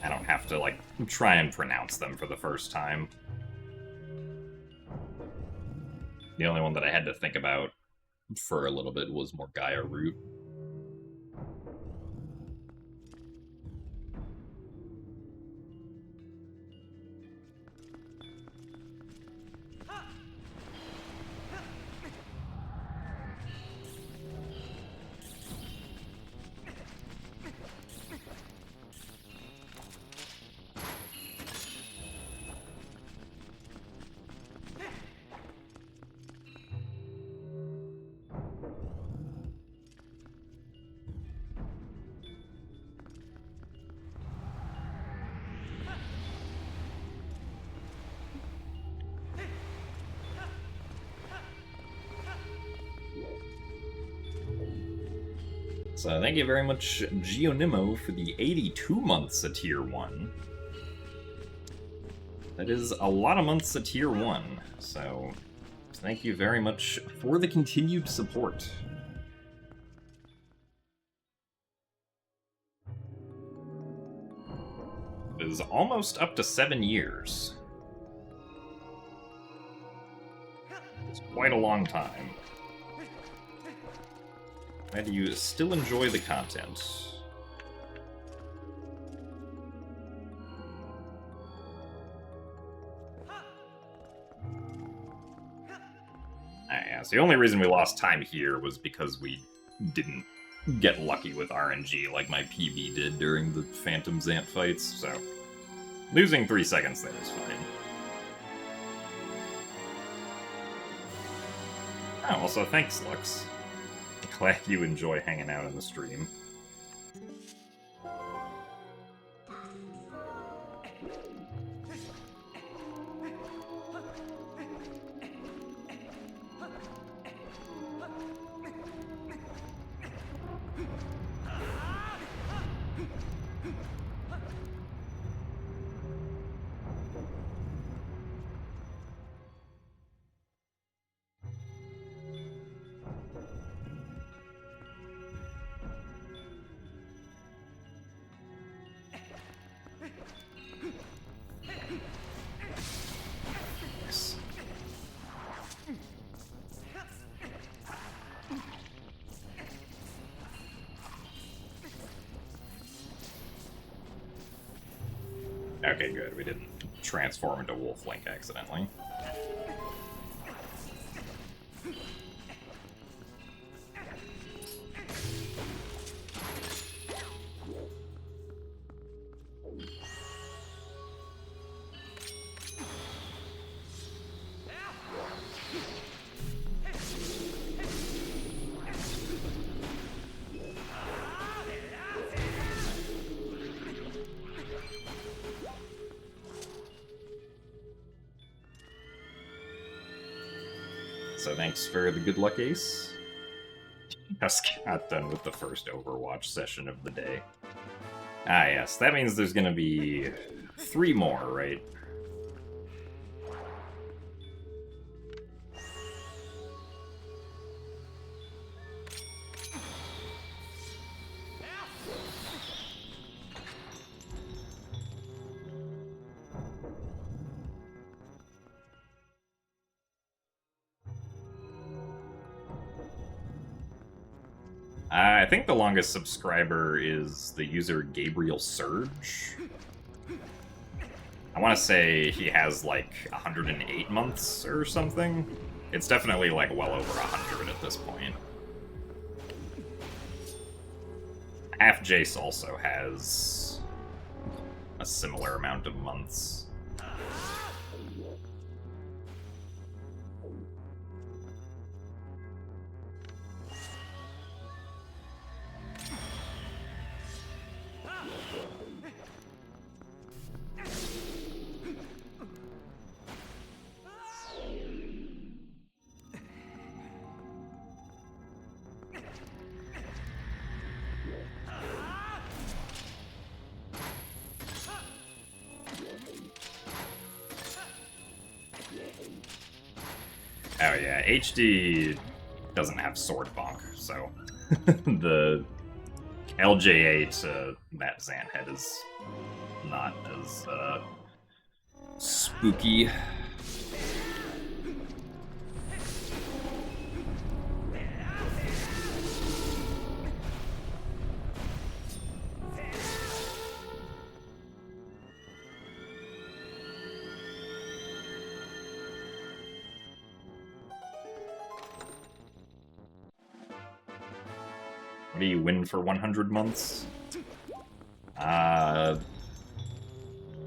I don't have to, like, try and pronounce them for the first time. The only one that I had to think about for a little bit was Morgaya route. So thank you very much, Gionimo, for the 82 months at Tier 1. That is a lot of months at Tier 1, so thank you very much for the continued support. It is almost up to 7 years. It's quite a long time. Glad you still enjoy the content. Yeah, so the only reason we lost time here was because we didn't get lucky with RNG like my PB did during the Phantom Zant fights, so losing 3 seconds there is fine. Oh, also thanks, Lux. Glad you enjoy hanging out in the stream. Okay, good. We didn't transform into Wolf Link accidentally. So thanks for the good luck, Ace. Just got done with the first Overwatch session of the day. Ah, yes. That means there's gonna be 3 more, right? I think the longest subscriber is the user Gabriel Surge. I want to say he has like 108 months or something. It's definitely like well over 100 at this point. Half Jace also has a similar amount of months. Oh yeah, HD doesn't have Sword Bonk, so the LJA to that Zant head is not as spooky. What do you win for 100 months?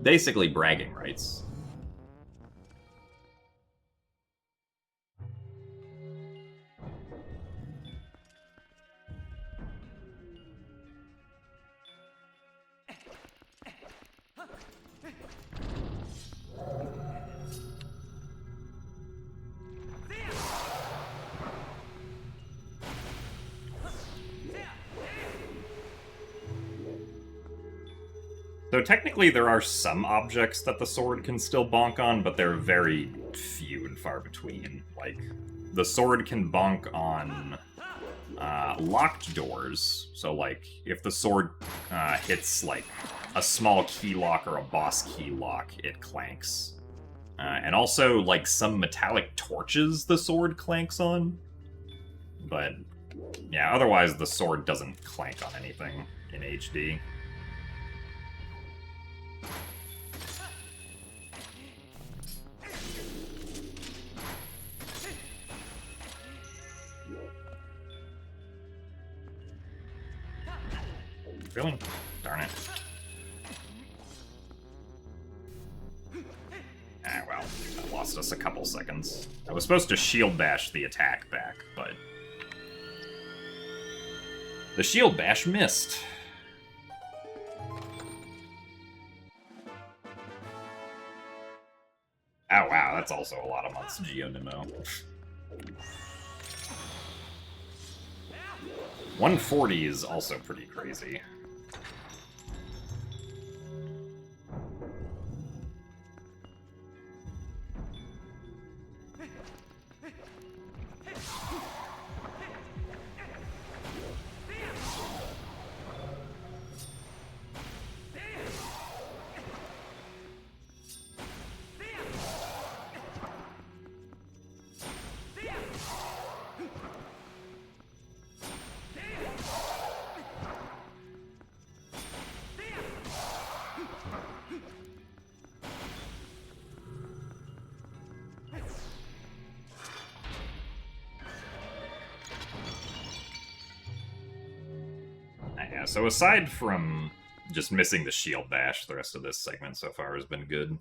Basically bragging rights. Though technically there are some objects that the sword can still bonk on, but they're very few and far between. Like, the sword can bonk on locked doors. So, like, if the sword hits, like, a small key lock or a boss key lock, it clanks. And also, like, some metallic torches the sword clanks on. But, yeah, otherwise the sword doesn't clank on anything in HD. Feeling? Darn it. Ah, well, that lost us a couple seconds. I was supposed to shield bash the attack back, but the shield bash missed. Oh wow, that's also a lot of months Geonimo. 140 is also pretty crazy. Yeah, so aside from just missing the shield bash, the rest of this segment so far has been good.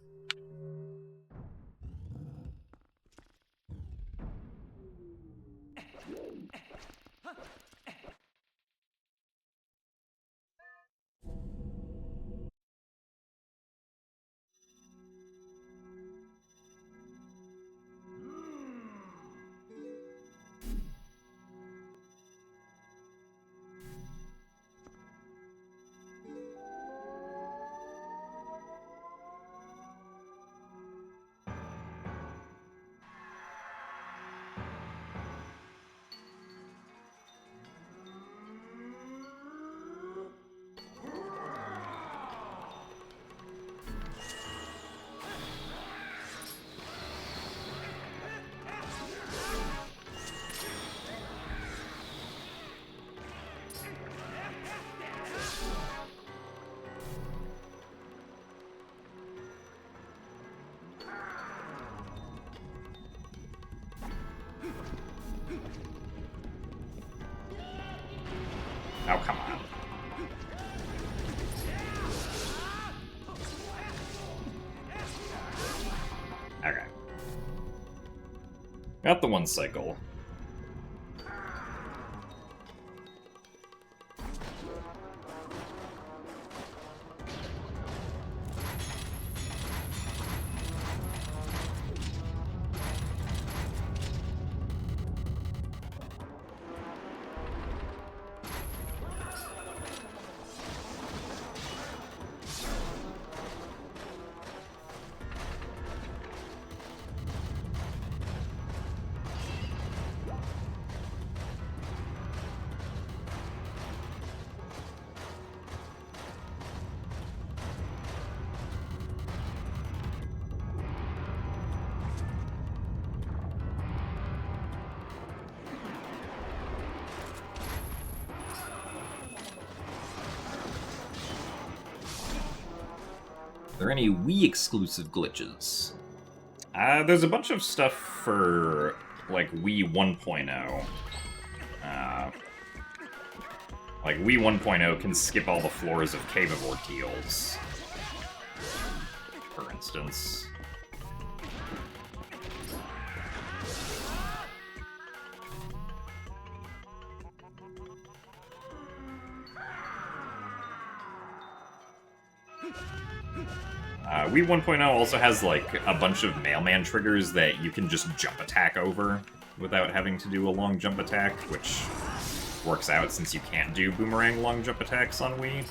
Oh, come on. Okay. Got the one cycle. Are there any Wii exclusive glitches? There's a bunch of stuff for, like, Wii 1.0. Like, Wii 1.0 can skip all the floors of Cave of Ordeals, for instance. Wii 1.0 also has, like, a bunch of mailman triggers that you can just jump attack over without having to do a long jump attack, which works out since you can't do boomerang long jump attacks on Wii.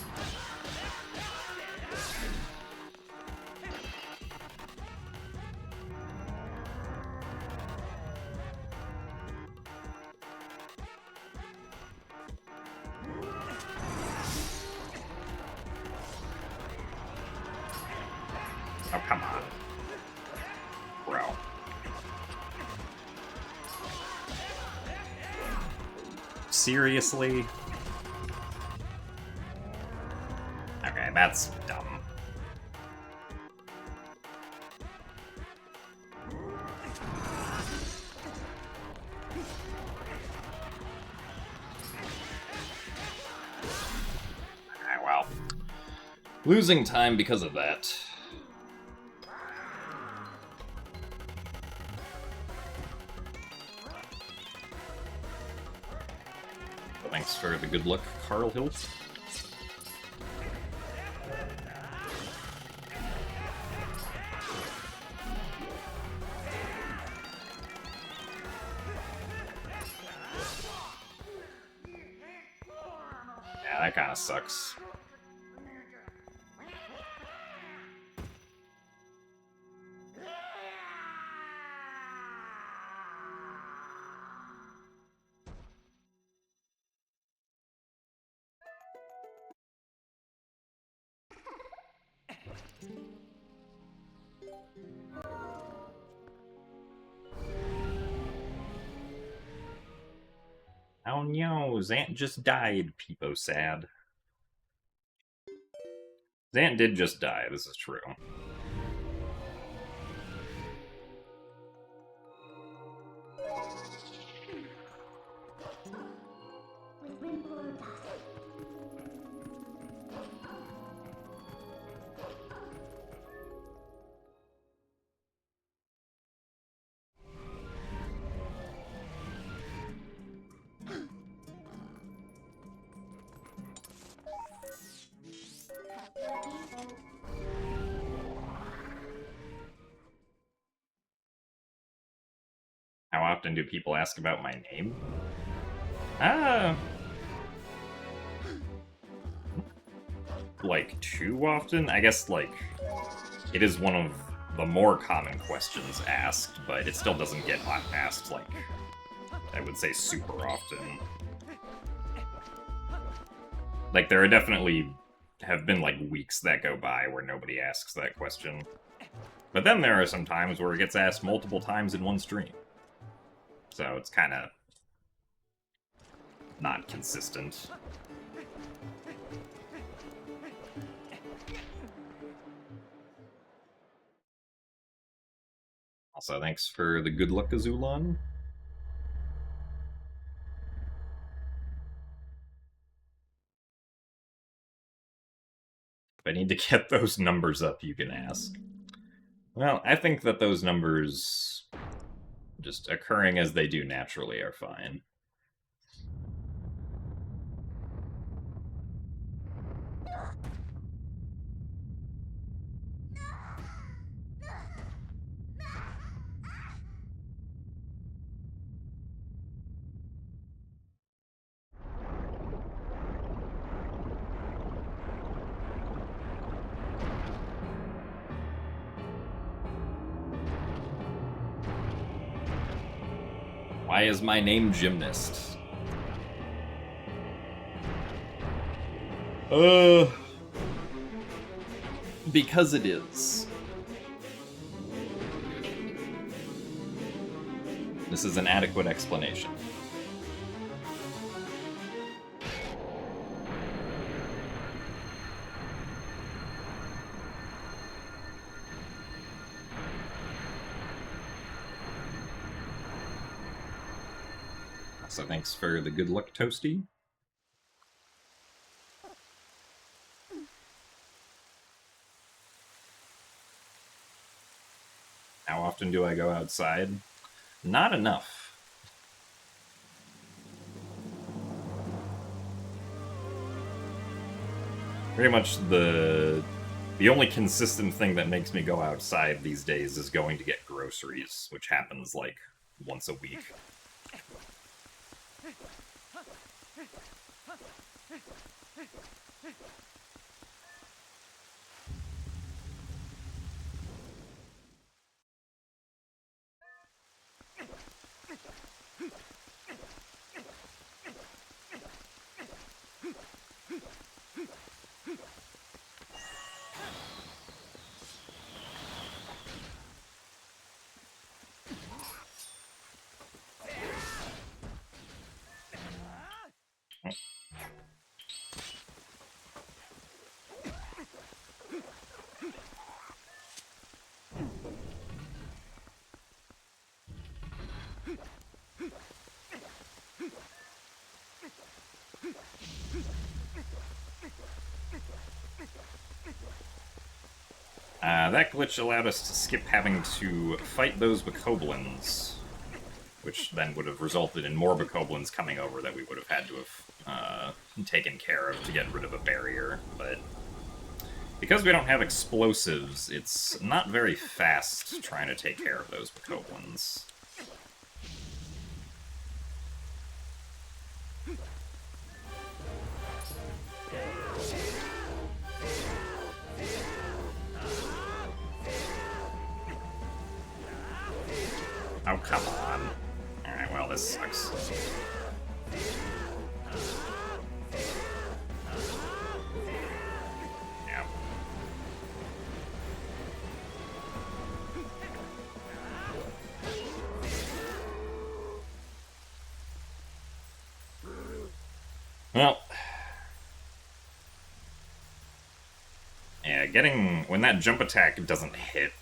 Oh, come on. Bro. Seriously? Okay, that's dumb. Alright, well. Losing time because of that. Thanks for the good luck, Carl Hilt. Yeah, that kind of sucks. Oh no, Zant just died, Peepo sad. Zant did just die, this is true. How often do people ask about my name? Like, too often? I guess, like, it is one of the more common questions asked, but it still doesn't get asked, like, I would say super often. Like, there are definitely have been, like, weeks that go by where nobody asks that question. But then there are some times where it gets asked multiple times in one stream. So it's kind of not consistent. Also, thanks for the good luck, Azulon. If I need to get those numbers up, you can ask. Well, I think that those numbers, just occurring as they do naturally, are fine. Why is my name Gymnast? Because it is. This is an adequate explanation. So thanks for the good luck, Toasty. How often do I go outside? Not enough. Pretty much the only consistent thing that makes me go outside these days is going to get groceries, which happens like once a week. That glitch allowed us to skip having to fight those bokoblins, which then would have resulted in more bokoblins coming over that we would have had to have taken care of to get rid of a barrier, but because we don't have explosives, it's not very fast trying to take care of those bokoblins. Oh, come on. Alright, well, this sucks. Yeah. Well. Yeah, when that jump attack doesn't hit,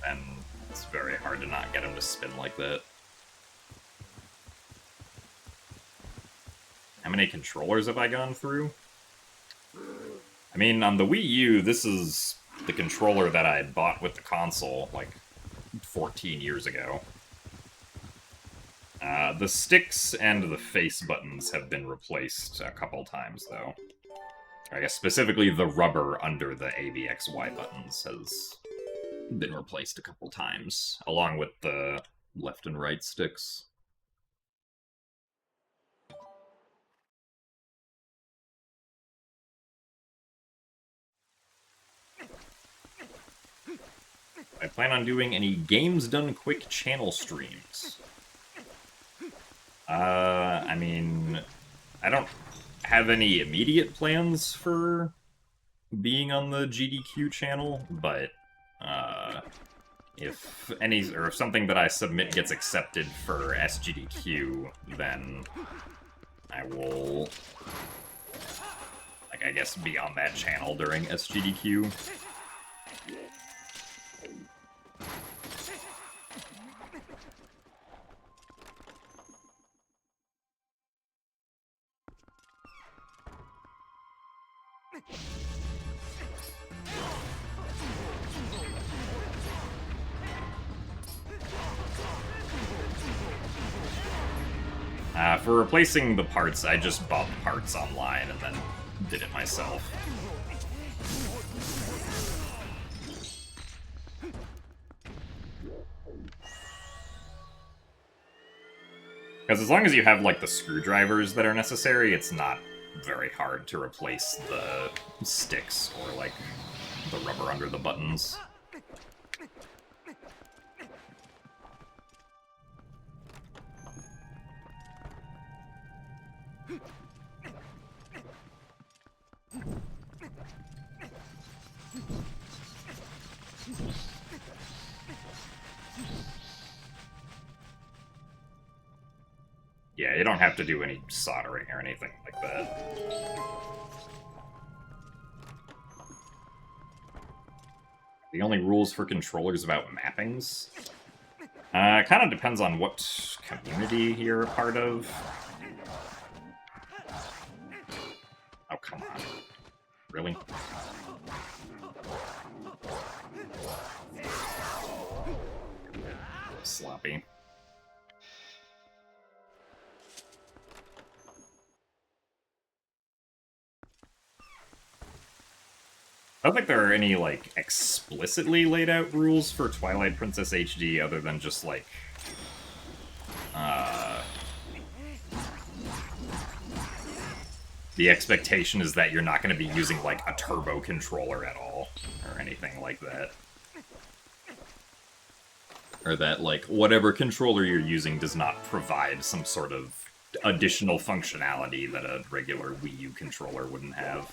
then it's very hard to not get him to spin like that. How many controllers have I gone through? I mean, on the Wii U, this is the controller that I bought with the console, like, 14 years ago. The sticks and the face buttons have been replaced a couple times, though. I guess specifically the rubber under the ABXY buttons has been replaced a couple times, along with the left and right sticks. I plan on doing any Games Done Quick channel streams. I mean, I don't have any immediate plans for being on the GDQ channel, but if something that I submit gets accepted for SGDQ, then I will, like, I guess, be on that channel during SGDQ. For replacing the parts, I just bought the parts online and then did it myself. Because as long as you have, like, the screwdrivers that are necessary, it's not very hard to replace the sticks or, like, the rubber under the buttons. Yeah, you don't have to do any soldering or anything like that. The only rules for controllers about mappings? It kind of depends on what community you're a part of. Oh, come on. Really? Sloppy. I don't think there are any, like, explicitly laid out rules for Twilight Princess HD other than just, like, the expectation is that you're not going to be using, like, a turbo controller at all, or anything like that. Or that, like, whatever controller you're using does not provide some sort of additional functionality that a regular Wii U controller wouldn't have.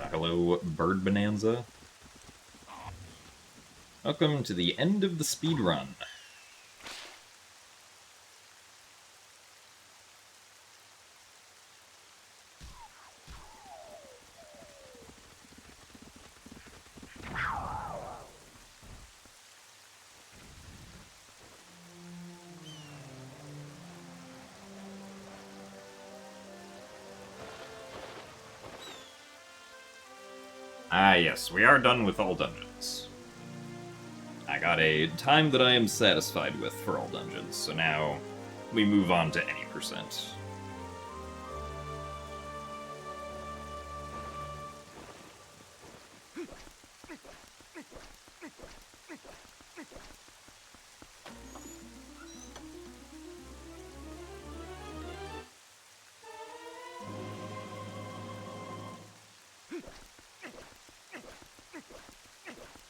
Hello, Bird Bonanza. Welcome to the end of the speedrun. Ah, yes, we are done with all dungeons. I got a time that I am satisfied with for all dungeons, so now we move on to any percent.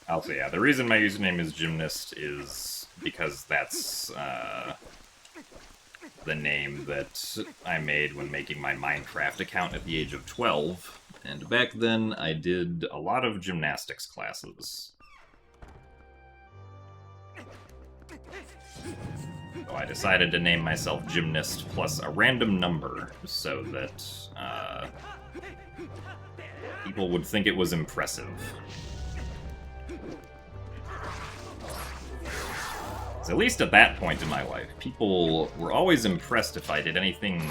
Also, yeah, the reason my username is Gymnast is because that's the name that I made when making my Minecraft account at the age of 12. And back then, I did a lot of gymnastics classes. So I decided to name myself Gymnast plus a random number so that people would think it was impressive. So at least at that point in my life, people were always impressed if I did anything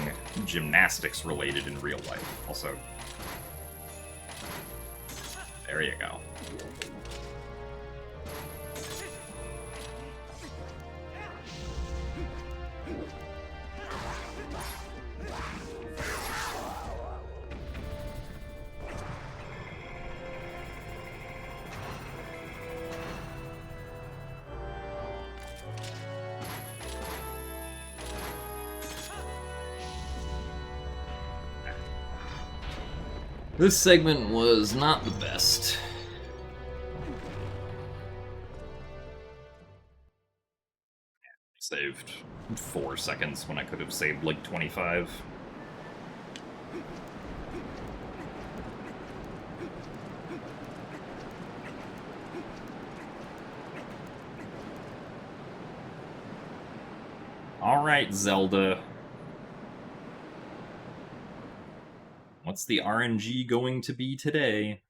gymnastics related in real life. Also, there you go. This segment was not the best. Saved 4 seconds when I could have saved like 25. Alright, Zelda. What's the RNG going to be today?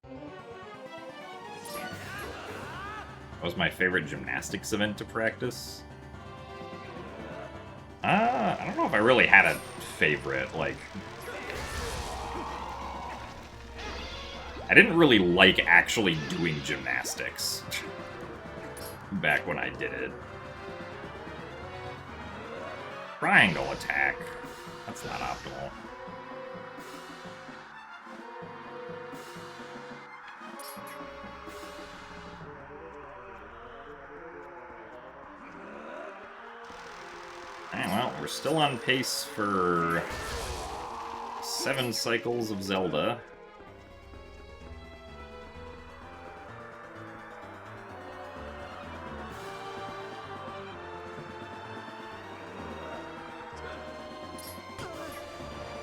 What was my favorite gymnastics event to practice? I don't know if I really had a favorite, like... I didn't really like actually doing gymnastics back when I did it. Triangle attack. That's not optimal. Alright, well, we're still on pace for 7 cycles of Zelda.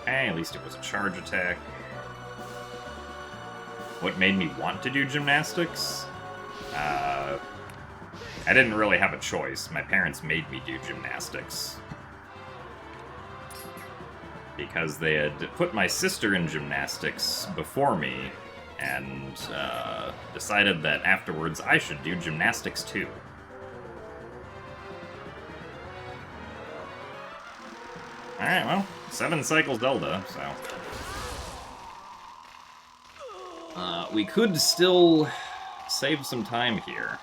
Okay, at least it was a charge attack. What made me want to do gymnastics? I didn't really have a choice. My parents made me do gymnastics. Because they had put my sister in gymnastics before me, and decided that afterwards I should do gymnastics too. Alright, well, 7 cycles Zelda, so... we could still save some time here.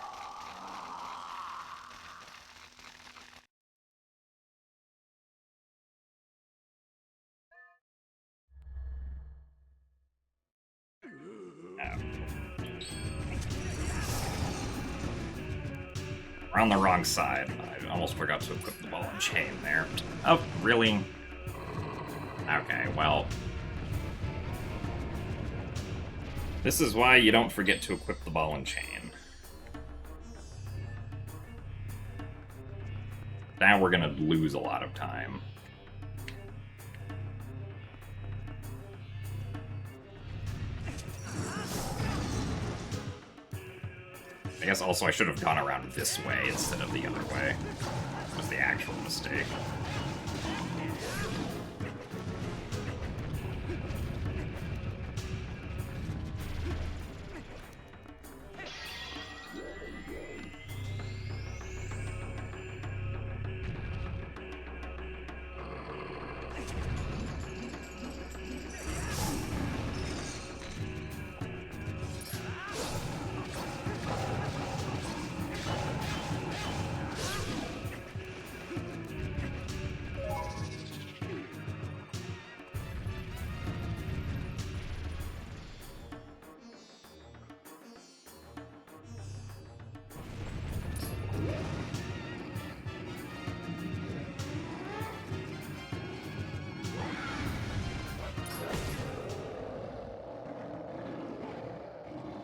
We're on the wrong side. I almost forgot to equip the ball and chain there. Oh, really? Okay, well... This is why you don't forget to equip the ball and chain. Now we're gonna lose a lot of time. I guess also I should have gone around this way instead of the other way. That was the actual mistake.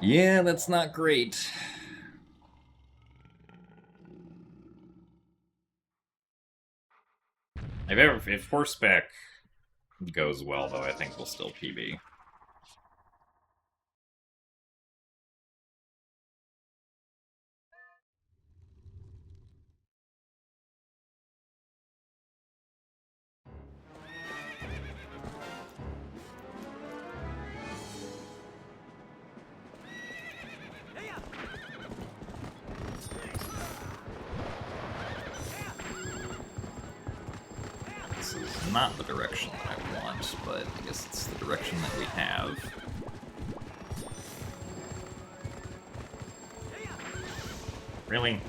Yeah, that's not great. If horseback goes well, though, I think we'll still PB. This is not the direction that I want, but I guess it's the direction that we have. Really?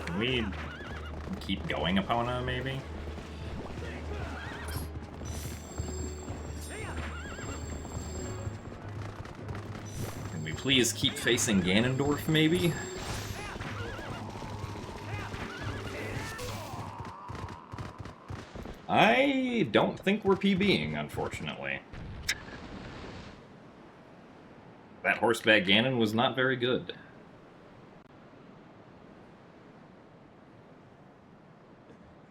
Can we keep going, Epona, maybe? Can we please keep facing Ganondorf, maybe? I don't think we're PBing, unfortunately. That horseback Ganon was not very good.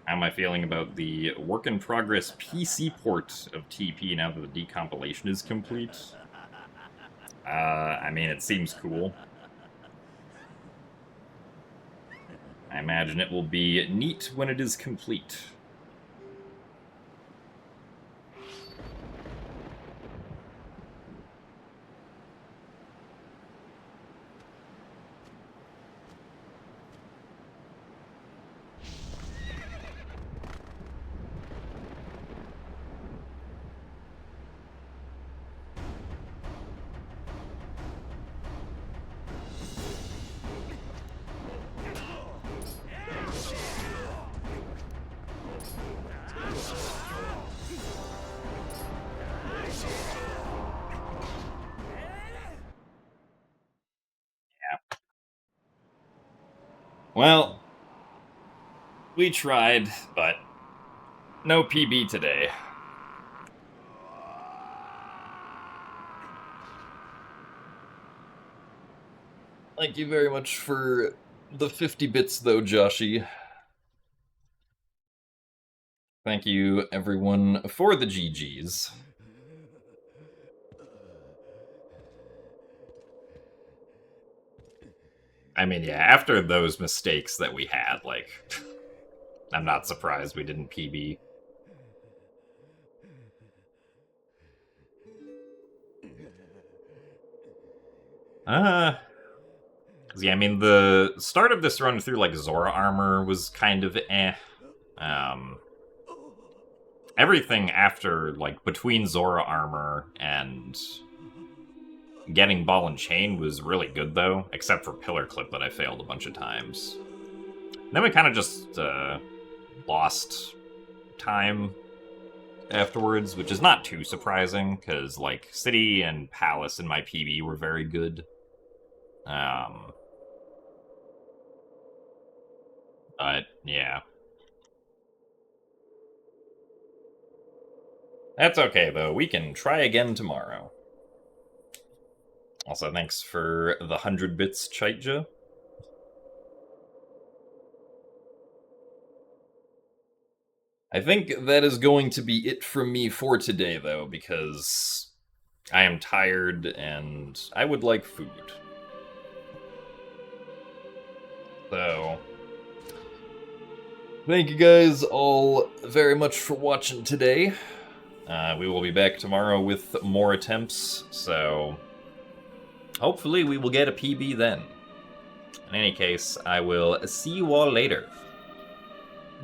How am I feeling about the work-in-progress PC port of TP now that the decompilation is complete? I mean, it seems cool. I imagine it will be neat when it is complete. Well, we tried, but no PB today. Thank you very much for the 50 bits, though, Joshy. Thank you, everyone, for the GGs. I mean, yeah, after those mistakes that we had, like, I'm not surprised we didn't PB. Yeah, I mean, the start of this run through, like, Zora Armor was kind of eh. Everything after, like, between Zora Armor and getting Ball and Chain was really good, though, except for Pillar Clip that I failed a bunch of times. And then we kind of just lost time afterwards, which is not too surprising, because, like, City and Palace in my PB were very good. But, yeah. That's okay, though. We can try again tomorrow. Also, thanks for the 100 bits, Chaitja. I think that is going to be it from me for today, though, because I am tired and I would like food. So, thank you guys all very much for watching today. We will be back tomorrow with more attempts, so hopefully we will get a PB then. In any case, I will see you all later.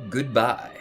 Goodbye.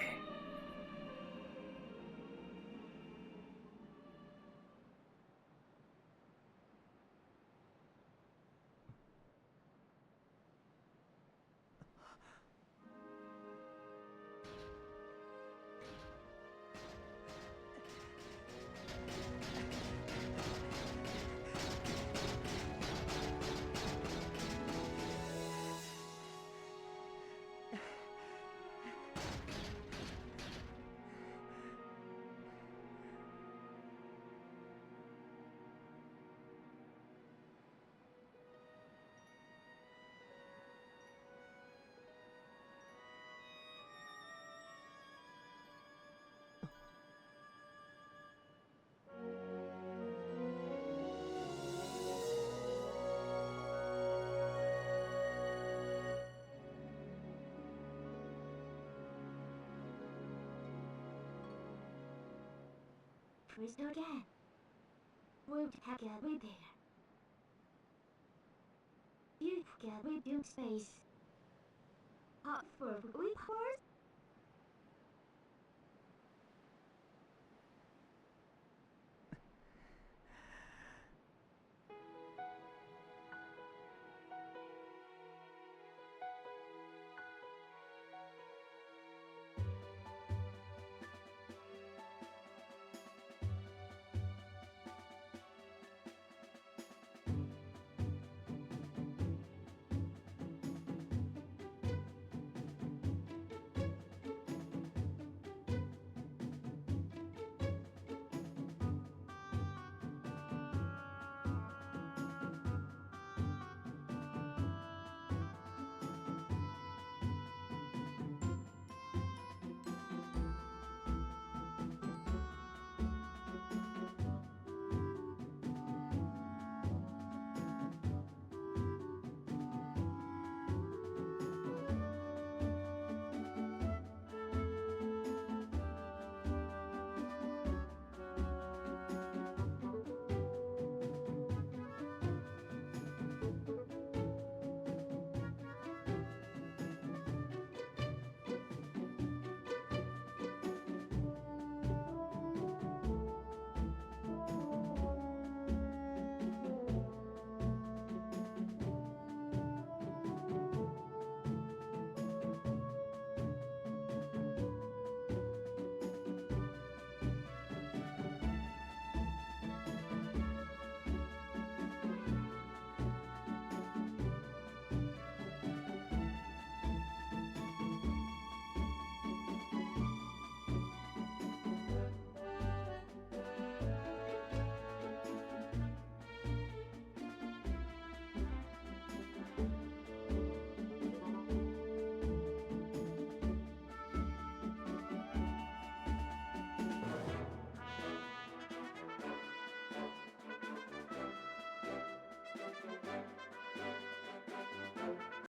crystal again. We'll get with there. You get with doom space. For report?